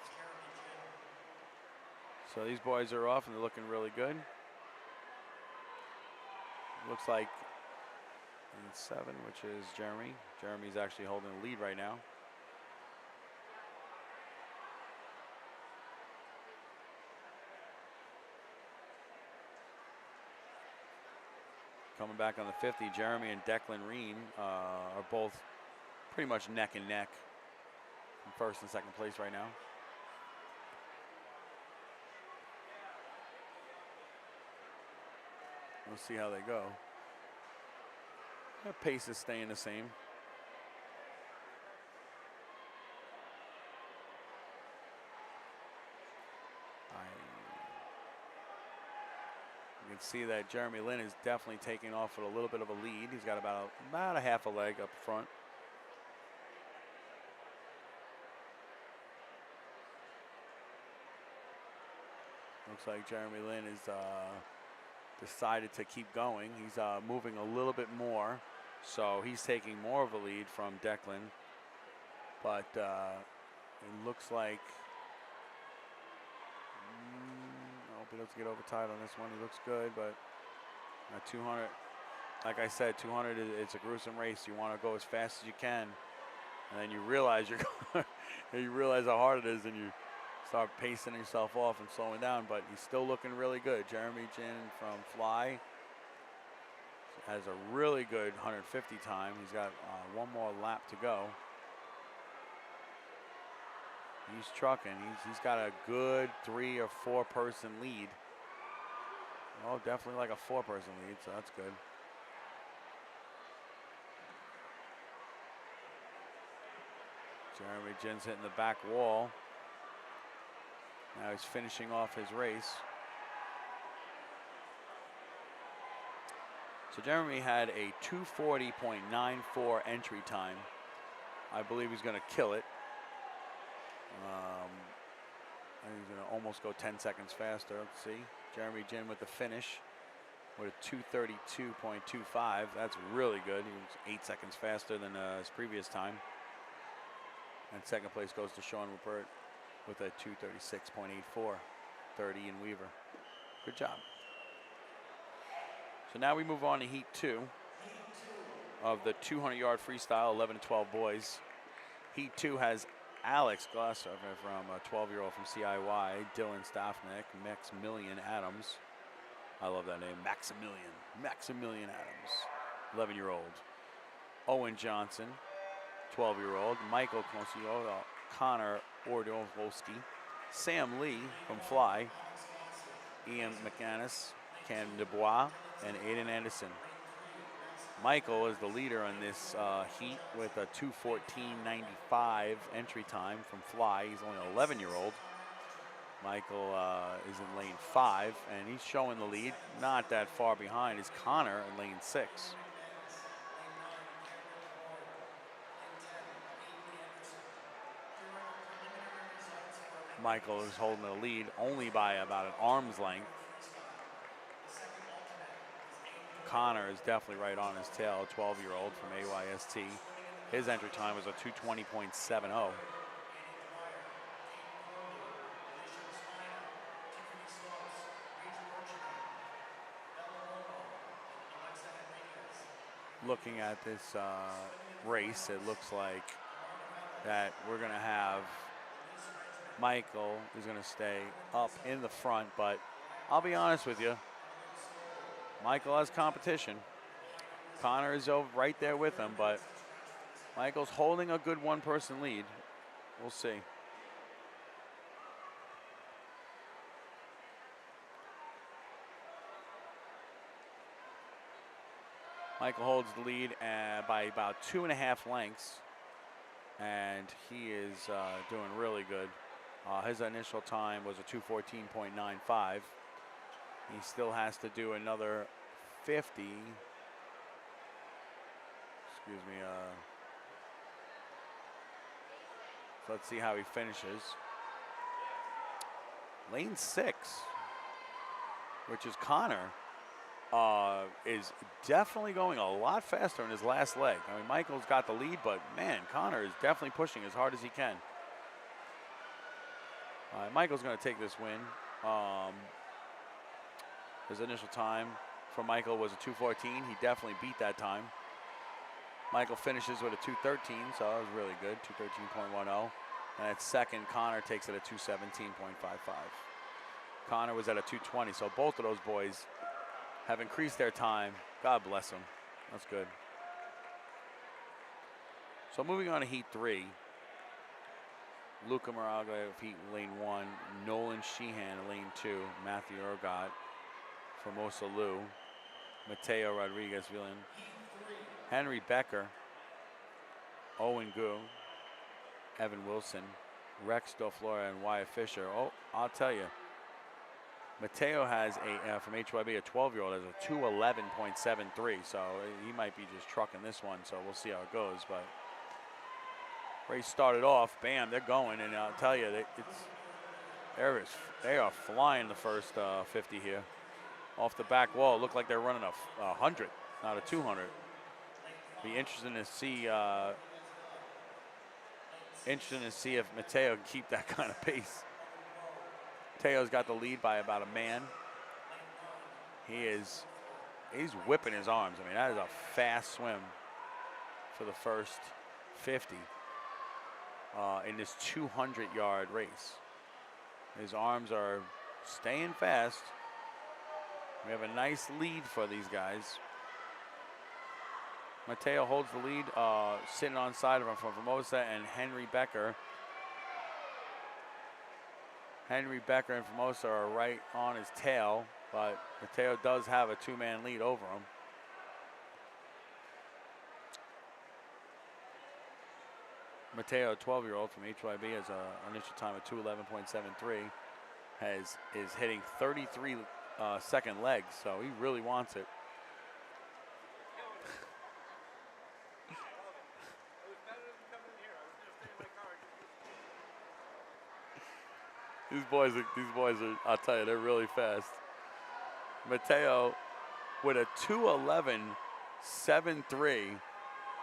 So these boys are off and they're looking really good. Looks like in 7, which is Jeremy. Jeremy's actually holding the lead right now. Coming back on the 50, Jeremy and Declan Reen are both pretty much neck and neck in first and second place right now. We'll see how they go. Their pace is staying the same. You can see that Jeremy Lin is definitely taking off with a little bit of a lead. He's got about a half a leg up front. Looks like Jeremy Lin is decided to keep going. He's moving a little bit more, so he's taking more of a lead from Declan. But it looks like I hope he doesn't get overtied on this one. He looks good, but 200, like I said, 200 it's a gruesome race. You want to go as fast as you can, and then you realize you realize how hard it is, and you start pacing yourself off and slowing down, but he's still looking really good. Jeremy Jin from Fly has a really good 150 time. He's got one more lap to go. He's trucking. He's got a good 3 or 4 person lead. Oh, definitely like a 4-person lead, so that's good. Jeremy Jin's hitting the back wall. Now he's finishing off his race. So Jeremy had a 240.94 entry time. I believe he's going to kill it. I think he's going to almost go 10 seconds faster. Let's see. Jeremy Jin with the finish with a 232.25. That's really good. He was 8 seconds faster than his previous time. And second place goes to Sean Rupert with a 236.84, 30 in Weaver. Good job. So now we move on to Heat 2 of the 200-yard freestyle, 11 to 12 boys. Heat 2 has Alex Glasser from a 12-year-old from CIY, Dylan Staffnick, Maximilian Adams. I love that name, Maximilian Adams, 11-year-old. Owen Johnson, 12-year-old. Michael Concio, Connor Ordowski, Sam Lee from Fly, Ian McManus, Cam Dubois, and Aiden Anderson. Michael is the leader on this heat with a 2:14.95 entry time from Fly. He's only an 11-year-old. Michael is in lane 5, and he's showing the lead. Not that far behind is Connor in lane 6. Michael is holding the lead only by about an arm's length. Connor is definitely right on his tail, a 12-year-old from AYST. His entry time was a 2:20.70. Looking at this race, it looks like that we're going to have Michael is going to stay up in the front, but I'll be honest with you, Michael has competition. Connor is over right there with him, but Michael's holding a good one-person lead. We'll see. Michael holds the lead by about 2.5 lengths, and he is doing really good. His initial time was a 2:14.95. He still has to do another 50. Excuse me. So let's see how he finishes. Lane 6, which is Connor, is definitely going a lot faster in his last leg. I mean, Michael's got the lead, but man, Connor is definitely pushing as hard as he can. Michael's going to take this win. His initial time for Michael was a 2:14. He definitely beat that time. Michael finishes with a 2:13, so that was really good, 2:13.10. And at second, Connor takes it at 2:17.55. Connor was at a 2:20, so both of those boys have increased their time. God bless them. That's good. So moving on to Heat 3. Luca Moraga of Heat Lane 1, Nolan Sheehan of Lane 2, Matthew Ergot, Formosa Lou, Mateo Rodriguez Villan, Henry Becker, Owen Gu, Evan Wilson, Rex Doflora, and Wyatt Fisher. Oh, I'll tell you, Mateo has a from HYB, a 12-year-old, has a 2:11.73, so he might be just trucking this one. So we'll see how it goes. But race started off, bam, they're going, and I'll tell you, they are flying the first 50 here. Off the back wall, looked like they're running a 100, not a 200. Be interesting to see. Interesting to see if Mateo can keep that kind of pace. Mateo's got the lead by about a man. He's whipping his arms. I mean, that is a fast swim for the first 50 in this 200-yard race. His arms are staying fast. We have a nice lead for these guys. Mateo holds the lead, sitting on side of him from Formosa and Henry Becker. Henry Becker and Formosa are right on his tail, but Mateo does have a two-man lead over him. Mateo, a 12-year-old from HYB, has an initial time of 2:11.73. Is hitting 33 second legs, so he really wants it. These boys are, I'll tell you, they're really fast. Mateo, with a 2:11.73,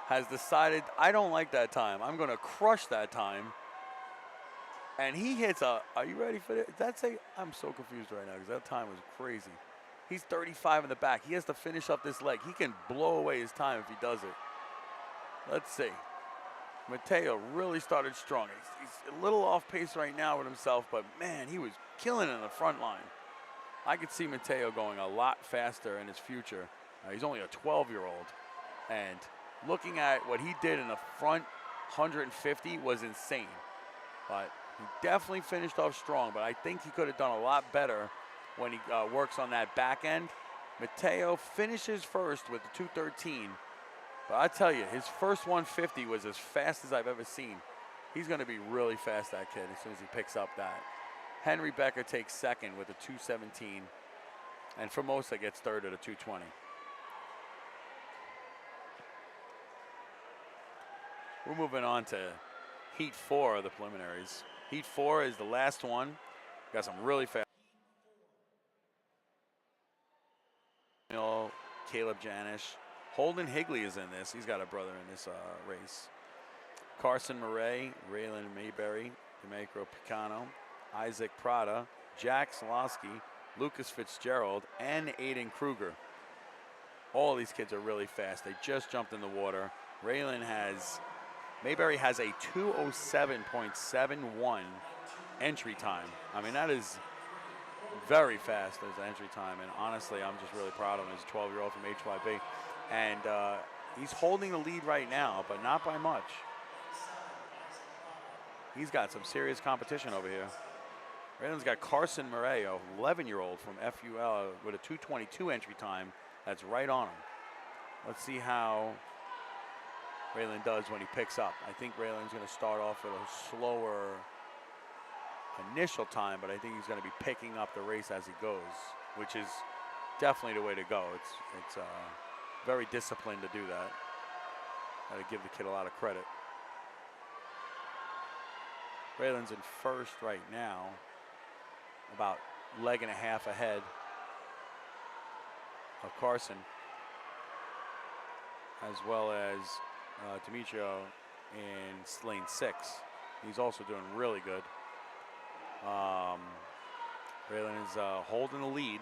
has decided, I don't like that time. I'm going to crush that time. And he hits are you ready for it? I'm so confused right now because that time was crazy. He's 35 in the back. He has to finish up this leg. He can blow away his time if he does it. Let's see. Mateo really started strong. He's a little off pace right now with himself, but man, he was killing it in the front line. I could see Mateo going a lot faster in his future. He's only a 12-year-old, and looking at what he did in the front 150 was insane. But he definitely finished off strong, but I think he could have done a lot better when he works on that back end. Mateo finishes first with the 2:13. But I tell you, his first 150 was as fast as I've ever seen. He's going to be really fast, that kid, as soon as he picks up that. Henry Becker takes second with a 2:17, and Formosa gets third at a 2:20. We're moving on to Heat 4 of the preliminaries. Heat 4 is the last one. Got some really fast. Caleb Janish. Holden Higley is in this. He's got a brother in this race. Carson Murray, Raylan Mayberry, Demetrio Picano, Isaac Prada, Jack Solosky, Lucas Fitzgerald, and Aiden Kruger. All these kids are really fast. They just jumped in the water. Mayberry has a 2:07.71 entry time. I mean, that is very fast as an entry time. And honestly, I'm just really proud of him as a 12-year-old from HYB. And he's holding the lead right now, but not by much. He's got some serious competition over here. Raylan's got Carson Murray, a 11-year-old from FUL with a 2:22 entry time. That's right on him. Let's see how Raylan does when he picks up. I think Raylan's going to start off with a slower initial time, but I think he's going to be picking up the race as he goes, which is definitely the way to go. It's very disciplined to do that. Got to give the kid a lot of credit. Raylan's in first right now, about leg and a half ahead of Carson, as well as Demetrio in lane 6. He's also doing really good. Raylan is holding the lead.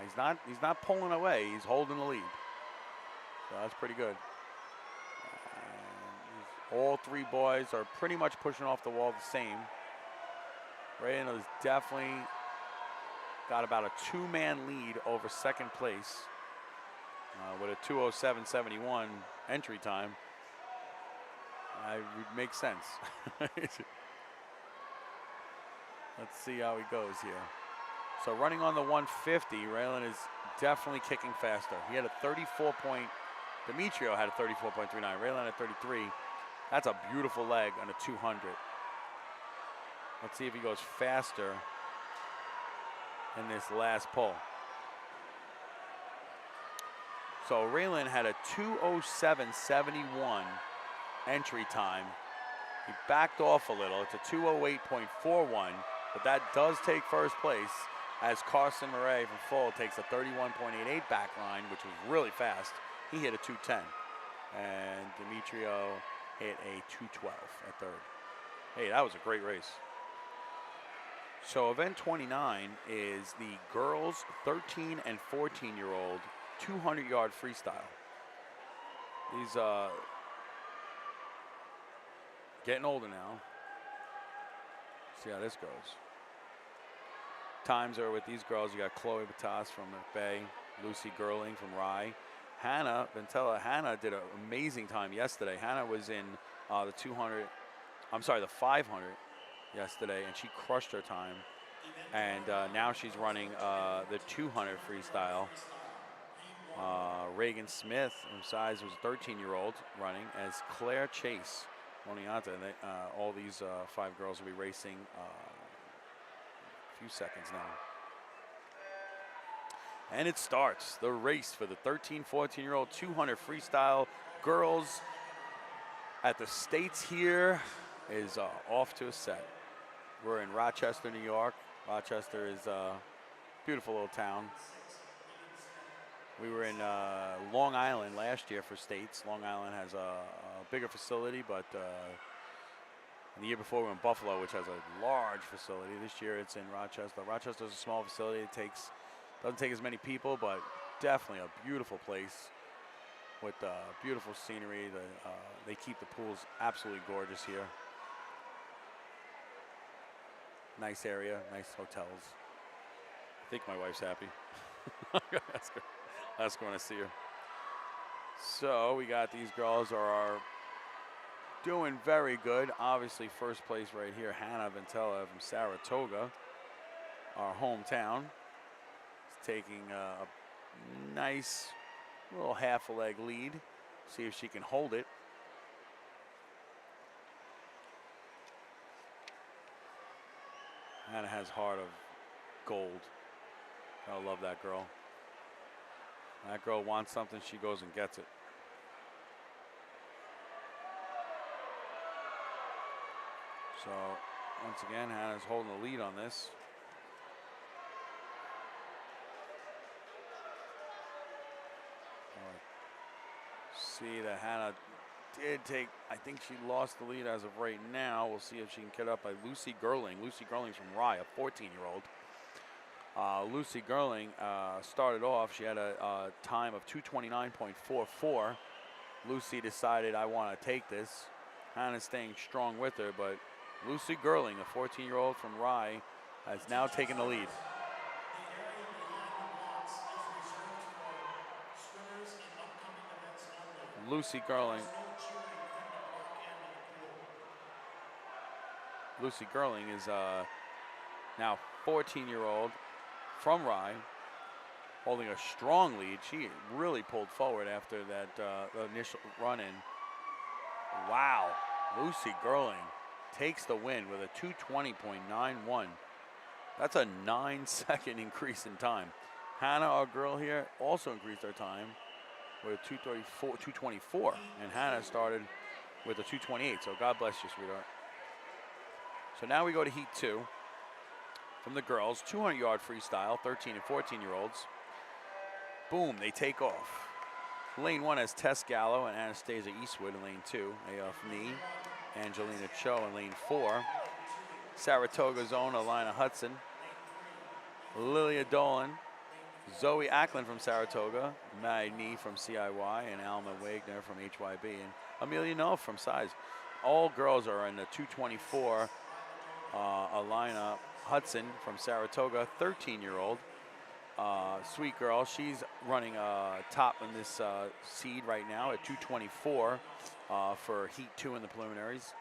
He's not pulling away. He's holding the lead. So that's pretty good. All three boys are pretty much pushing off the wall the same. Raylan has definitely got about a two-man lead over second place with a 2:07.71 entry time. It would make sense. Let's see how he goes here. So running on the 150, Raylan is definitely kicking faster. He had a 34 point, Demetrio had a 34.39, Raylan had 33. That's a beautiful leg on a 200. Let's see if he goes faster in this last pull. So Raylan had a 2:07.71 entry time. He backed off a little. It's a 2:08.41, but that does take first place as Carson Murray from Full takes a 31.88 back line, which was really fast. He hit a 2:10, and Demetrio hit a 2:12 at third. Hey, that was a great race. So event 29 is the girls 13 and 14-year-old 200-yard freestyle. These getting older now. See how this goes. Times are with these girls. You got Chloe Batas from McBay, Lucy Gerling from Rye, Hannah Ventella. Hannah did an amazing time yesterday. Hannah was in the 500 yesterday, and she crushed her time. And now she's running the 200 freestyle. Reagan Smith, whose size was 13-year-old, running as Claire Chase. Monianta, and all these 5 girls will be racing a few seconds now. And it starts the race for the 13, 14-year-old 200 freestyle girls at the States here is off to a set. We're in Rochester, New York. Rochester is a beautiful little town. We were in Long Island last year for States. Long Island has a bigger facility, but the year before we were in Buffalo, which has a large facility. This year it's in Rochester. Rochester's a small facility. Doesn't take as many people, but definitely a beautiful place with beautiful scenery. They keep the pools absolutely gorgeous here. Nice area, nice hotels. I think my wife's happy. Ask her when I see her. So we got these girls are doing very good. Obviously, first place right here, Hannah Ventella from Saratoga, our hometown. Is taking a nice little half a leg lead. See if she can hold it. Hannah has heart of gold. I love that girl. That girl wants something, she goes and gets it. So, once again, Hannah's holding the lead on this. See that Hannah did take, I think she lost the lead as of right now. We'll see if she can get up by Lucy Gerling. Lucy Gerling's from Rye, a 14-year-old. Lucy Gerling started off, she had a time of 2:29.44. Lucy decided, I want to take this. Hannah's staying strong with her, but Lucy Gerling, a 14-year-old from Rye, has now taken the lead. Lucy Gerling is now 14-year-old from Rye, holding a strong lead. She really pulled forward after that initial run-in. Wow, Lucy Gerling takes the win with a 2:20.91. That's a 9-second increase in time. Hannah, our girl here, also increased her time with a 2:24, and Hannah started with a 2:28. So God bless you, sweetheart. So now we go to Heat 2 from the girls, 200-yard freestyle, 13 and 14-year-olds. Boom, they take off. Lane 1 has Tess Gallo and Anastasia Eastwood in lane 2. A.F. Nee, Angelina Cho in lane 4. Saratoga's own Alina Hudson Lilia Dolan, Zoe Ackland from Saratoga, Magni from CIY, and Alma Wagner from HYB, and Amelia Knopf from Size. All girls are in the 224. Alina Hudson from Saratoga, 13-year-old. Sweet girl, she's running top in this seed right now at 224 for Heat 2 in the preliminaries.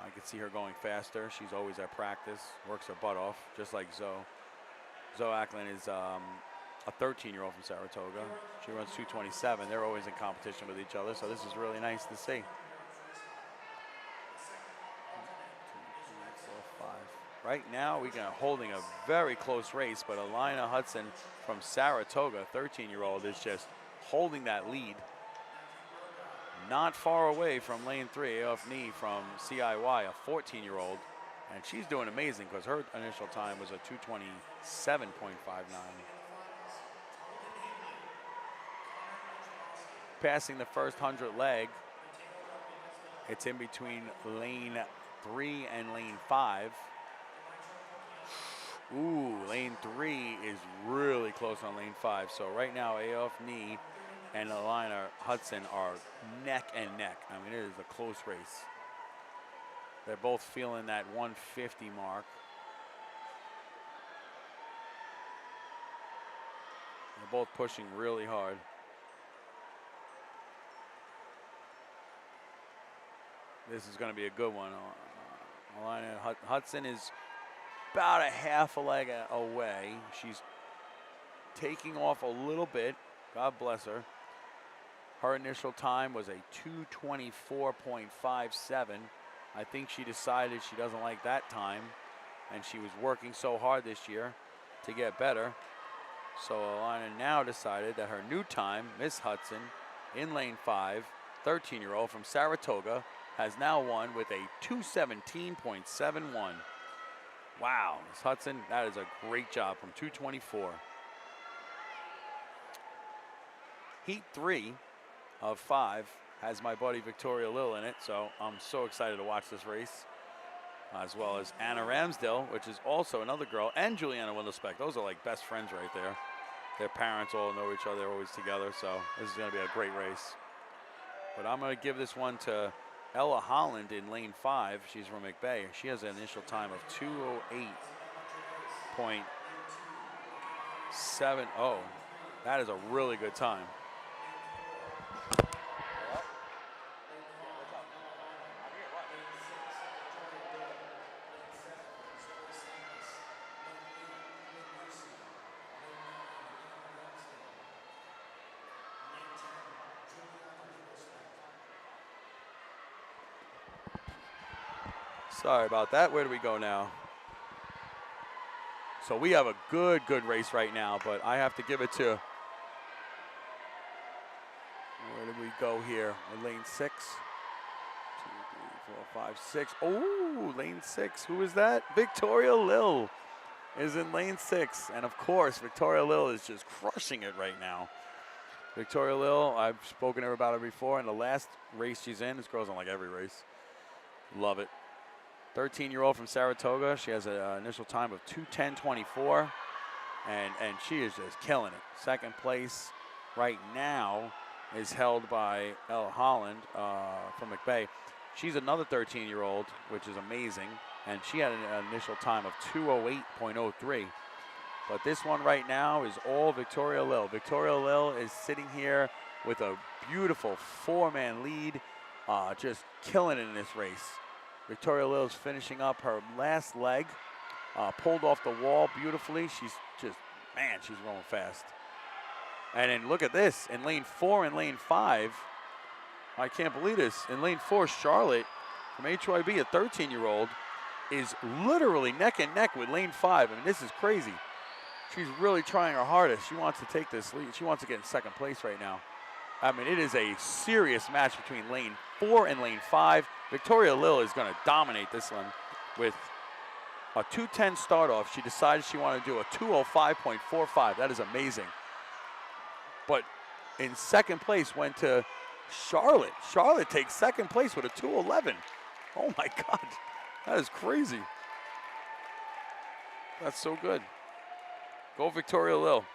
I can see her going faster. She's always at practice, works her butt off, just like Zoe. Zoe Ackland is a 13-year-old from Saratoga. She runs 227. They're always in competition with each other, so this is really nice to see. 2, 3, 4, 5. Right now, we're holding a very close race, but Alina Hudson from Saratoga, 13-year-old, is just holding that lead. Not far away from lane 3, off knee from CIY, a 14-year-old. And she's doing amazing because her initial time was a 227.59. Passing the first 100 leg. It's in between lane 3 and lane 5. Ooh, lane 3 is really close on lane 5. So right now, Aof Knee and Alina Hudson are neck and neck. I mean, it is a close race. They're both feeling that 150 mark. They're both pushing really hard. This is going to be a good one. Alina Hudson is about a half a leg away. She's taking off a little bit. God bless her. Her initial time was a 224.57. I think she decided she doesn't like that time, and she was working so hard this year to get better. So Alina now decided that her new time, Miss Hudson, in lane 5, 13-year-old from Saratoga, has now won with a 217.71. Wow, Miss Hudson, that is a great job from 224. Heat 3 of 5 has my buddy Victoria Lill in it, so I'm so excited to watch this race. As well as Anna Ramsdale, which is also another girl, and Juliana Windlespeck. Those are like best friends right there. Their parents all know each other, they're always together, so this is gonna be a great race. But I'm gonna give this one to Ella Holland in lane 5. She's from McBay. She has an initial time of 208.70. That is a really good time. Sorry about that. Where do we go now? So we have a good race right now, but I have to give it to, where do we go here? We're lane 6. 2, 3, 4, 5, 6. Oh, lane 6. Who is that? Victoria Lill is in lane 6. And of course, Victoria Lill is just crushing it right now. Victoria Lill, I've spoken to her about it before, and the last race she's in, this girl's in like every race. Love it. 13-year-old from Saratoga. She has an initial time of 210.24, and she is just killing it. Second place right now is held by Ella Holland from McBay. She's another 13-year-old, which is amazing, and she had an initial time of 208.03. But this one right now is all Victoria Lill. Victoria Lill is sitting here with a beautiful 4-man lead, just killing it in this race. Victoria Lill is finishing up her last leg, pulled off the wall beautifully. She's just, man, she's going fast. And then look at this, in lane 4 and lane 5, I can't believe this. In lane 4, Charlotte from HYB, a 13-year-old, is literally neck and neck with lane 5. I mean, this is crazy. She's really trying her hardest. She wants to take this lead. She wants to get in second place right now. I mean, it is a serious match between lane 4 and lane 5. Victoria Lill is going to dominate this one with a 210 start off. She decided she wanted to do a 205.45. That is amazing. But in second place went to Charlotte. Charlotte takes second place with a 211. Oh my God, that is crazy. That's so good. Go Victoria Lil.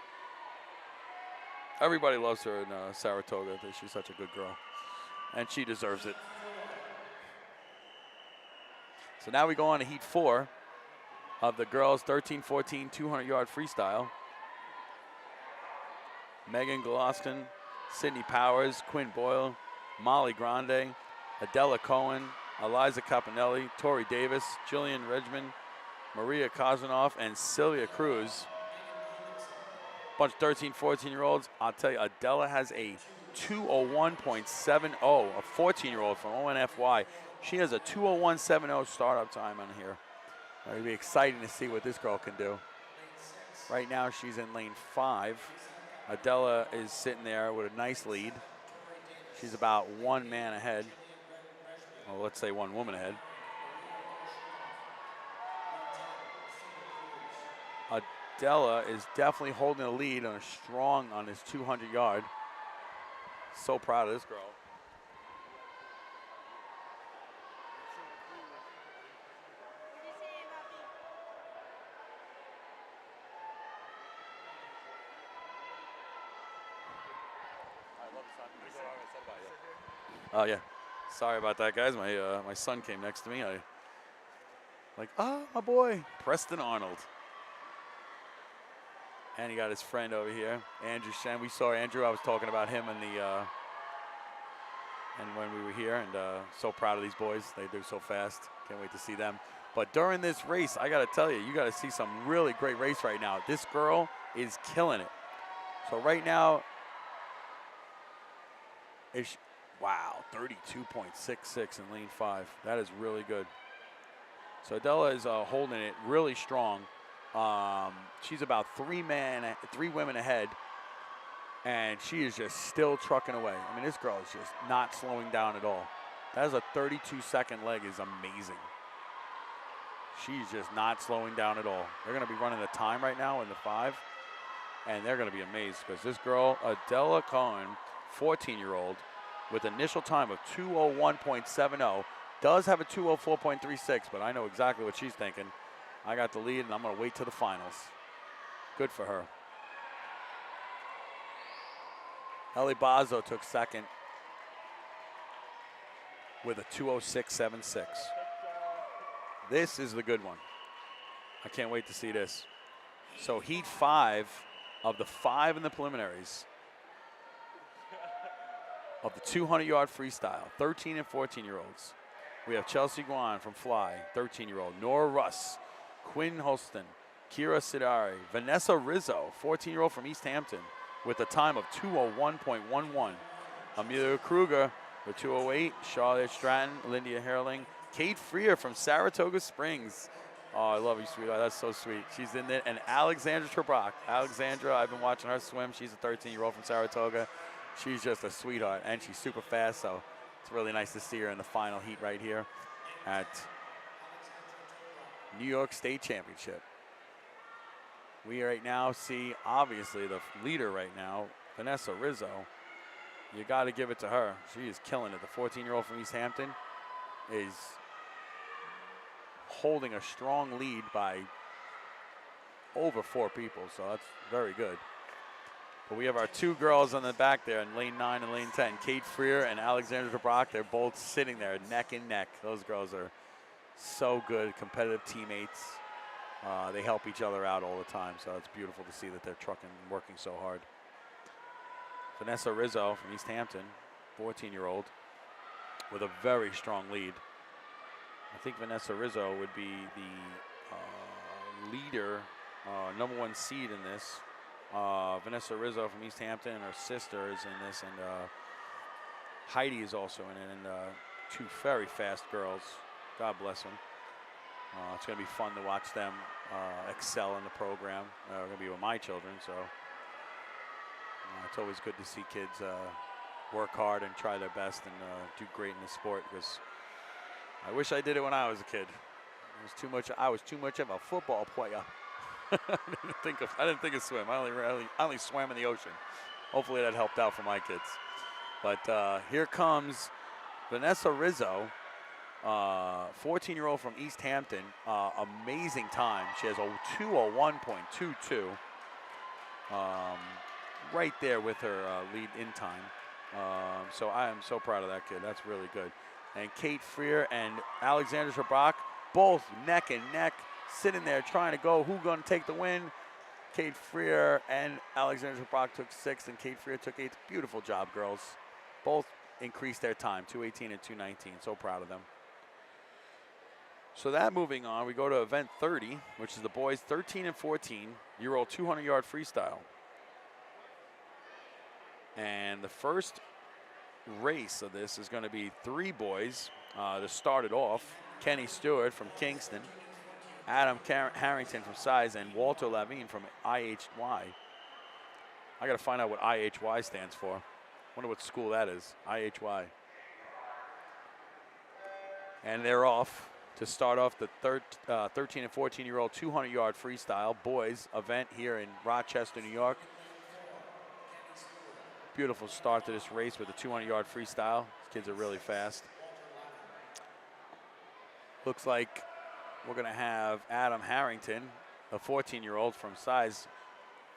Everybody loves her in Saratoga. She's such a good girl. And she deserves it. So now we go on to Heat 4 of the girls 13-14 200-yard freestyle. Megan Goloskin, Sydney Powers, Quinn Boyle, Molly Grande, Adela Cohen, Eliza Caponelli, Tori Davis, Jillian Redmond, Maria Kozanoff, and Sylvia Cruz. Bunch of 13, 14-year-olds. I'll tell you, Adela has a 2:01.70, a 14-year-old from ONFY. She has a 2:01.70 startup time on here. It'll be exciting to see what this girl can do. Right now, she's in lane 5. Adela is sitting there with a nice lead. She's about one man ahead. Well, let's say one woman ahead. Adela is definitely holding a lead on his 200-yard. So proud of this girl. Oh yeah, sorry about that, guys. My son came next to me. My boy, Preston Arnold. And he got his friend over here, Andrew Shen. We saw Andrew. I was talking about him and when we were here, and so proud of these boys. They do so fast. Can't wait to see them. But during this race, I got to tell you, you got to see some really great race right now. This girl is killing it. So right now, wow, 32.66 in lane 5. That is really good. So Adela is holding it really strong. She's about three women ahead, and she is just still trucking away. I mean, this girl is just not slowing down at all. That is a 32-second leg is amazing. She's just not slowing down at all. They're going to be running the time right now in the 5, and they're going to be amazed because this girl, Adela Cohen, 14-year-old, with initial time of 2:01.70, does have a 2:04.36, but I know exactly what she's thinking. I got the lead, and I'm going to wait to the finals. Good for her. Ellie Bazo took second with a 2:06.76. This is the good one. I can't wait to see this. So Heat 5 of the 5 in the preliminaries of the 200-yard freestyle, 13 and 14-year-olds. We have Chelsea Guan from Fly, 13-year-old. Nora Russ, Quinn Holston, Kira Sidari, Vanessa Rizzo, 14-year-old from East Hampton, with a time of 2:01.11. Amelia Kruger with 2:08. Charlotte Stratton, Lindia Herling, Kate Freer from Saratoga Springs. Oh, I love you, sweetheart. That's so sweet. She's in there. And Alexandra Trebach. Alexandra, I've been watching her swim. She's a 13-year-old from Saratoga. She's just a sweetheart, and she's super fast, so it's really nice to see her in the final heat right here at New York State Championship. We right now see, obviously, the leader right now, Vanessa Rizzo. You got to give it to her. She is killing it. The 14-year-old from East Hampton is holding a strong lead by over 4 people, so that's very good. But we have our 2 girls on the back there in lane 9 and lane 10. Kate Freer and Alexandra DeBrock. They're both sitting there neck and neck. Those girls are so good, competitive teammates. They help each other out all the time, so it's beautiful to see that they're trucking and working so hard. Vanessa Rizzo from East Hampton, 14-year-old, with a very strong lead. I think Vanessa Rizzo would be the leader, number 1 seed in this. Vanessa Rizzo from East Hampton and her sister is in this, and Heidi is also in it, and 2 very fast girls. God bless them. It's going to be fun to watch them excel in the program. They're going to be with my children, so it's always good to see kids work hard and try their best and do great in the sport, because I wish I did it when I was a kid. I was too much of a football player. I didn't think of swim. I only swam in the ocean. Hopefully that helped out for my kids. But here comes Vanessa Rizzo, 14-year-old from East Hampton. Amazing time. She has a 2:01.22. right there with her lead in time. So I am so proud of that kid. That's really good. And Kate Freer and Alexandra Shabak, both neck and neck, sitting there trying to go. Who's going to take the win? Kate Freer and Alexandra Shabak took 6th, and Kate Freer took 8th. Beautiful job, girls. Both increased their time, 2:18 and 2:19. So proud of them. So that moving on, we go to event 30, which is the boys 13 and 14-year-old 200-yard freestyle. And the first race of this is going to be 3 boys to start it off. Kenny Stewart from Kingston, Adam Harrington from Size, and Walter Lavine from IHY. I got to find out what IHY stands for. Wonder what school that is, IHY. And they're off to start off the 13 and 14-year-old 200-yard freestyle boys event here in Rochester, New York. Beautiful start to this race with a 200-yard freestyle. These kids are really fast. Looks like we're going to have Adam Harrington, a 14-year-old from Size,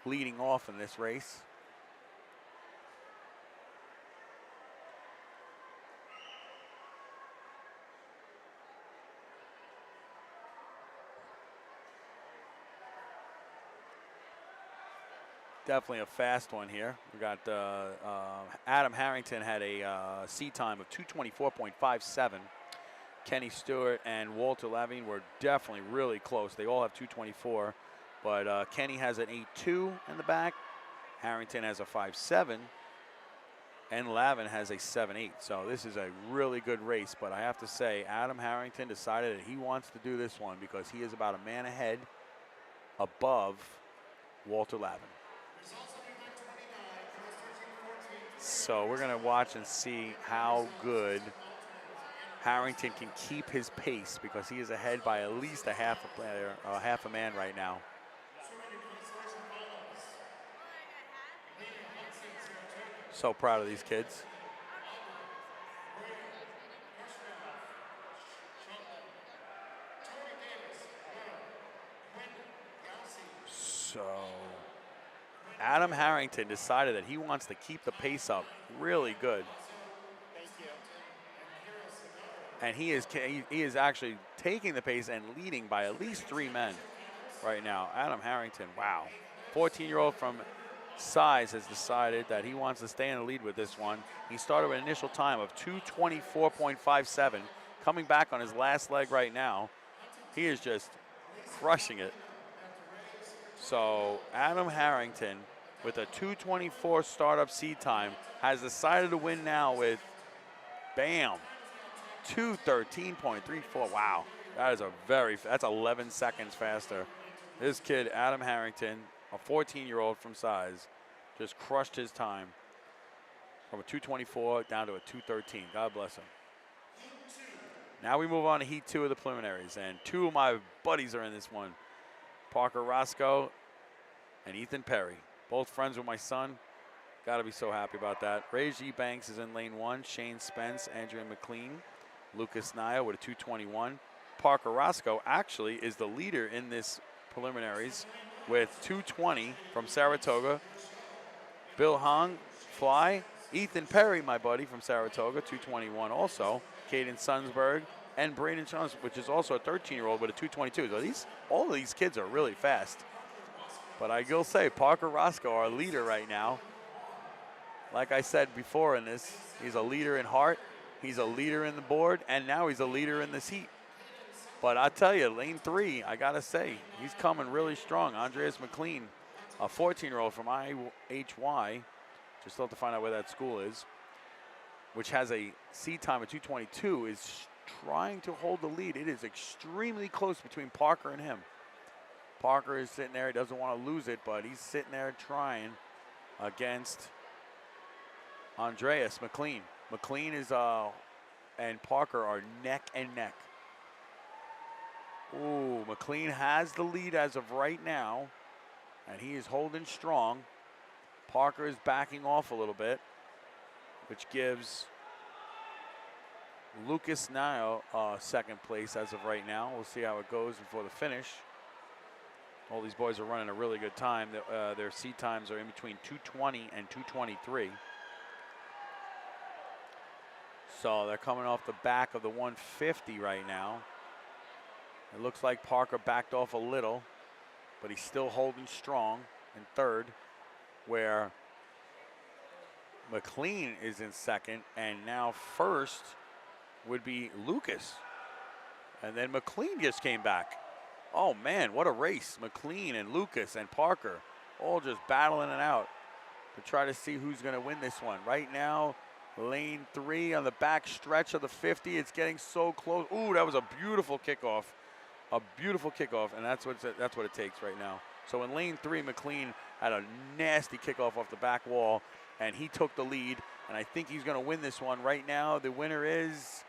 leading off in this race. Definitely a fast one here. We got Adam Harrington had a C time of 2:24.57. Kenny Stewart and Walter Lavine were definitely really close. They all have 2:24, but Kenny has an 8.2 in the back. Harrington has a 5.7, and Lavin has a 7.8. So this is a really good race, but I have to say Adam Harrington decided that he wants to do this one because he is about a man ahead above Walter Lavin. So we're going to watch and see how good Harrington can keep his pace because he is ahead by at least a half a player, half a man right now. So proud of these kids. So Adam Harrington decided that he wants to keep the pace up really good. And he is actually taking the pace and leading by at least 3 men right now. Adam Harrington, wow. 14-year-old from Size has decided that he wants to stay in the lead with this one. He started with an initial time of 2:24.57. Coming back on his last leg right now. He is just crushing it. So Adam Harrington with a 2:24 startup seed time has decided to win now with, bam, 2:13.34. Wow, that is that's 11 seconds faster. This kid, Adam Harrington, a 14-year-old from Size, just crushed his time from a 2:24 down to a 2:13. God bless him. Now we move on to Heat 2 of the preliminaries, and 2 of my buddies are in this one. Parker Roscoe and Ethan Perry, both friends with my son. Got to be so happy about that. Ray G. Banks is in lane 1. Shane Spence, Andrea McLean, Lucas Naya with a 2:21. Parker Roscoe actually is the leader in this preliminaries with 2:20 from Saratoga. Bill Hong, Fly. Ethan Perry, my buddy from Saratoga, 2:21 also. Caden Sunsberg and Braden Jones, which is also a 13-year-old with a 2:22. So all of these kids are really fast. But I will say, Parker Roscoe, our leader right now. Like I said before in this, he's a leader in heart, he's a leader in the board, and now he's a leader in this heat. But I tell you, lane 3, I gotta say, he's coming really strong. Andreas McLean, a 14-year-old from IHY, just still have to find out where that school is, which has a seed time of 2:22, is trying to hold the lead. It is extremely close between Parker and him. Parker is sitting there, he doesn't want to lose it, but he's sitting there trying against Andreas McLean. McLean is and Parker are neck and neck. Ooh, McLean has the lead as of right now, and he is holding strong. Parker is backing off a little bit, which gives Lucas Nile second place as of right now. We'll see how it goes before the finish. All these boys are running a really good time. Their seat times are in between 2:20 and 2:23. So they're coming off the back of the 150 right now. It looks like Parker backed off a little, but he's still holding strong in third, where McLean is in second, and now first would be Lucas. And then McLean just came back. Oh man, what a race. McLean and Lucas and Parker all just battling it out to try to see who's gonna win this one. Right now, lane 3 on the back stretch of the 50. It's getting so close. Ooh, that was a beautiful kickoff. A beautiful kickoff, and that's what it takes right now. So in lane 3, McLean had a nasty kickoff off the back wall, and he took the lead, and I think he's gonna win this one. Right now, the winner is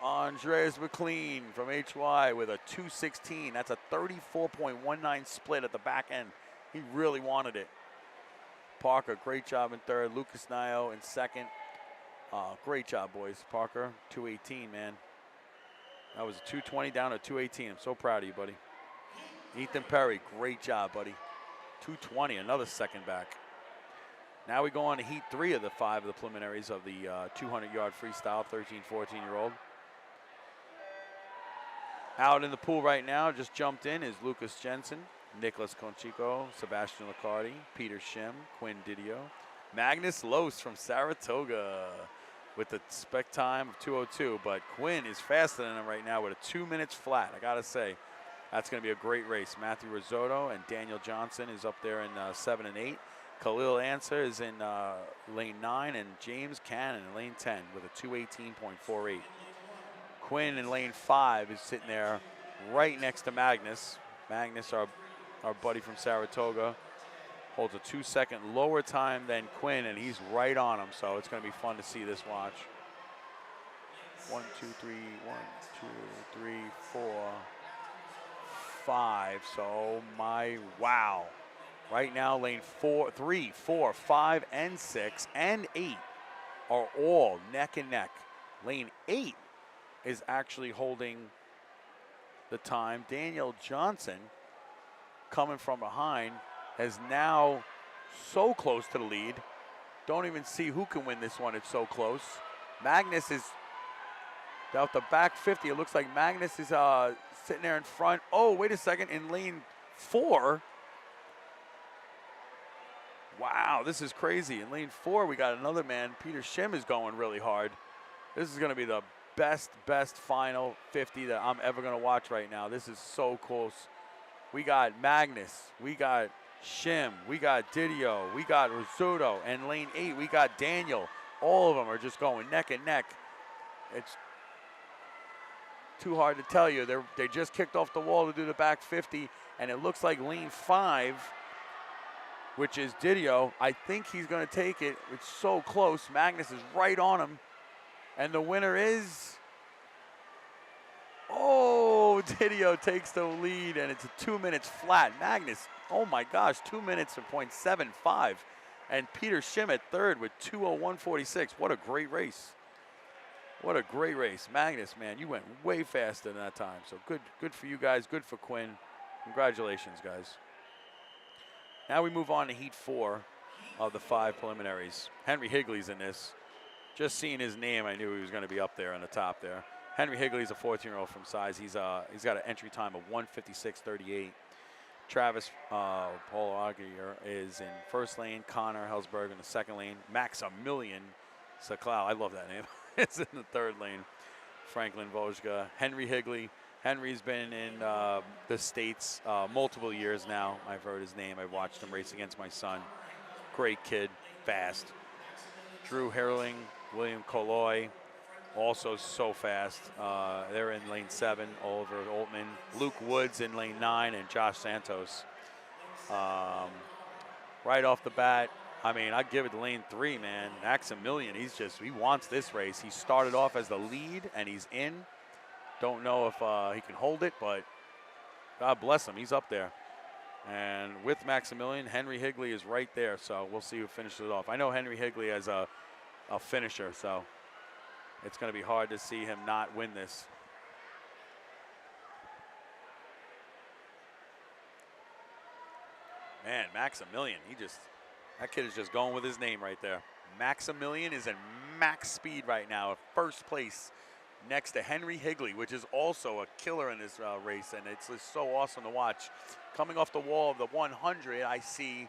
Andreas McLean from HY with a 2:16. That's a 34.19 split at the back end. He really wanted it. Parker, great job in third. Lucas Nio in second. Great job, boys. Parker, 2:18, man. That was a 2:20 down to 2:18. I'm so proud of you, buddy. Ethan Perry, great job, buddy. 2:20, another second back. Now we go on to heat 3 of the 5 of the preliminaries of the 200-yard freestyle, 13, 14-year-old. Out in the pool right now, just jumped in, is Lucas Jensen, Nicholas Conchico, Sebastian Licardi, Peter Shim, Quinn Didio, Magnus Los from Saratoga with the spec time of 2:02, but Quinn is faster than him right now with a 2 minutes flat. I gotta say, that's gonna be a great race. Matthew Risotto and Daniel Johnson is up there in 7 and 8. Khalil Answer is in lane 9, and James Cannon in lane 10 with a 2:18.48. Quinn in lane 5 is sitting there right next to Magnus. Magnus, our buddy from Saratoga, holds a 2-second lower time than Quinn, and he's right on him, so it's going to be fun to see this watch. 1, 2, 3, 1, 2, 3, 4, 5. So wow. Right now, lane 4, 3, 4, 5, and 6, and 8 are all neck and neck. Lane 8 is actually holding the time. Daniel Johnson, coming from behind, is now so close to the lead. Don't even see who can win this one. It's so close. Magnus is out the back 50. It looks like Magnus is sitting there in front. Oh, wait a second. In lane 4. Wow, this is crazy. In lane 4, we got another man. Peter Shim is going really hard. This is going to be the best final 50 that I'm ever going to watch right now. This is so close. We got Magnus. We got Shim. We got Didio. We got Risotto. And lane 8, we got Daniel. All of them are just going neck and neck. It's too hard to tell you. They just kicked off the wall to do the back 50, and it looks like lane 5, which is Didio, I think he's going to take it. It's so close. Magnus is right on him. And the winner is, oh, Didio takes the lead, and it's a 2 minutes flat. Magnus, oh my gosh, 2 minutes and .75. And Peter Shim at third with 2:01.46. What a great race. What a great race. Magnus, man, you went way faster than that time. So good for you guys, good for Quinn. Congratulations, guys. Now we move on to heat 4 of the 5 preliminaries. Henry Higley's in this. Just seeing his name, I knew he was going to be up there on the top there. Henry Higley's a 14-year-old from size. He's got an entry time of 1:56.38. Travis Paul-Aguirre is in first lane. Connor Helsberg in the second lane. Maximilian Saklau, I love that name, is in the third lane. Franklin Vojga. Henry Higley. Henry's been in the States multiple years now. I've heard his name. I've watched him race against my son. Great kid, fast. Drew Herling, William Colloy, also so fast. They're in lane 7, Oliver Altman. Luke Woods in lane 9, and Josh Santos. Right off the bat, I mean, I'd give it to lane 3, man. Maximilian, he wants this race. He started off as the lead, and he's in. Don't know if he can hold it, but God bless him. He's up there. And with Maximilian, Henry Higley is right there, so we'll see who finishes it off. I know Henry Higley as a finisher, so it's going to be hard to see him not win this. Man, Maximilian, that kid is just going with his name right there. Maximilian is in max speed right now at first place next to Henry Higley, which is also a killer in this race, and it's just so awesome to watch. Coming off the wall of the 100, I see,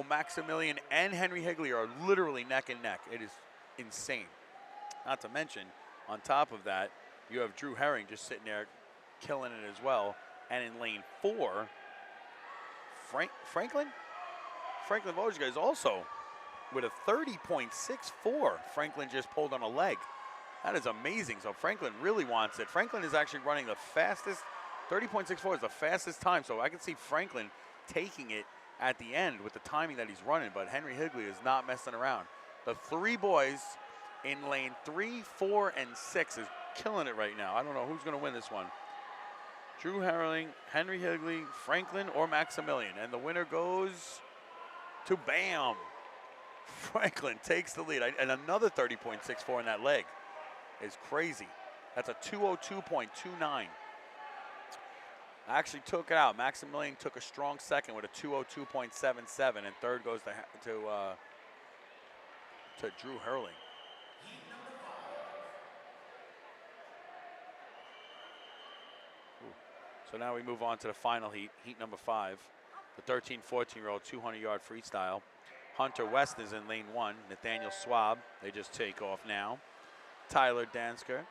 Maximilian and Henry Higley are literally neck and neck. It is insane. Not to mention, on top of that, you have Drew Herring just sitting there killing it as well. And in lane 4, Franklin Wojcicki is also with a 30.64. Franklin just pulled on a leg. That is amazing. So Franklin really wants it. Franklin is actually running the fastest. 30.64 is the fastest time. So I can see Franklin taking it at the end with the timing that he's running. But Henry Higley is not messing around. The 3 boys in lane 3, 4, and 6 is killing it right now. I don't know who's going to win this one. Drew Herring, Henry Higley, Franklin, or Maximilian. And the winner goes to Bam. Franklin takes the lead. And another 30.64 in that leg is crazy. That's a 202.29. I actually took it out. Maximilian took a strong second with a 202.77, and third goes to Drew Herring. So now we move on to the final heat, heat number 5. The 13, 14-year-old 200-yard freestyle. Hunter West is in lane 1. Nathaniel Swab, they just take off now. Tyler Dansker.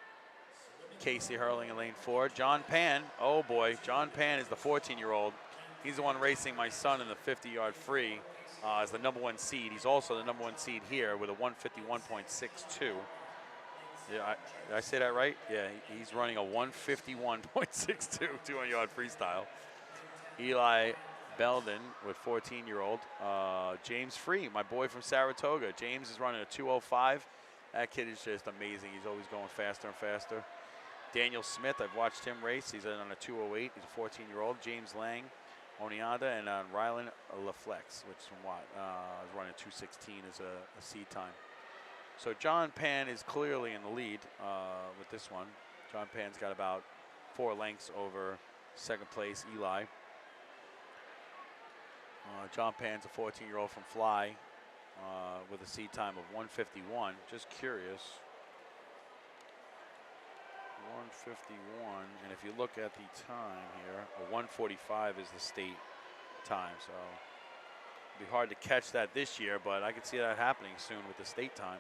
Casey Hurling in lane 4. John Pan, oh boy, John Pan is the 14-year-old. He's the one racing my son in the 50-yard free as the number 1 seed. He's also the number 1 seed here with a 151.62. Yeah, did I say that right? Yeah, he's running a 151.62 200-yard freestyle. Eli Belden with 14-year-old. James Free, my boy from Saratoga. James is running a 205. That kid is just amazing. He's always going faster and faster. Daniel Smith, I've watched him race. He's on a 208. He's a 14-year-old. James Lang, Oniada, and Rylan LaFlex, which is from Watt. Is running 216 as a seed time. So John Pan is clearly in the lead with this one. John Pan's got about 4 lengths over second place Eli. John Pan's a 14-year-old from Fly with a seed time of 151. Just curious. 151, and if you look at the time here, a 145 is the state time, so it'd be hard to catch that this year, but I could see that happening soon with the state time.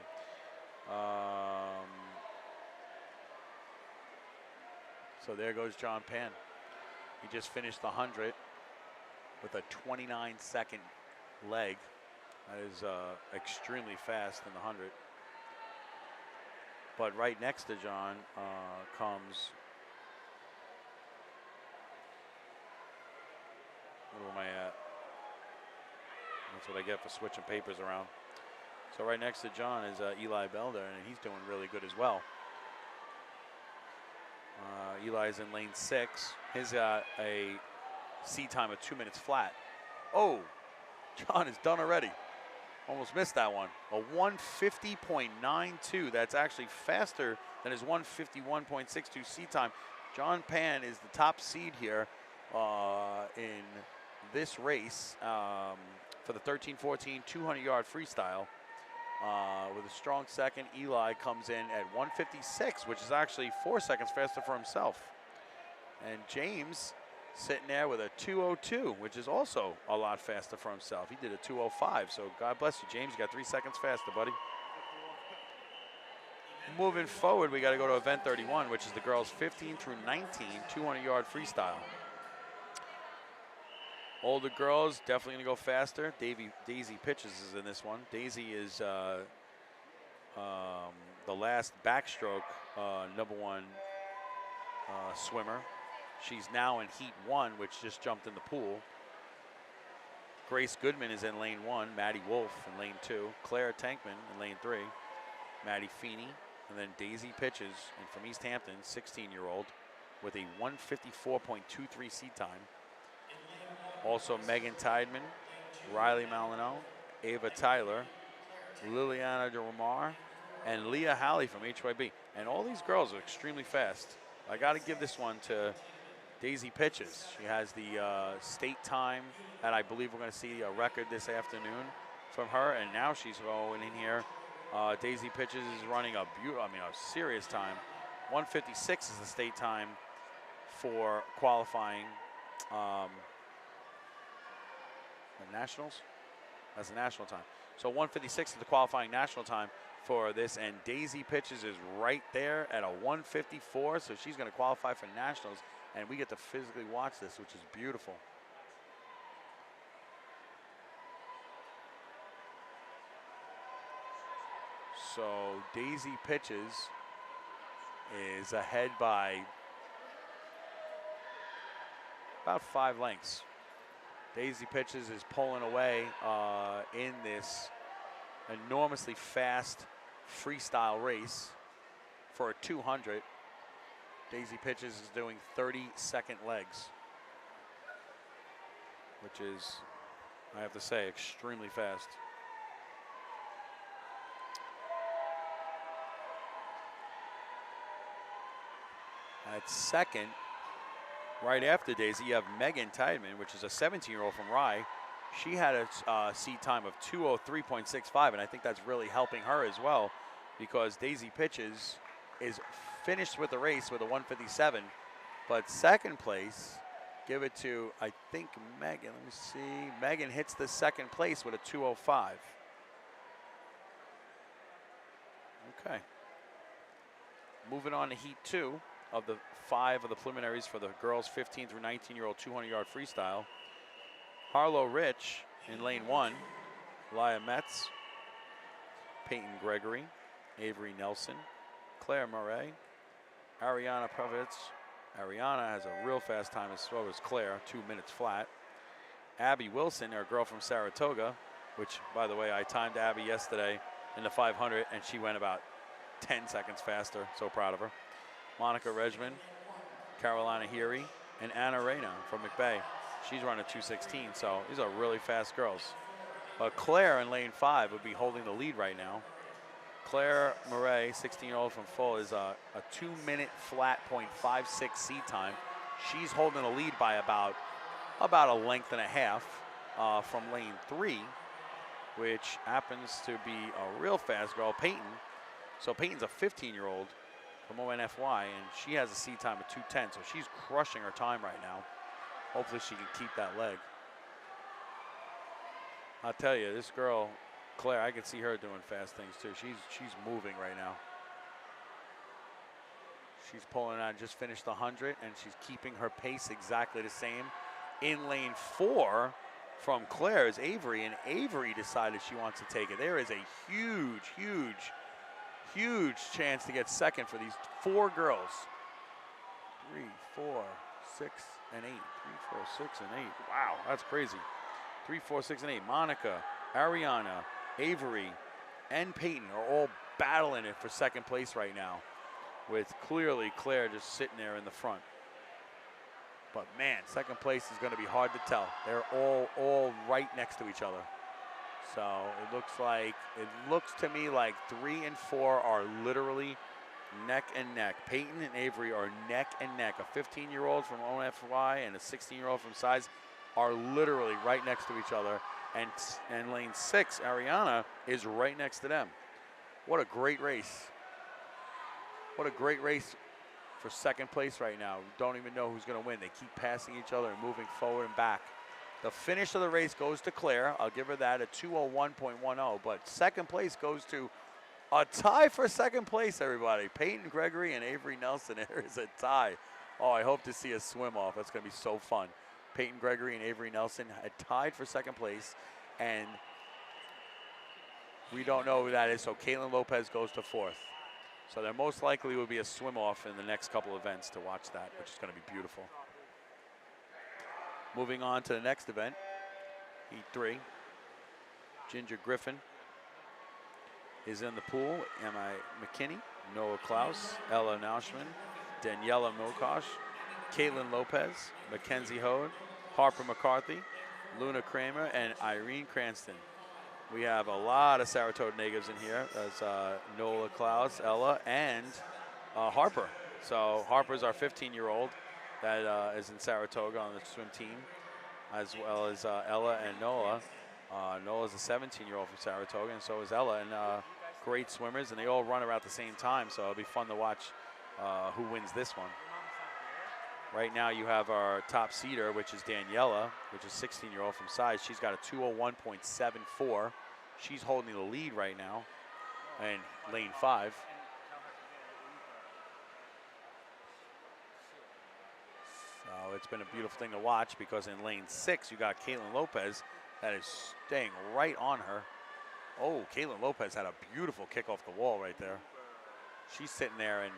So there goes John Pan. He just finished the 100 with a 29-second leg. That is extremely fast in the 100. But right next to John comes, where am I at? That's what I get for switching papers around. So right next to John is Eli Belder, and he's doing really good as well. Eli's in lane 6. He's got a seed time of 2 minutes flat. Oh, John is done already. Almost missed that one. A 150.92. That's actually faster than his 151.62 seed time. John Pan is the top seed here in this race for the 13-14 200-yard freestyle. With a strong second, Eli comes in at 156, which is actually 4 seconds faster for himself. And James sitting there with a 202, which is also a lot faster for himself. He did a 205, so God bless you, James. You got 3 seconds faster, buddy. Moving forward, we got to go to event 31, which is the girls 15 through 19 200-yard freestyle. Older girls definitely going to go faster. Daisy Pitches is in this one. Daisy is the last backstroke #1 swimmer. She's now in heat 1, which just jumped in the pool. Grace Goodman is in lane 1. Maddie Wolf in lane 2. Claire Tankman in lane 3. Maddie Feeney. And then Daisy Pitches, and from East Hampton, 16-year-old, with a 154.23 seed time. Also Megan Tideman, Riley Malino, Ava Tyler, Liliana de Romar, and Leah Halley from HYB. And all these girls are extremely fast. I got to give this one to Daisy pitches. She has the state time, and I believe we're going to see a record this afternoon from her. And now she's going in here. Daisy pitches is running a serious time. 1:56 is the state time for qualifying the nationals. That's the national time. So 1:56 is the qualifying national time for this, and Daisy pitches is right there at a 1:54. So she's going to qualify for nationals, and we get to physically watch this, which is beautiful. So Daisy pitches is ahead by about 5 lengths. Daisy pitches is pulling away in this enormously fast freestyle race for a 200. Daisy pitches is doing 30-second legs, which is, I have to say, extremely fast. At second, right after Daisy, you have Megan Tideman, which is a 17-year-old from Rye. She had a seat time of 2:03.65, and I think that's really helping her as well, because Daisy pitches is finished with the race with a 1:57, but second place, give it to, I think, Megan. Let me see. Megan hits the second place with a 2:05. Okay. Moving on to Heat 2 of the 5 of the preliminaries for the girls 15 through 19-year-old 200-yard freestyle. Harlow Rich in lane 1, Laya Metz, Peyton Gregory, Avery Nelson, Claire Murray, Ariana Pravitz. Ariana has a real fast time as well as Claire, 2 minutes flat. Abby Wilson, our girl from Saratoga, which, by the way, I timed Abby yesterday in the 500, and she went about 10 seconds faster. So proud of her. Monica Regman, Carolina Heary, and Anna Reyna from McBay. She's running 2:16, so these are really fast girls. Claire in lane 5 would be holding the lead right now. Claire Murray, 16-year-old from Full, is a 2-minute flat .56 seat time. She's holding the lead by about a length and a half from lane 3, which happens to be a real fast girl, Peyton. So Peyton's a 15-year-old from ONFY, and she has a seat time of 2:10, so she's crushing her time right now. Hopefully she can keep that leg. I'll tell you, this girl, Claire, I can see her doing fast things too. She's moving right now. She's pulling on, just finished the 100, and she's keeping her pace exactly the same. In lane 4 from Claire is Avery, and Avery decided she wants to take it. There is a huge chance to get second for these 4 girls. 3, 4, 6, and 8. 3, 4, 6, and 8. Wow, that's crazy. 3, 4, 6, and 8. Monica, Ariana, Avery, and Peyton are all battling it for second place right now, with clearly Claire just sitting there in the front. But man, second place is going to be hard to tell. They're all right next to each other. So it looks to me like 3 and 4 are literally neck and neck. Peyton and Avery are neck and neck. A 15-year-old from ONFY and a 16-year-old from Size are literally right next to each other. And lane 6, Ariana, is right next to them. What a great race. What a great race for second place right now. We don't even know who's going to win. They keep passing each other and moving forward and back. The finish of the race goes to Claire. I'll give her that, at 2:01.10. But second place goes to a tie for second place, everybody. Peyton Gregory and Avery Nelson. There is a tie. Oh, I hope to see a swim off. That's going to be so fun. Peyton Gregory and Avery Nelson had tied for second place, and we don't know who that is. So Caitlin Lopez goes to 4th. So there most likely will be a swim off in the next couple events to watch that, which is going to be beautiful. Moving on to the next event, Heat 3. Ginger Griffin is in the pool. Emma McKinney, Noah Klaus, Ella Nauschman, Daniela Mokosh, Caitlin Lopez, Mackenzie Hode, Harper McCarthy, Luna Kramer, and Irene Cranston. We have a lot of Saratoga natives in here. There's Noah Klaus, Ella, and Harper. So Harper's our 15-year-old that is in Saratoga on the swim team, as well as Ella and Noah. Noah's a 17-year-old from Saratoga, and so is Ella, and great swimmers, and they all run around the same time, so it'll be fun to watch who wins this one. Right now you have our top seeder, which is Daniela, which is 16-year-old from size. She's got a 201.74. She's holding the lead right now in lane 5. So it's been a beautiful thing to watch, because in lane 6 you got Caitlin Lopez that is staying right on her. Oh, Caitlin Lopez had a beautiful kick off the wall right there. She's sitting there and,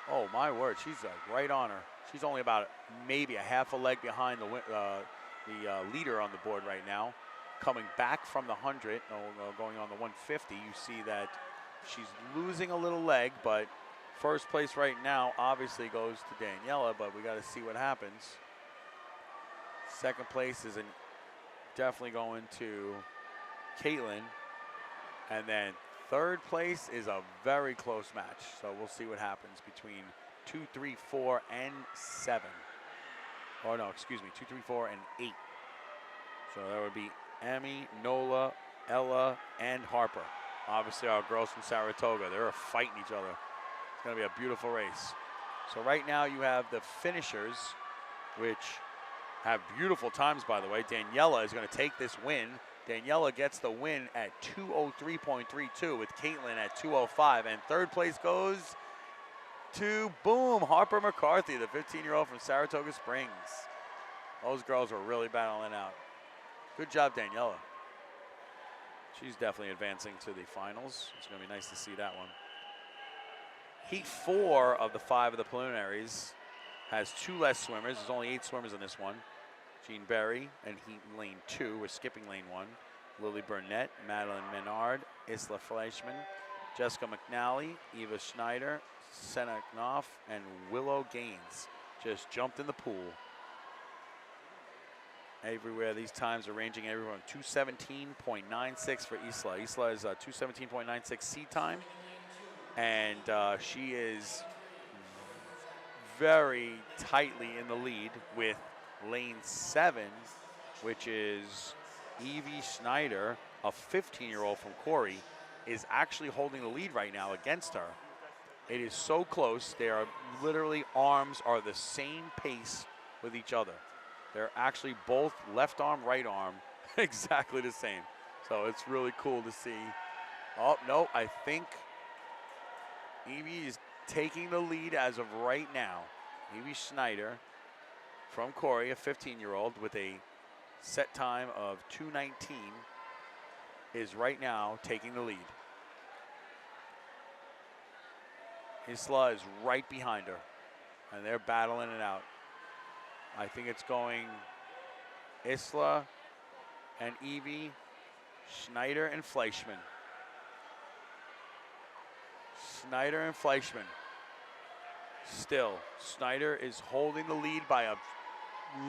oh my word, she's right on her. She's only about maybe a half a leg behind the leader on the board right now. Coming back from the 100, going on the 150, you see that she's losing a little leg, but first place right now obviously goes to Daniela, but we got to see what happens. Second place is definitely going to Caitlin, and then third place is a very close match. So we'll see what happens between 2, 3, 4, and 7. Oh no, excuse me, 2, 3, 4, and 8. So that would be Emmy, Nola, Ella, and Harper. Obviously our girls from Saratoga, they're fighting each other. It's gonna be a beautiful race. So right now you have the finishers, which have beautiful times, by the way. Daniela is gonna take this win. Daniela gets the win at 2:03.32 with Caitlin at 2:05. And third place goes to, boom, Harper McCarthy, the 15-year-old from Saratoga Springs. Those girls were really battling out. Good job, Daniela. She's definitely advancing to the finals. It's going to be nice to see that one. Heat 4 of the 5 of the preliminaries has 2 less swimmers. There's only 8 swimmers in this one. Jean Berry and Heat lane 2. We're skipping lane 1. Lily Burnett, Madeline Menard, Isla Fleischman, Jessica McNally, Eva Schneider, Senna Knopf, and Willow Gaines just jumped in the pool. Everywhere, these times are ranging everywhere from 2:17.96 for Isla. Isla is 2:17.96 sea time, and she is very tightly in the lead with lane 7, which is Evie Schneider, a 15-year-old from Corey, is actually holding the lead right now against her. It is so close. They are literally, arms are the same pace with each other. They're actually both left arm, right arm, exactly the same. So it's really cool to see. Oh, no, I think Evie is taking the lead as of right now. Evie Schneider from Corey, a 15-year-old with a set time of 2:19, is right now taking the lead. Isla is right behind her, and they're battling it out. I think it's going Isla and Evie, Schneider and Fleischman. Schneider and Fleischman. Still, Schneider is holding the lead by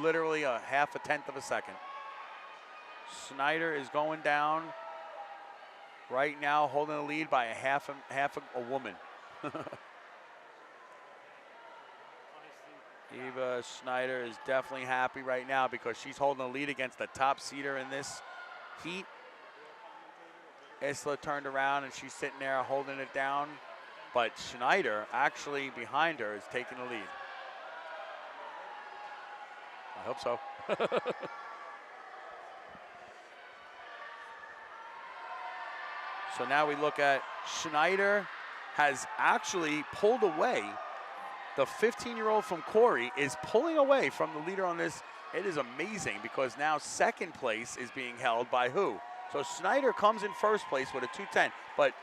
literally a half a tenth of a second. Schneider is going down right now, holding the lead by half a woman. Eva Schneider is definitely happy right now because she's holding the lead against the top seeder in this heat. Isla turned around and she's sitting there holding it down, but Schneider actually behind her is taking the lead. I hope so. So now we look at Schneider has actually pulled away. The 15-year-old from Corey is pulling away from the leader on this. It is amazing because now second place is being held by who? So Schneider comes in first place with a 2:10, but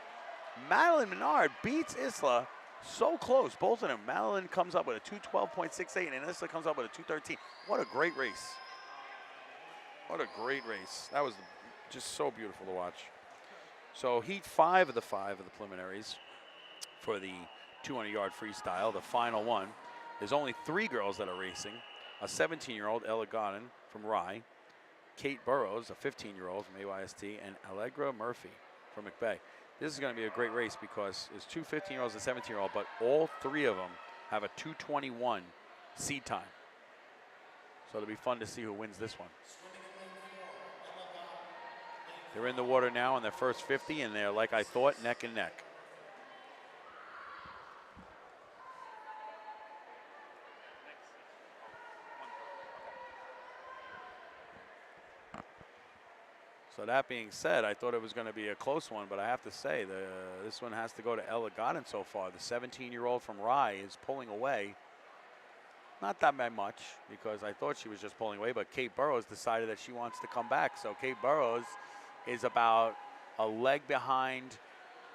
Madeline Menard beats Isla so close, both of them. Madeline comes up with a 2:12.68 and Isla comes up with a 2:13. What a great race. What a great race. That was just so beautiful to watch. So heat 5 of the 5 of the preliminaries for the 200-yard freestyle, the final one. There's only 3 girls that are racing. A 17-year-old, Ella Godin from Rye, Kate Burrows, a 15-year-old from AYST, and Allegra Murphy from McBay. This is going to be a great race because there's 2 15-year-olds and a 17-year-old, but all 3 of them have a 2:21 seed time. So it'll be fun to see who wins this one. They're in the water now on their first 50, and they're, like I thought, neck and neck. So that being said, I thought it was going to be a close one, but I have to say this one has to go to Ella Godin so far. The 17-year-old from Rye is pulling away. Not that by much, because I thought she was just pulling away, but Kate Burrows decided that she wants to come back. So Kate Burrows is about a leg behind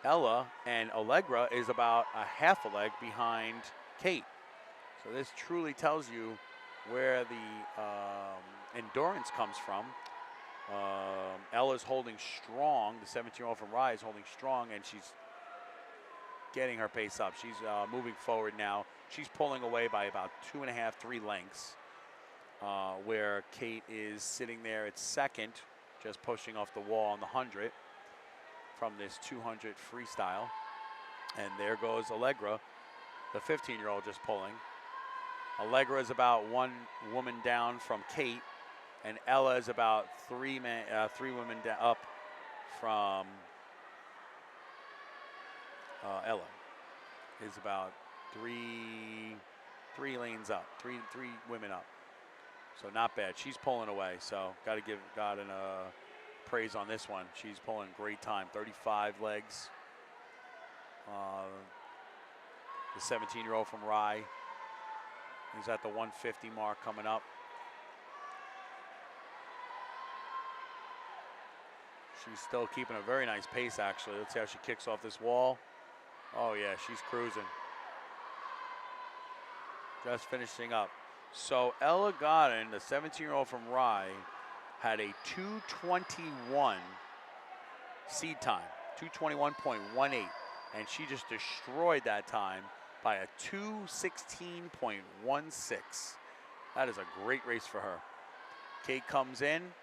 Ella, and Allegra is about a half a leg behind Kate. So this truly tells you where the endurance comes from. Ella's holding strong. The 17-year-old from Rye is holding strong, and she's getting her pace up. She's moving forward now. She's pulling away by about 2.5, 3 lengths, where Kate is sitting there at second, just pushing off the wall on the 100 from this 200 freestyle. And there goes Allegra, the 15-year-old, just pulling. Allegra is about 1 woman down from Kate, and Ella is about 3 women up from Ella. Is about three lanes up, three women up. So not bad. She's pulling away. So got to give Godin praise on this one. She's pulling great time. 35 legs. The 17-year-old from Rye is at the 150 mark coming up. She's still keeping a very nice pace, actually. Let's see how she kicks off this wall. Oh, yeah, she's cruising. Just finishing up. So Ella Godin, the 17-year-old from Rye, had a 2:21 seed time, 2:21.18, and she just destroyed that time by a 2:16.16. That is a great race for her. Kate comes in,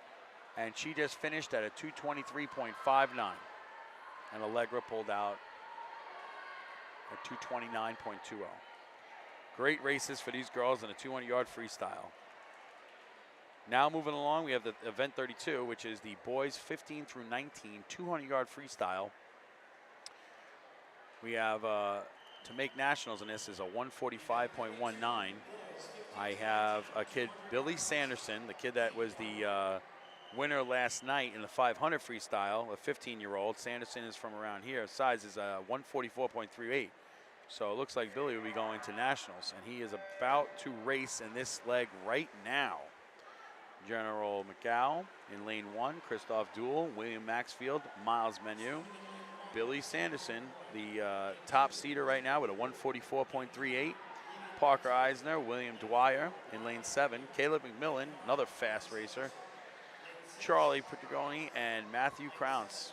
and she just finished at a 2:23.59, and Allegra pulled out at 2:29.20. Great races for these girls in a 200-yard freestyle. Now moving along, we have the event 32, which is the boys 15 through 19 200-yard freestyle. We have to make nationals in this is a 145.19. I have a kid, Billy Sanderson, the kid that was the winner last night in the 500 freestyle, a 15-year-old. Sanderson is from around here. Size is 144.38. So it looks like Billy will be going to nationals, and he is about to race in this leg right now. General McGow in lane 1, Christoph Duell, William Maxfield, Miles Menu. Billy Sanderson, the top seeder right now with a 144.38. Parker Eisner, William Dwyer in lane 7. Caleb McMillan, another fast racer. Charlie Petroni and Matthew Crounce,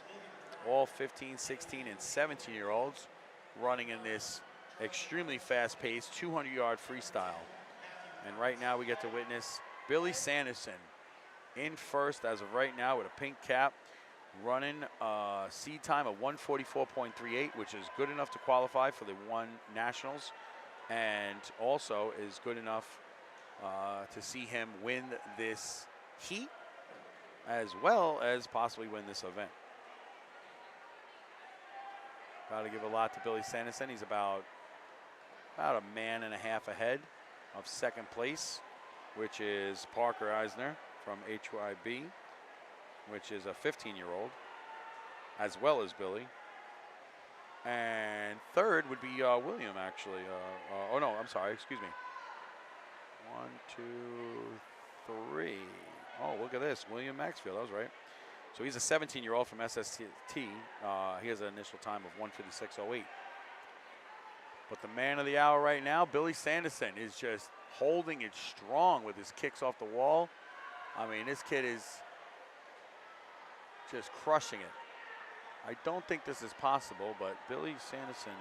all 15, 16, and 17-year-olds running in this extremely fast-paced 200-yard freestyle. And right now we get to witness Billy Sanderson in first as of right now with a pink cap, running seed time of 144.38, which is good enough to qualify for the 1 Nationals, and also is good enough to see him win this heat as well as possibly win this event. Got to give a lot to Billy Sanderson. He's about a man and a half ahead of second place, which is Parker Eisner from HYB, which is a 15-year-old, as well as Billy. And third would be William, actually. Oh, no, I'm sorry. Excuse me. 1, 2, 3. Oh, look at this. William Maxfield. That was right. So he's a 17-year-old from SST. He has an initial time of 156.08. But the man of the hour right now, Billy Sanderson, is just holding it strong with his kicks off the wall. I mean, this kid is just crushing it. I don't think this is possible, but Billy Sanderson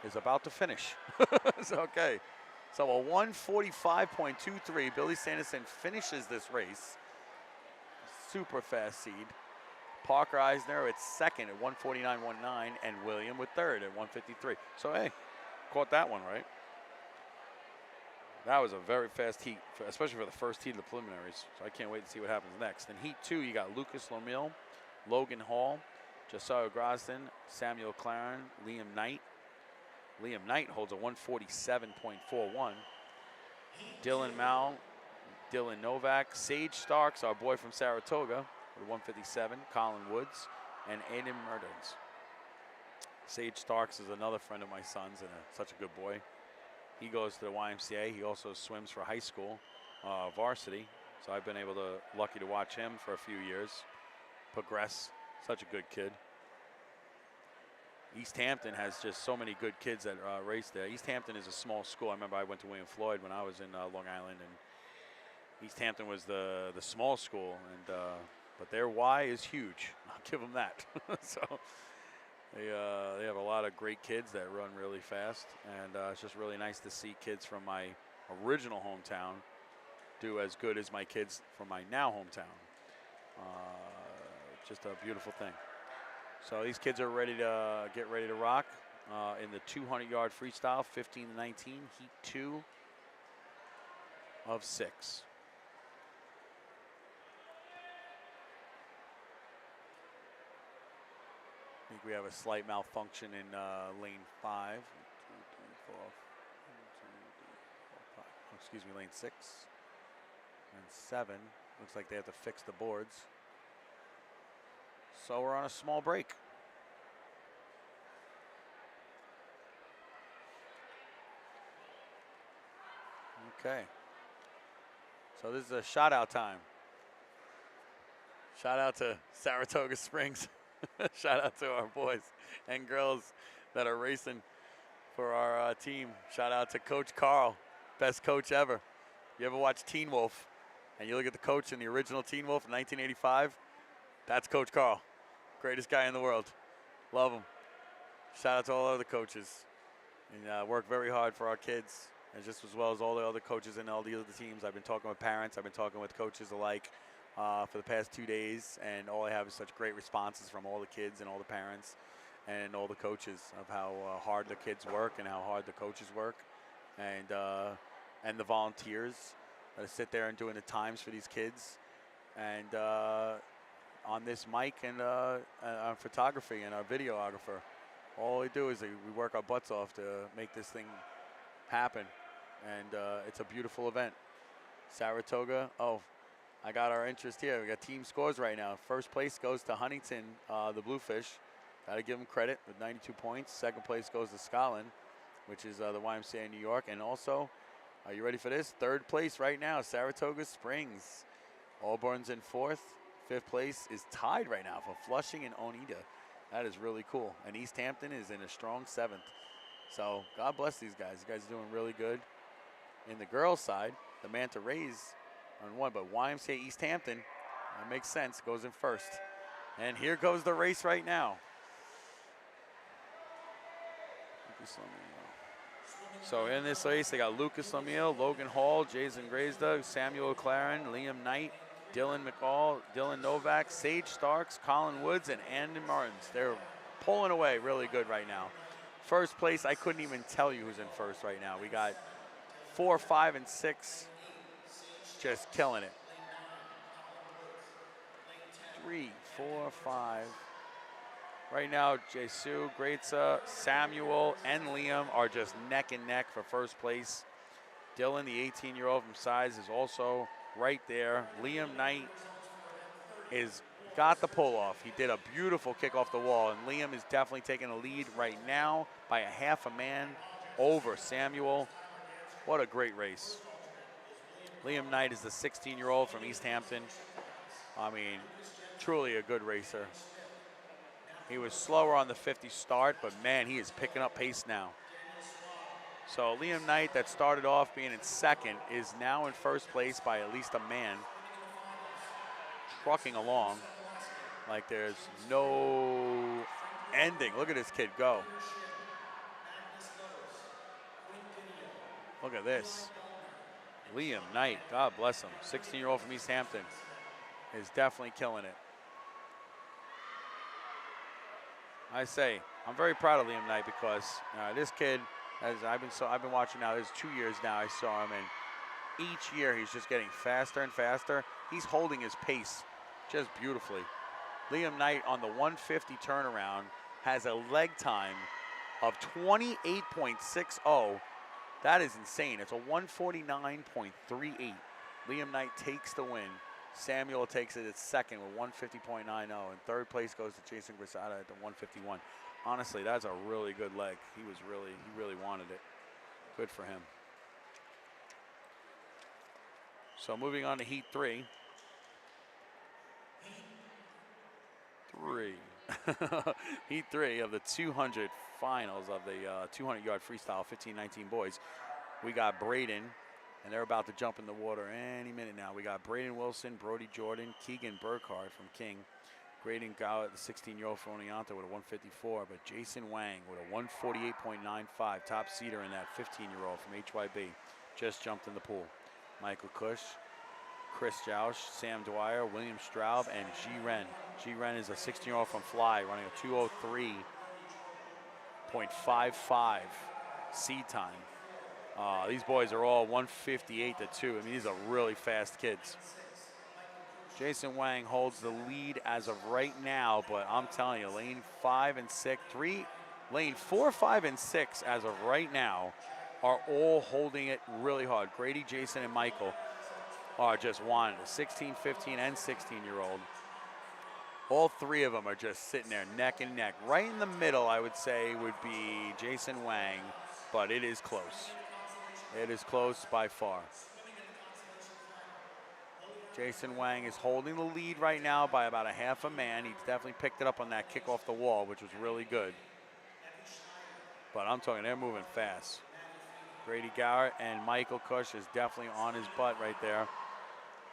is about to finish. It's okay. So a 145.23. Billy Sanderson finishes this race. Super fast seed. Parker Eisner at second at 149.19, and William with third at 153. So hey, caught that one right. That was a very fast heat, especially for the first heat of the preliminaries. So I can't wait to see what happens next. In Heat 2, you got Lucas Lomil, Logan Hall, Josiah Grosden, Samuel Claren, Liam Knight. Liam Knight holds a 147.41. Dylan Mal, Dylan Novak, Sage Starks, our boy from Saratoga, with 157. Colin Woods, and Aiden Mertens. Sage Starks is another friend of my son's and such a good boy. He goes to the YMCA. He also swims for high school varsity. So I've been lucky to watch him for a few years progress. Such a good kid. East Hampton has just so many good kids that race there. East Hampton is a small school. I remember I went to William Floyd when I was in Long Island, and East Hampton was the small school, and but their Y is huge. I'll give them that. So they have a lot of great kids that run really fast, and it's just really nice to see kids from my original hometown do as good as my kids from my now hometown. Just a beautiful thing. So these kids are ready to get ready to rock in the 200-yard freestyle, 15 to 19, Heat 2 of 6. I think we have a slight malfunction in lane 5. 1, 2, 3, 4, 1, 2, 3, 4, 5. Oh, excuse me, lane 6 and 7. Looks like they have to fix the boards. So we're on a small break. Okay. So this is a shout out time. Shout out to Saratoga Springs. Shout out to our boys and girls that are racing for our team. Shout out to Coach Carl, best coach ever. You ever watch Teen Wolf and you look at the coach in the original Teen Wolf in 1985? That's Coach Carl. Greatest guy in the world. Love him. Shout out to all the other coaches. And work very hard for our kids, and just as well as all the other coaches and all the other teams. I've been talking with parents. I've been talking with coaches alike for the past 2 days, and all I have is such great responses from all the kids and all the parents and all the coaches of how hard the kids work and how hard the coaches work, and the volunteers that sit there and doing the times for these kids, and on this mic and on photography and our videographer. All we do is we work our butts off to make this thing happen, and it's a beautiful event. Saratoga, oh, I got our interest here. We got team scores right now. First place goes to Huntington, the Bluefish. Got to give them credit with 92 points. Second place goes to Scotland, which is the YMCA in New York. And also, are you ready for this? Third place right now, Saratoga Springs. Auburn's in fourth. Fifth place is tied right now for Flushing and Oneida. That is really cool. And East Hampton is in a strong seventh. So God bless these guys. You guys are doing really good. In the girls' side, the Manta Rays on one, but YMCA East Hampton, that makes sense, goes in first. And here goes the race right now. So in this race, they got Lucas Lemieux, Logan Hall, Jason Graysdug, Samuel Claren, Liam Knight, Dylan McCall, Dylan Novak, Sage Starks, Colin Woods, and Andon Martins. They're pulling away really good right now. First place, I couldn't even tell you who's in first right now. We got 4, 5, and 6 just killing it. 3, 4, 5. Right now, Jesus, Greatza, Samuel, and Liam are just neck and neck for first place. Dylan, the 18-year-old from Size, is also right there. Liam Knight is got the pull off. He did a beautiful kick off the wall, and Liam is definitely taking a lead right now by a half a man over Samuel. What a great race. Liam Knight is the 16-year-old from East Hampton. I mean, truly a good racer. He was slower on the 50 start, but man, he is picking up pace now. So Liam Knight, that started off being in second, is now in first place by at least a man, trucking along like there's no ending. Look at this kid go. Look at this. Liam Knight, God bless him, 16-year-old from East Hampton, is definitely killing it. I say, I'm very proud of Liam Knight because this kid As I've been watching now. There's 2 years now I saw him, and each year he's just getting faster and faster. He's holding his pace just beautifully. Liam Knight on the 150 turnaround has a leg time of 28.60. That is insane. It's a 149.38. Liam Knight takes the win. Samuel takes it at second with 150.90, and third place goes to Jason Grisada at the 151. Honestly, that's a really good leg. He really wanted it. Good for him. So moving on to heat 3. Heat 3 of the 200 finals of the 200-yard freestyle 15-19 boys. We got Braden, and they're about to jump in the water any minute now. We got Braden Wilson, Brody Jordan, Keegan Burkhardt from King, Graydon Gowett, the 16-year-old from Oneonta with a 154, but Jason Wang with a 148.95, top seeder in that 15-year-old from HYB, just jumped in the pool. Michael Cush, Chris Joush, Sam Dwyer, William Straub, and G. Ren. G. Ren is a 16-year-old from Fly, running a 203.55 seed time. These boys are all 158 to 2. I mean, these are really fast kids. Jason Wang holds the lead as of right now, but I'm telling you, lane 5 and 6, lane 4, 5, and 6 as of right now are all holding it really hard. Grady, Jason, and Michael are just wanting it. 16, 15, and 16-year-old. All three of them are just sitting there neck and neck. Right in the middle, I would say, would be Jason Wang, but it is close. It is close by far. Jason Wang is holding the lead right now by about a half a man. He's definitely picked it up on that kick off the wall, which was really good. But I'm talking, they're moving fast. Grady Gowett and Michael Cush is definitely on his butt right there.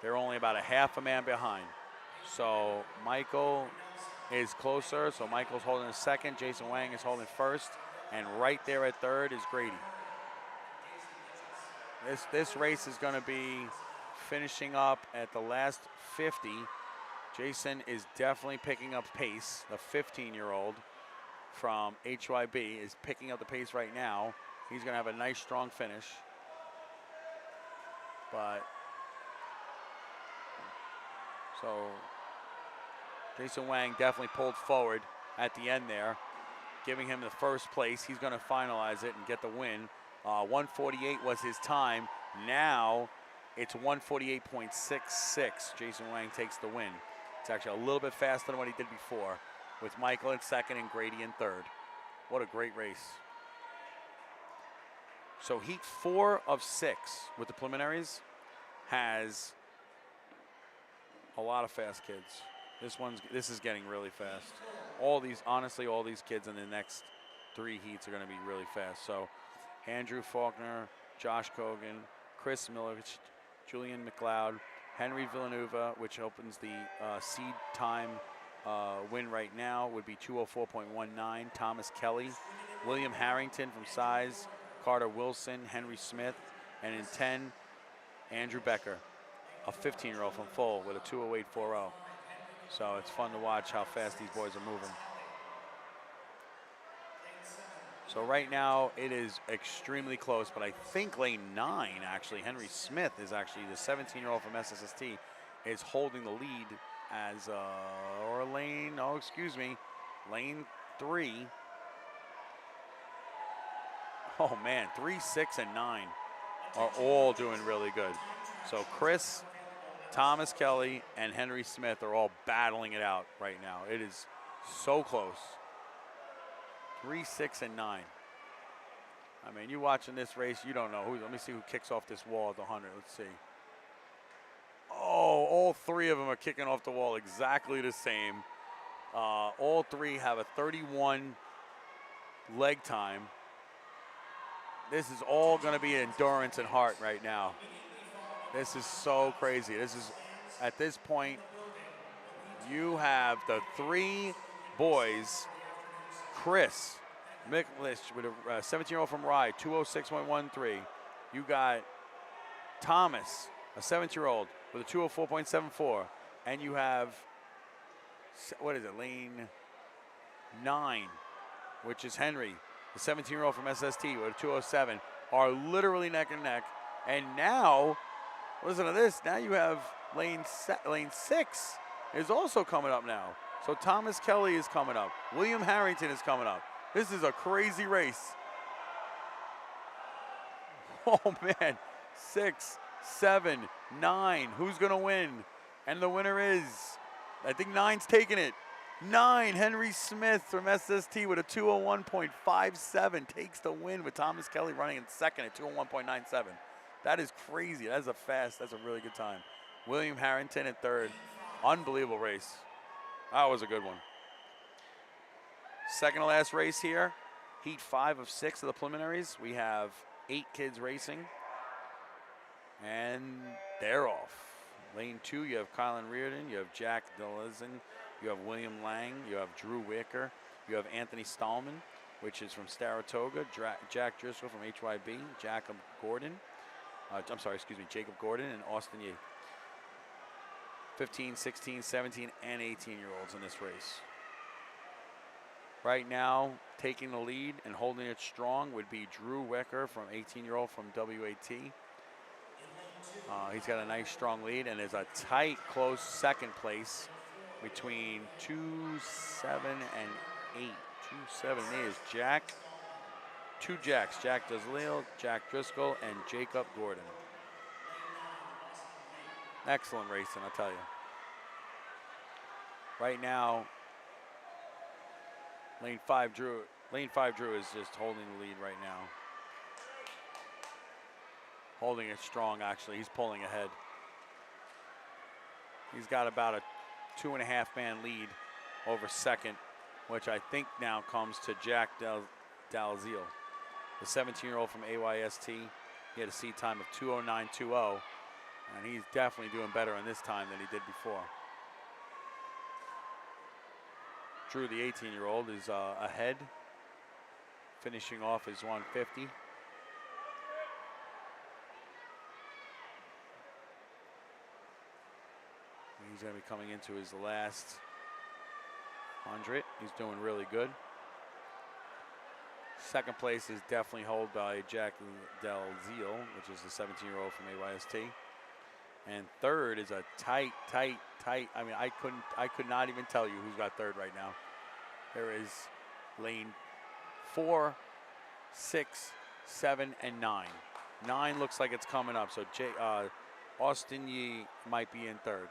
They're only about a half a man behind. So Michael is closer. So Michael's holding second. Jason Wang is holding first. And right there at third is Grady. This race is going to be finishing up at the last 50. Jason is definitely picking up pace. The 15-year-old from HYB is picking up the pace right now. He's going to have a nice, strong finish. But, so, Jason Wang definitely pulled forward at the end there, giving him the first place. He's going to finalize it and get the win. 148 was his time. Now it's 148.66. Jason Wang takes the win. It's actually a little bit faster than what he did before, with Michael in second and Grady in third. What a great race. So heat 4 of 6 with the preliminaries has a lot of fast kids. This is getting really fast. Honestly, all these kids in the next 3 heats are going to be really fast. So Andrew Faulkner, Josh Kogan, Chris Milovich, Julian McLeod, Henry Villanueva, which opens the seed time win right now, would be 204.19. Thomas Kelly, William Harrington from Size, Carter Wilson, Henry Smith, and in 10, Andrew Becker, a 15-year-old from Full with a 208.40. So it's fun to watch how fast these boys are moving. So right now it is extremely close, but I think lane 9, actually, Henry Smith is actually the 17-year-old from SSST, is holding the lead as, lane 3. Oh man, 3, 6, and 9 are all doing really good. So Chris, Thomas Kelly, and Henry Smith are all battling it out right now. It is so close. 3, 6, and 9. I mean, you watching this race, you don't know who. Let me see who kicks off this wall at the 100. Let's see. Oh, all 3 of them are kicking off the wall exactly the same. All 3 have a 31 leg time. This is all going to be endurance and heart right now. This is so crazy. This is, at this point, you have the 3 boys. Chris Miklish with a 17-year-old from Rye, 206.13. You got Thomas, a 17-year-old with a 204.74. And you have, what is it, lane 9, which is Henry, the 17-year-old from SST with a 2:07 are literally neck and neck. And now, listen to this. Now you have lane 6 is also coming up now. So Thomas Kelly is coming up. William Harrington is coming up. This is a crazy race. Oh man, 6, 7, 9. Who's gonna win? And the winner is, I think 9's taking it. 9, Henry Smith from SST with a 2:01.57 takes the win with Thomas Kelly running in second at 2:01.97. That is crazy. That's a really good time. William Harrington in third. Unbelievable race. That was a good one. Second to last race here. Heat 5 of 6 of the preliminaries. We have 8 kids racing. And they're off. Lane 2, you have Kylan Reardon, you have Jack Delezin, you have William Lang, you have Drew Wicker, you have Anthony Stallman, which is from Saratoga, Jack Driscoll from HYB, Jacob Gordon, and Austin Yee. 15, 16, 17, and 18-year-olds in this race. Right now, taking the lead and holding it strong would be Drew Wicker from 18-year-old from WAT. He's got a nice, strong lead, and there's a tight, close second place between 2, 7, and 8. 2, 7, and 8 is two Jacks, Jack Desleel, Jack Driscoll, and Jacob Gordon. Excellent racing, I'll tell you. Right now, Lane 5 Drew is just holding the lead right now. Holding it strong, actually. He's pulling ahead. He's got about a 2.5-man lead over second, which I think now comes to Jack Dalziel, the 17-year-old from AYST. He had a seat time of 2:09.20, and he's definitely doing better on this time than he did before. Drew, the 18-year-old, is ahead, finishing off his 150. He's going to be coming into his last 100. He's doing really good. Second place is definitely held by Jack Dalziel, which is the 17-year-old from AYST. And third is a tight. I mean, I could not even tell you who's got third right now. There is lane 4, 6, 7, and 9. 9 looks like it's coming up. So Austin Yee might be in third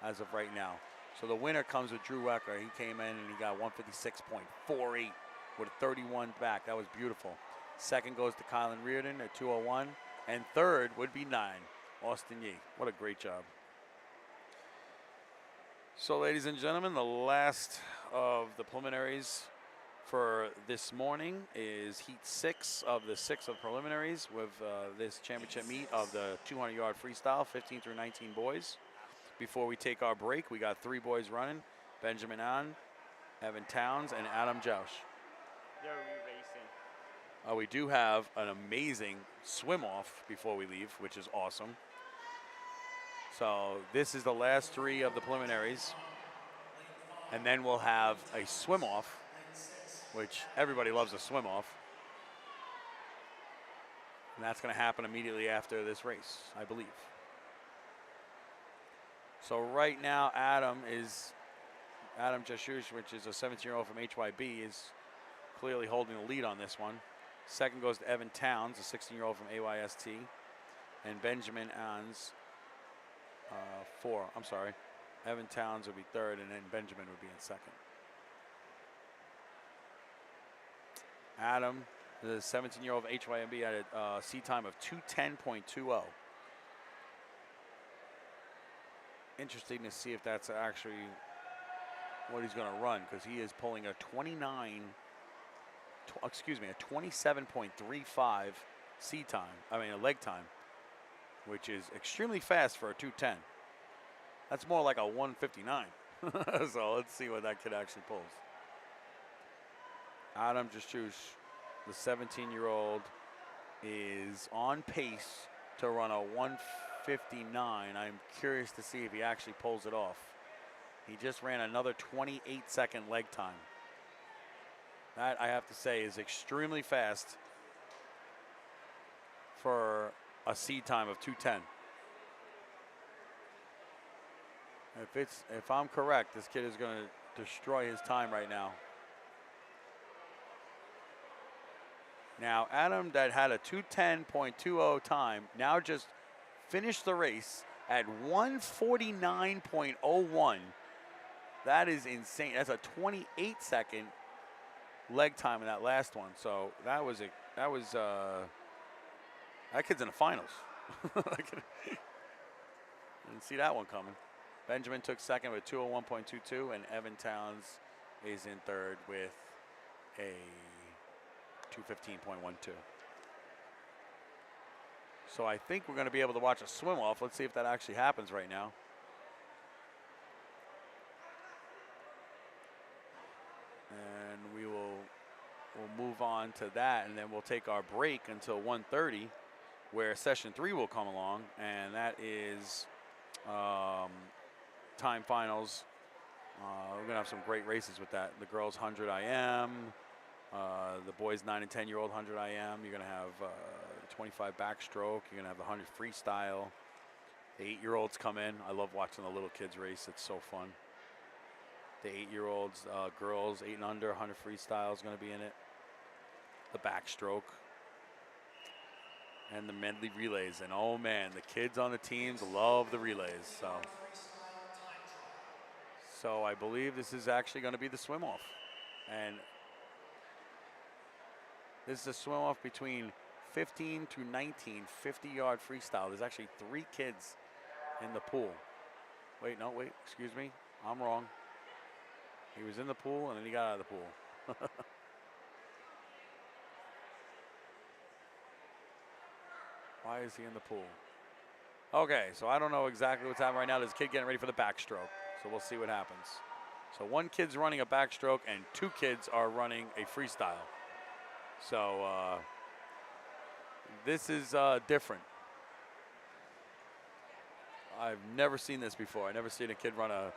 as of right now. So the winner comes with Drew Wecker. He came in and he got 156.48 with a 31 back. That was beautiful. Second goes to Kylan Reardon at 2:01. And third would be 9, Austin Yee. What a great job. So ladies and gentlemen, the last of the preliminaries for this morning is Heat 6 of the 6 of preliminaries with this championship meet of the 200-yard freestyle, 15 through 19 boys. Before we take our break, we got 3 boys running: Benjamin An, Evan Towns, and Adam Joush. They're re-racing. We do have an amazing swim-off before we leave, which is awesome. So this is the last 3 of the preliminaries. And then we'll have a swim-off, which everybody loves a swim-off. And that's going to happen immediately after this race, I believe. So right now, Adam Jashush, which is a 17-year-old from HYB, is clearly holding the lead on this one. Second goes to Evan Towns, a 16-year-old from AYST. And Benjamin Ans, 4. I'm sorry. Evan Towns would be third, and then Benjamin would be in second. Adam, the 17-year-old of HYB, had a seat time of 2:10.20. Interesting to see if that's actually what he's going to run, because he is pulling a 27.35 seat time. I mean, a leg time, which is extremely fast for a 2:10. That's more like a 1:59. So let's see what that kid actually pulls. Adam Jashush, the 17-year-old, is on pace to run a 1:59. I'm curious to see if he actually pulls it off. He just ran another 28-second leg time. That, I have to say, is extremely fast for a seed time of 2:10. If I'm correct, this kid is going to destroy his time right now. Now, Adam, that had a 2:10.20 time, now just finished the race at 1:49.01. That is insane. That's a 28-second leg time in that last one. So that kid's in the finals. Didn't see that one coming. Benjamin took second with 2:01.22, and Evan Towns is in third with a 2:15.12. So I think we're going to be able to watch a swim off. Let's see if that actually happens right now. And we'll move on to that, and then we'll take our break until 1:30, where session 3 will come along, and that is time finals. We're going to have some great races with that. The girls 100 IM, the boys 9 and 10-year-old 100 IM. You're going to have 25 backstroke. You're going to have the 100 freestyle. The 8-year-olds come in. I love watching the little kids race. It's so fun. The 8-year-olds, girls 8 and under, 100 freestyle is going to be in it. The backstroke. And the medley relays. And oh man, the kids on the teams love the relays. So I believe this is actually going to be the swim off. And this is a swim off between 15 through 19, 50-yard freestyle. There's actually 3 kids in the pool. Wait, excuse me. I'm wrong. He was in the pool and then he got out of the pool. Why is he in the pool? Okay, so I don't know exactly what's happening right now. There's a kid getting ready for the backstroke. So we'll see what happens. So 1 kid's running a backstroke and 2 kids are running a freestyle. So this is different. I've never seen this before. I've never seen a kid run a...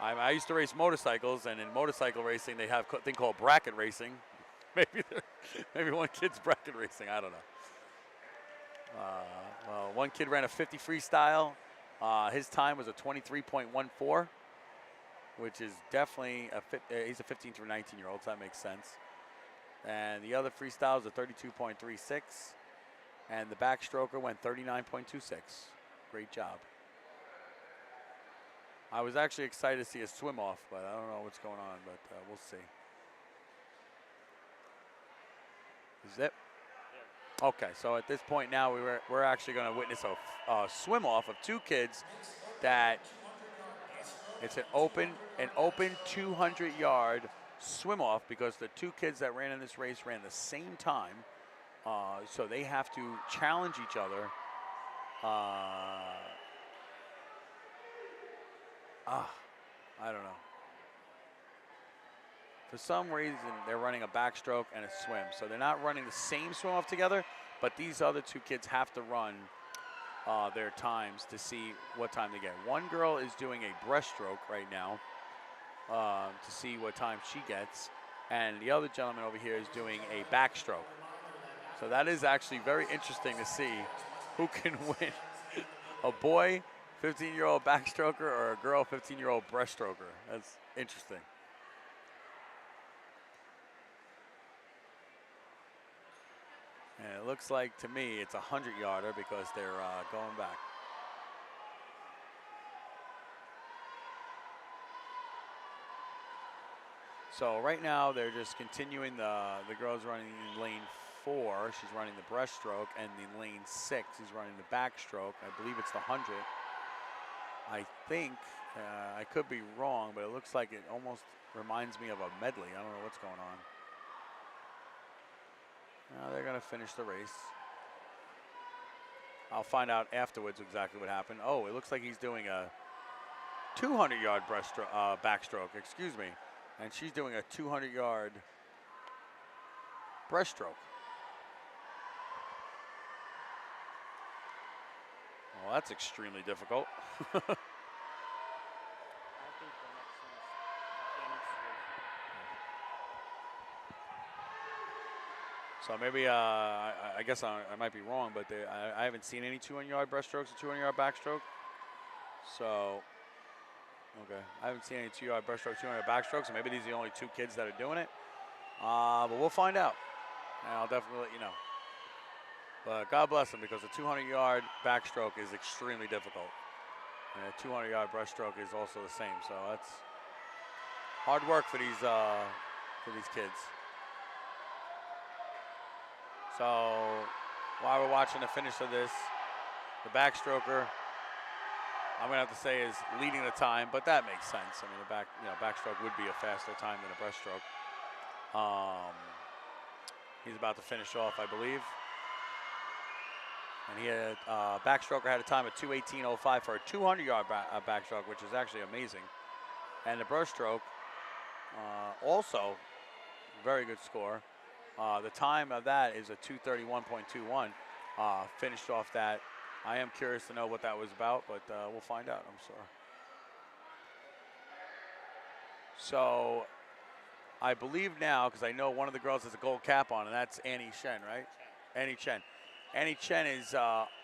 I used to race motorcycles, and in motorcycle racing, they have a thing called bracket racing. Maybe 1 kid's bracket racing. I don't know. Well, 1 kid ran a 50 freestyle. His time was a 23.14, which is definitely he's a 15 through 19-year-old, so that makes sense. And the other freestyle is a 32.36, and the backstroker went 39.26. Great job. I was actually excited to see a swim off, but I don't know what's going on, but we'll see. Is it? Yeah. Okay, so at this point now we're actually going to witness a swim off of 2 kids that it's an open 200-yard swim off, because the 2 kids that ran in this race ran the same time, so they have to challenge each other. I don't know. For some reason, they're running a backstroke and a swim. So they're not running the same swim off together, but these other 2 kids have to run their times to see what time they get. One girl is doing a breaststroke right now to see what time she gets. And the other gentleman over here is doing a backstroke. So that is actually very interesting to see who can win. A boy 15-year-old backstroker or a girl 15-year-old breaststroker. That's interesting. And it looks like to me it's a 100-yarder because they're going back. So right now they're just continuing the girl's running in lane 4. She's running the breaststroke, and in lane 6 he's running the backstroke. I believe it's the 100. I think, I could be wrong, but it looks like it almost reminds me of a medley. I don't know what's going on. Now they're going to finish the race. I'll find out afterwards exactly what happened. Oh, it looks like he's doing a 200-yard backstroke, excuse me. And she's doing a 200-yard breaststroke. Well, that's extremely difficult. So maybe, I guess I might be wrong, but I haven't seen any 200-yard breaststrokes or 200-yard backstroke. So, okay, I haven't seen any 200-yard breaststroke, 200-yard backstroke, so maybe these are the only 2 kids that are doing it. But we'll find out, and I'll definitely let you know. But God bless them, because a 200-yard backstroke is extremely difficult. And a 200-yard breaststroke is also the same, so that's hard work for these kids. So while we're watching the finish of this, the backstroker, I'm gonna have to say, is leading the time, but that makes sense. I mean, backstroke would be a faster time than a breaststroke. He's about to finish off, I believe. And he had backstroker had a time of 2:18.05 for a 200-yard backstroke, which is actually amazing. And the breaststroke, also very good score. The time of that is a 2:31.21. Finished off that. I am curious to know what that was about, but we'll find out, I'm sure. So I believe now, because I know one of the girls has a gold cap on, and that's Annie Chen, right? Annie Chen. Annie Chen is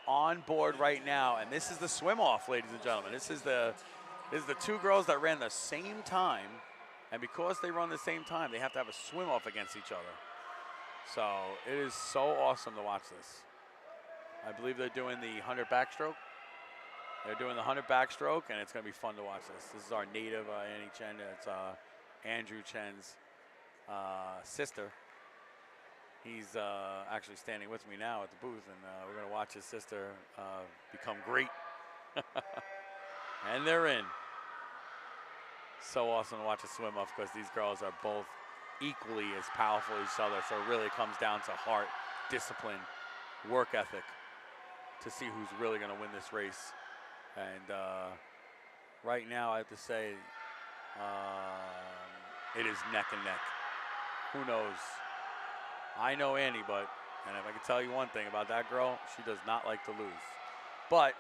on board right now, and this is the swim-off, ladies and gentlemen. This is the 2 girls that ran the same time, and because they run the same time, they have to have a swim-off against each other. So it is so awesome to watch this. I believe they're doing the 100 backstroke. They're doing the 100 backstroke, and it's going to be fun to watch this. This is our native Annie Chen. It's Andrew Chen's sister. He's actually standing with me now at the booth, and we're going to watch his sister become great. And they're in. So awesome to watch a swim off, because these girls are both equally as powerful as each other. So it really comes down to heart, discipline, work ethic to see who's really going to win this race. And right now, I have to say, it is neck and neck. Who knows? I know Annie, and if I can tell you one thing about that girl, she does not like to lose. But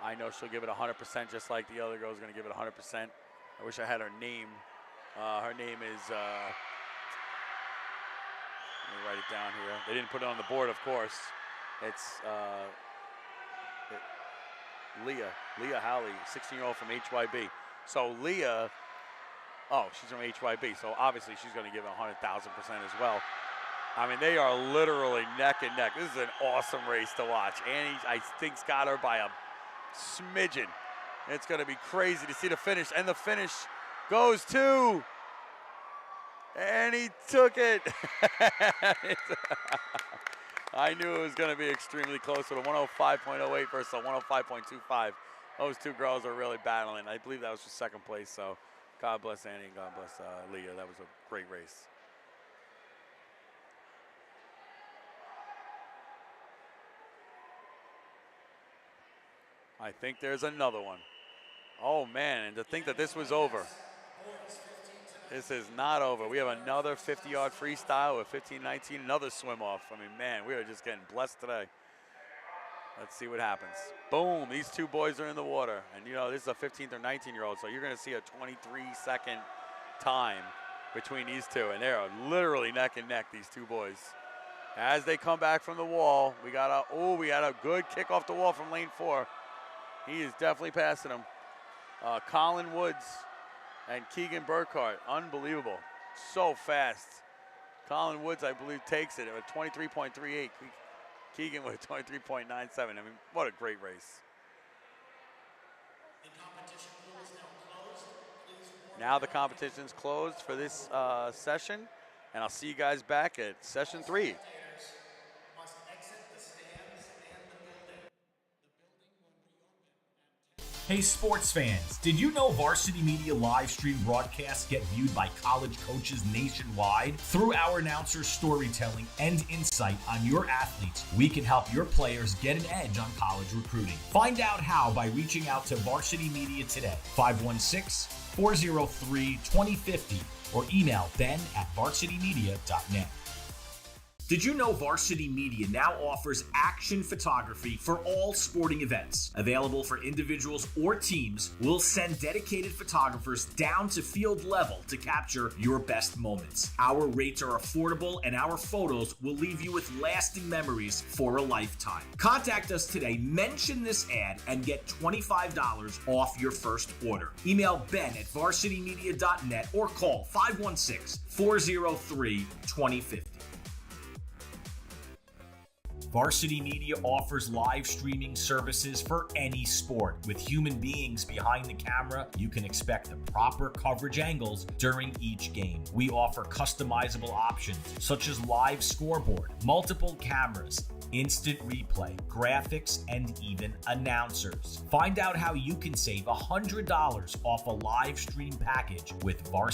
I know she'll give it 100%, just like the other girl's going to give it 100%. I wish I had her name. Her name is, let me write it down here. They didn't put it on the board, of course. It's Leah Halley, 16-year-old from HYB. So Leah, she's from HYB, so obviously she's going to give it 100,000% as well. I mean, they are literally neck and neck. This is an awesome race to watch. Annie, I think, got her by a smidgen. It's going to be crazy to see the finish, and the finish goes to, and he took it. I knew it was going to be extremely close with a 105.08 versus a 105.25. Those 2 girls are really battling. I believe that was for second place, so God bless Annie and God bless Leah. That was a great race. I think there's another one. Oh, man, and to think that this was over. This is not over. We have another 50-yard freestyle with 15:19, another swim-off. I mean, man, we are just getting blessed today. Let's see what happens. Boom, these 2 boys are in the water. And, you know, this is a 15th or 19-year-old, so you're going to see a 23-second time between these 2. And they are literally neck and neck, these 2 boys. As they come back from the wall, we got a good kick off the wall from lane 4. He is definitely passing him. Colin Woods and Keegan Burkhart, unbelievable. So fast. Colin Woods, I believe, takes it at 23.38. Keegan with 23.97. I mean, what a great race. Now the competition's closed for this session, and I'll see you guys back at session 3. Hey sports fans, did you know Varsity Media live stream broadcasts get viewed by college coaches nationwide? Through our announcers' storytelling and insight on your athletes, we can help your players get an edge on college recruiting. Find out how by reaching out to Varsity Media today, 516-403-2050, or email ben@varsitymedia.net. Did you know Varsity Media now offers action photography for all sporting events? Available for individuals or teams, we'll send dedicated photographers down to field level to capture your best moments. Our rates are affordable and our photos will leave you with lasting memories for a lifetime. Contact us today, mention this ad, and get $25 off your first order. Email ben@varsitymedia.net or call 516-403-2050. Varsity Media offers live streaming services for any sport. With human beings behind the camera, you can expect the proper coverage angles during each game. We offer customizable options such as live scoreboard, multiple cameras, instant replay, graphics, and even announcers. Find out how you can save $100 off a live stream package with Varsity